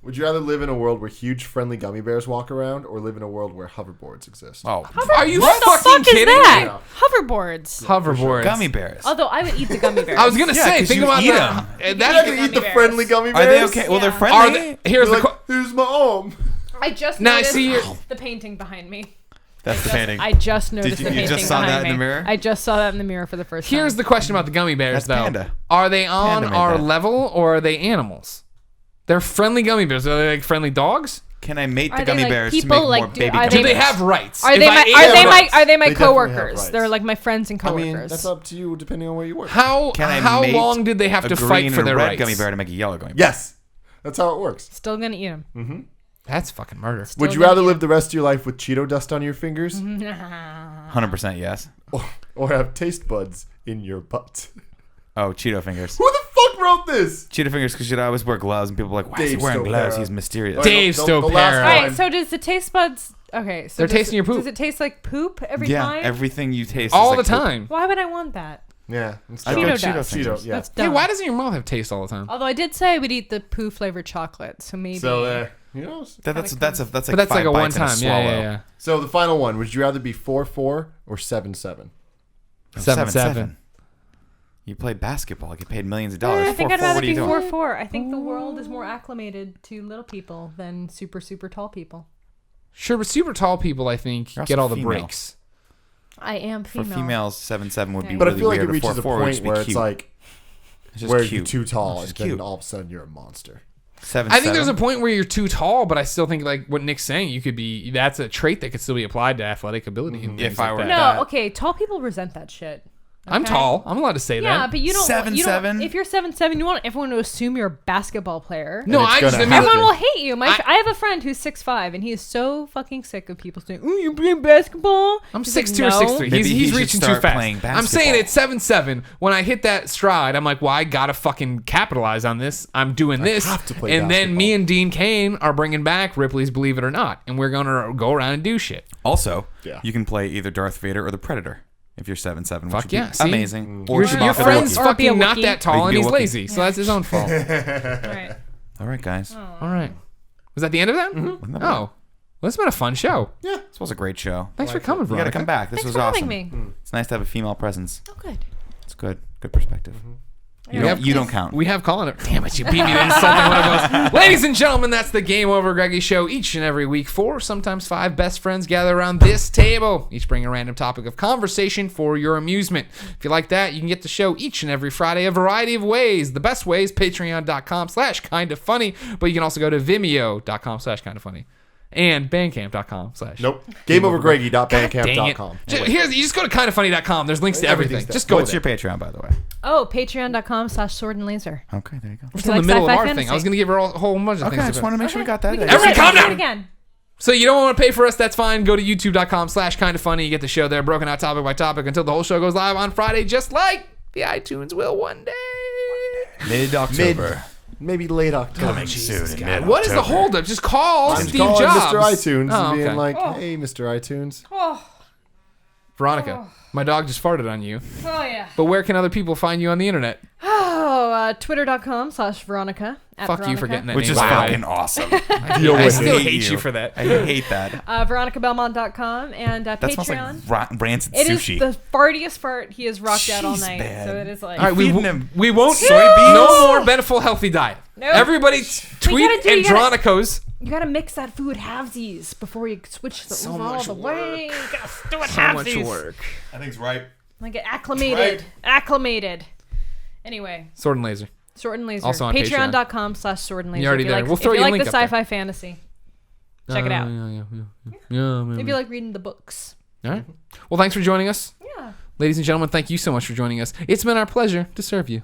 Speaker 3: Would you rather live in a world where huge friendly gummy bears walk around, or live in a world where hoverboards exist?
Speaker 2: Oh,
Speaker 1: Are you
Speaker 4: What the
Speaker 1: fucking
Speaker 4: fuck is
Speaker 1: kidding
Speaker 4: that?
Speaker 1: me?
Speaker 4: Hoverboards.
Speaker 1: Hoverboards.
Speaker 2: gummy bears.
Speaker 4: Although I would eat the gummy bears.
Speaker 1: I was gonna
Speaker 2: Yeah,
Speaker 1: say,
Speaker 2: 'cause
Speaker 1: think
Speaker 2: you
Speaker 1: about
Speaker 2: eat
Speaker 1: that.
Speaker 3: You're
Speaker 1: That-
Speaker 3: not gonna eat the
Speaker 4: bears.
Speaker 3: friendly gummy
Speaker 2: Are
Speaker 3: bears?
Speaker 2: they okay? Well, they're
Speaker 4: Yeah.
Speaker 2: friendly.
Speaker 1: Are they, here's
Speaker 3: You're
Speaker 1: the
Speaker 3: like, here's my arm.
Speaker 4: I just
Speaker 1: Now, I
Speaker 4: noticed
Speaker 1: see your-
Speaker 4: the painting behind me.
Speaker 2: That's the painting.
Speaker 4: I just noticed
Speaker 2: you-
Speaker 4: the
Speaker 2: you
Speaker 4: painting
Speaker 2: just saw
Speaker 4: behind
Speaker 2: that in
Speaker 4: me.
Speaker 2: the mirror?
Speaker 4: I just saw that in the mirror for the first time.
Speaker 1: Here's the question about the gummy bears,
Speaker 2: That's
Speaker 1: though.
Speaker 2: Panda.
Speaker 1: Are they on
Speaker 2: Panda made
Speaker 1: our
Speaker 2: that.
Speaker 1: level or are they animals? They're friendly gummy bears. Are they like friendly dogs?
Speaker 2: Can I mate
Speaker 4: Are
Speaker 2: the
Speaker 4: they,
Speaker 2: gummy
Speaker 4: like,
Speaker 2: bears to
Speaker 4: people,
Speaker 2: make
Speaker 4: like,
Speaker 2: more
Speaker 4: do-
Speaker 2: baby
Speaker 4: are
Speaker 2: gummy
Speaker 1: Do
Speaker 4: they-
Speaker 1: they
Speaker 2: bears?
Speaker 1: have rights?
Speaker 4: Are
Speaker 1: If
Speaker 4: they
Speaker 1: I
Speaker 4: my
Speaker 1: ate
Speaker 4: are
Speaker 1: a
Speaker 4: they my
Speaker 1: rat-
Speaker 4: are they my
Speaker 3: They definitely have
Speaker 4: coworkers?
Speaker 3: rights.
Speaker 4: They're like my friends and
Speaker 3: I
Speaker 4: coworkers.
Speaker 3: mean, that's up to you depending on where you work.
Speaker 1: How
Speaker 2: Can I
Speaker 1: how
Speaker 2: mate
Speaker 1: long did they have
Speaker 2: a
Speaker 1: to
Speaker 2: green
Speaker 1: fight
Speaker 2: and
Speaker 1: for
Speaker 2: a
Speaker 1: their
Speaker 2: red
Speaker 1: rights?
Speaker 2: gummy bear to make a yellow gummy bear?
Speaker 3: Yes. That's how it works.
Speaker 4: Still gonna eat them.
Speaker 1: That's fucking murder.
Speaker 3: Would you rather live the rest of your life with Cheeto dust on your fingers,
Speaker 2: 100% yes.
Speaker 3: or have taste buds in your butt?
Speaker 2: Oh, Cheeto fingers.
Speaker 3: Who the fuck wrote this?
Speaker 2: Cheeto fingers because you'd always wear gloves and people are like, why is he
Speaker 3: Dave
Speaker 2: wearing gloves?
Speaker 3: Stopera.
Speaker 2: He's mysterious.
Speaker 3: Right.
Speaker 1: Dave
Speaker 3: The last
Speaker 1: Stopera.
Speaker 4: All right,
Speaker 3: one.
Speaker 4: so does the taste buds? Okay, so
Speaker 1: They're
Speaker 4: does
Speaker 1: tasting your poop.
Speaker 4: Does it taste like poop every
Speaker 2: Yeah,
Speaker 4: time?
Speaker 2: everything you taste
Speaker 1: All
Speaker 2: is
Speaker 1: the
Speaker 2: like poop.
Speaker 1: time.
Speaker 4: Why would I want that?
Speaker 3: Yeah. It's
Speaker 2: I
Speaker 3: Cheeto
Speaker 2: go
Speaker 4: Cheeto
Speaker 2: Cheeto
Speaker 4: dust.
Speaker 2: fingers.
Speaker 3: Cheeto, yeah.
Speaker 4: That's
Speaker 1: Hey,
Speaker 4: dumb.
Speaker 1: why doesn't your mouth have taste all the time?
Speaker 4: Although I did say I would eat the poo flavored chocolate, so maybe.
Speaker 3: So
Speaker 2: That's like
Speaker 1: But that's like
Speaker 2: 5
Speaker 1: a one
Speaker 2: bites and
Speaker 1: time.
Speaker 2: swallow.
Speaker 1: Yeah.
Speaker 3: So the final one. Would you rather be 4-4 or 7-7?
Speaker 1: 7-7.
Speaker 2: You play basketball, you get paid millions of
Speaker 4: Eh,
Speaker 2: dollars.
Speaker 4: I think
Speaker 2: 4-4,
Speaker 4: I'd rather
Speaker 2: what are you
Speaker 4: be
Speaker 2: doing?
Speaker 4: 4-4. I think the world is more acclimated to little people than super tall people.
Speaker 1: Sure, but super tall people, I think,
Speaker 2: You're
Speaker 1: get
Speaker 2: also
Speaker 1: all the
Speaker 2: female.
Speaker 1: breaks.
Speaker 4: I am
Speaker 2: For
Speaker 4: female.
Speaker 2: females, 7-7 would be
Speaker 3: But
Speaker 2: really
Speaker 3: I feel like
Speaker 2: weird.
Speaker 3: it reaches a
Speaker 2: 4-4 would
Speaker 3: point
Speaker 2: just be
Speaker 3: where
Speaker 2: cute.
Speaker 3: it's like
Speaker 2: It's just
Speaker 3: where
Speaker 2: cute.
Speaker 3: you're too tall,
Speaker 2: It's
Speaker 3: and
Speaker 2: just
Speaker 3: then
Speaker 2: cute.
Speaker 3: all of a sudden you're a monster.
Speaker 2: 7-7.
Speaker 1: I think there's a point where you're too tall, but I still think like what Nick's saying, you could be. That's a trait that could still be applied to athletic ability. And things
Speaker 2: If I
Speaker 1: like
Speaker 2: were-
Speaker 1: that.
Speaker 4: No, okay, tall people resent that shit.
Speaker 1: I'm
Speaker 4: okay?
Speaker 1: tall. I'm allowed to say
Speaker 4: Yeah,
Speaker 1: that.
Speaker 4: but you don't.
Speaker 2: 7'7"?
Speaker 4: If you're 7'7", you want everyone to assume you're a basketball player.
Speaker 1: No,
Speaker 3: And it's
Speaker 1: I just
Speaker 3: gonna
Speaker 1: I mean,
Speaker 3: happen.
Speaker 4: Everyone will hate you. I have a friend who's 6'5", and he is so fucking sick of people saying, "Oh, you're playing basketball."
Speaker 1: I'm
Speaker 4: He's like,
Speaker 1: 6'2" or
Speaker 4: "No."
Speaker 1: 6'3".
Speaker 2: Maybe
Speaker 1: He's
Speaker 2: he should
Speaker 1: reaching too
Speaker 2: start
Speaker 1: fast.
Speaker 2: playing
Speaker 1: I'm saying
Speaker 2: basketball.
Speaker 1: at 7'7", when I hit that stride, I'm like, well, I gotta fucking capitalize on this. I'm doing this,
Speaker 3: have to play
Speaker 1: and then me
Speaker 3: basketball.
Speaker 1: and Dean Kane are bringing back Ripley's Believe It or Not, and we're gonna go around and do shit.
Speaker 2: Also,
Speaker 3: Yeah.
Speaker 2: you can play either Darth Vader or the Predator if you're 7'7".
Speaker 1: Fuck
Speaker 2: which would be
Speaker 1: yeah, see?
Speaker 2: amazing.
Speaker 1: Your,
Speaker 2: Chewbacca
Speaker 1: your
Speaker 2: or
Speaker 1: friend's
Speaker 2: Wookiee.
Speaker 4: Or be a
Speaker 1: fucking not
Speaker 4: Wookiee.
Speaker 1: that
Speaker 2: Or
Speaker 1: tall,
Speaker 2: you
Speaker 1: and
Speaker 2: can be
Speaker 1: he's
Speaker 2: a Wookiee.
Speaker 1: lazy, so that's his own fault.
Speaker 4: Right.
Speaker 2: All right, guys.
Speaker 1: All right, was that the end of that?
Speaker 2: Mm-hmm.
Speaker 1: Oh, well, it's been a fun show.
Speaker 3: Yeah.
Speaker 2: This was a great show.
Speaker 1: Thanks for coming,
Speaker 2: You got to
Speaker 1: Veronica.
Speaker 2: come back. This
Speaker 4: Thanks
Speaker 2: was
Speaker 4: for
Speaker 2: awesome.
Speaker 4: having me.
Speaker 2: It's nice to have a female presence.
Speaker 4: Oh, good.
Speaker 2: It's good. Good perspective.
Speaker 4: Yeah.
Speaker 2: You don't count.
Speaker 1: We have Colin. Damn it, you beat me to insulting one of us. Ladies and gentlemen, that's the Game Over Greggy show. Each and every week, 4, sometimes 5 best friends gather around this table. Each bring a random topic of conversation for your amusement. If you like that, you can get the show each and every Friday a variety of ways. The best way is patreon.com/kindafunny, but you can also go to vimeo.com/kindafunny. And bandcamp.com/
Speaker 3: Nope.
Speaker 1: Dang it.
Speaker 3: GameOverGreggy.bandcamp.com.
Speaker 1: You just go to kindafunny.com. There's links to everything.
Speaker 3: Everything's
Speaker 1: Just go
Speaker 2: What's
Speaker 1: there.
Speaker 2: your Patreon, by the way?
Speaker 4: Oh, patreon.com/sword and laser.
Speaker 2: Okay, there you go.
Speaker 1: We're
Speaker 4: you
Speaker 1: still in
Speaker 4: like
Speaker 1: the middle of
Speaker 4: sci-fi
Speaker 1: our thing.
Speaker 4: fantasy?
Speaker 1: I was going to give her a whole bunch of
Speaker 2: Okay,
Speaker 1: things.
Speaker 2: I just want to make sure we got that. in.
Speaker 1: Everyone calm down.
Speaker 4: Again.
Speaker 1: So you don't want to pay for us, that's fine. Go to youtube.com/kindafunny. You get the show there broken out topic by topic until the whole show goes live on Friday, just like the iTunes will one day.
Speaker 2: Mid-October.
Speaker 3: Maybe late October.
Speaker 2: Coming soon in mid-October.
Speaker 1: What is the holdup? Just call
Speaker 3: I'm
Speaker 1: Steve
Speaker 3: calling
Speaker 1: Jobs.
Speaker 3: Mr. iTunes
Speaker 1: Oh,
Speaker 3: and being
Speaker 1: okay.
Speaker 3: like, hey, Mr. iTunes.
Speaker 1: Veronica, my dog just farted on you.
Speaker 4: Oh, yeah.
Speaker 1: But where can other people find you on the internet?
Speaker 4: Oh, twitter.com/Veronica.
Speaker 1: Fuck you for getting that
Speaker 2: Which
Speaker 1: name
Speaker 2: is
Speaker 1: right.
Speaker 2: fucking awesome.
Speaker 1: I still
Speaker 2: hate
Speaker 1: hate
Speaker 2: you.
Speaker 1: you for that.
Speaker 2: I hate that.
Speaker 4: VeronicaBelmont.com and
Speaker 2: That
Speaker 4: Patreon.
Speaker 2: smells like rancid
Speaker 4: It is
Speaker 2: sushi.
Speaker 4: the fartiest fart he has rocked out all
Speaker 2: Jeez,
Speaker 4: night.
Speaker 2: man.
Speaker 4: So it is like.
Speaker 1: All right,
Speaker 2: feeding him
Speaker 1: we won't
Speaker 2: soybeans?
Speaker 1: no more Beneful Healthy Diet.
Speaker 4: No.
Speaker 1: Everybody tweet
Speaker 4: gotta do- you gotta-
Speaker 1: Andronicos.
Speaker 4: You gotta mix that food halvesies before you switch the
Speaker 1: So
Speaker 4: over all
Speaker 1: much
Speaker 4: the way. You gotta do it
Speaker 1: So much
Speaker 4: halvesies.
Speaker 1: work.
Speaker 2: I think it's right.
Speaker 4: Like get acclimated. Acclimated. Anyway,
Speaker 1: Sword and laser.
Speaker 4: Sword and Laser.
Speaker 1: Also on Patreon.
Speaker 4: Patreon.com/Sword and Laser.
Speaker 1: You're already
Speaker 4: If you
Speaker 1: there.
Speaker 4: like,
Speaker 1: We'll throw
Speaker 4: if
Speaker 1: you a
Speaker 4: you like
Speaker 1: link
Speaker 4: the
Speaker 1: up there.
Speaker 4: sci-fi fantasy. Check it out.
Speaker 1: Yeah.
Speaker 4: If you like reading the books.
Speaker 1: All right. Well, thanks for joining us.
Speaker 4: Yeah.
Speaker 1: Ladies and gentlemen, thank you so much for joining us. It's been our pleasure to serve you.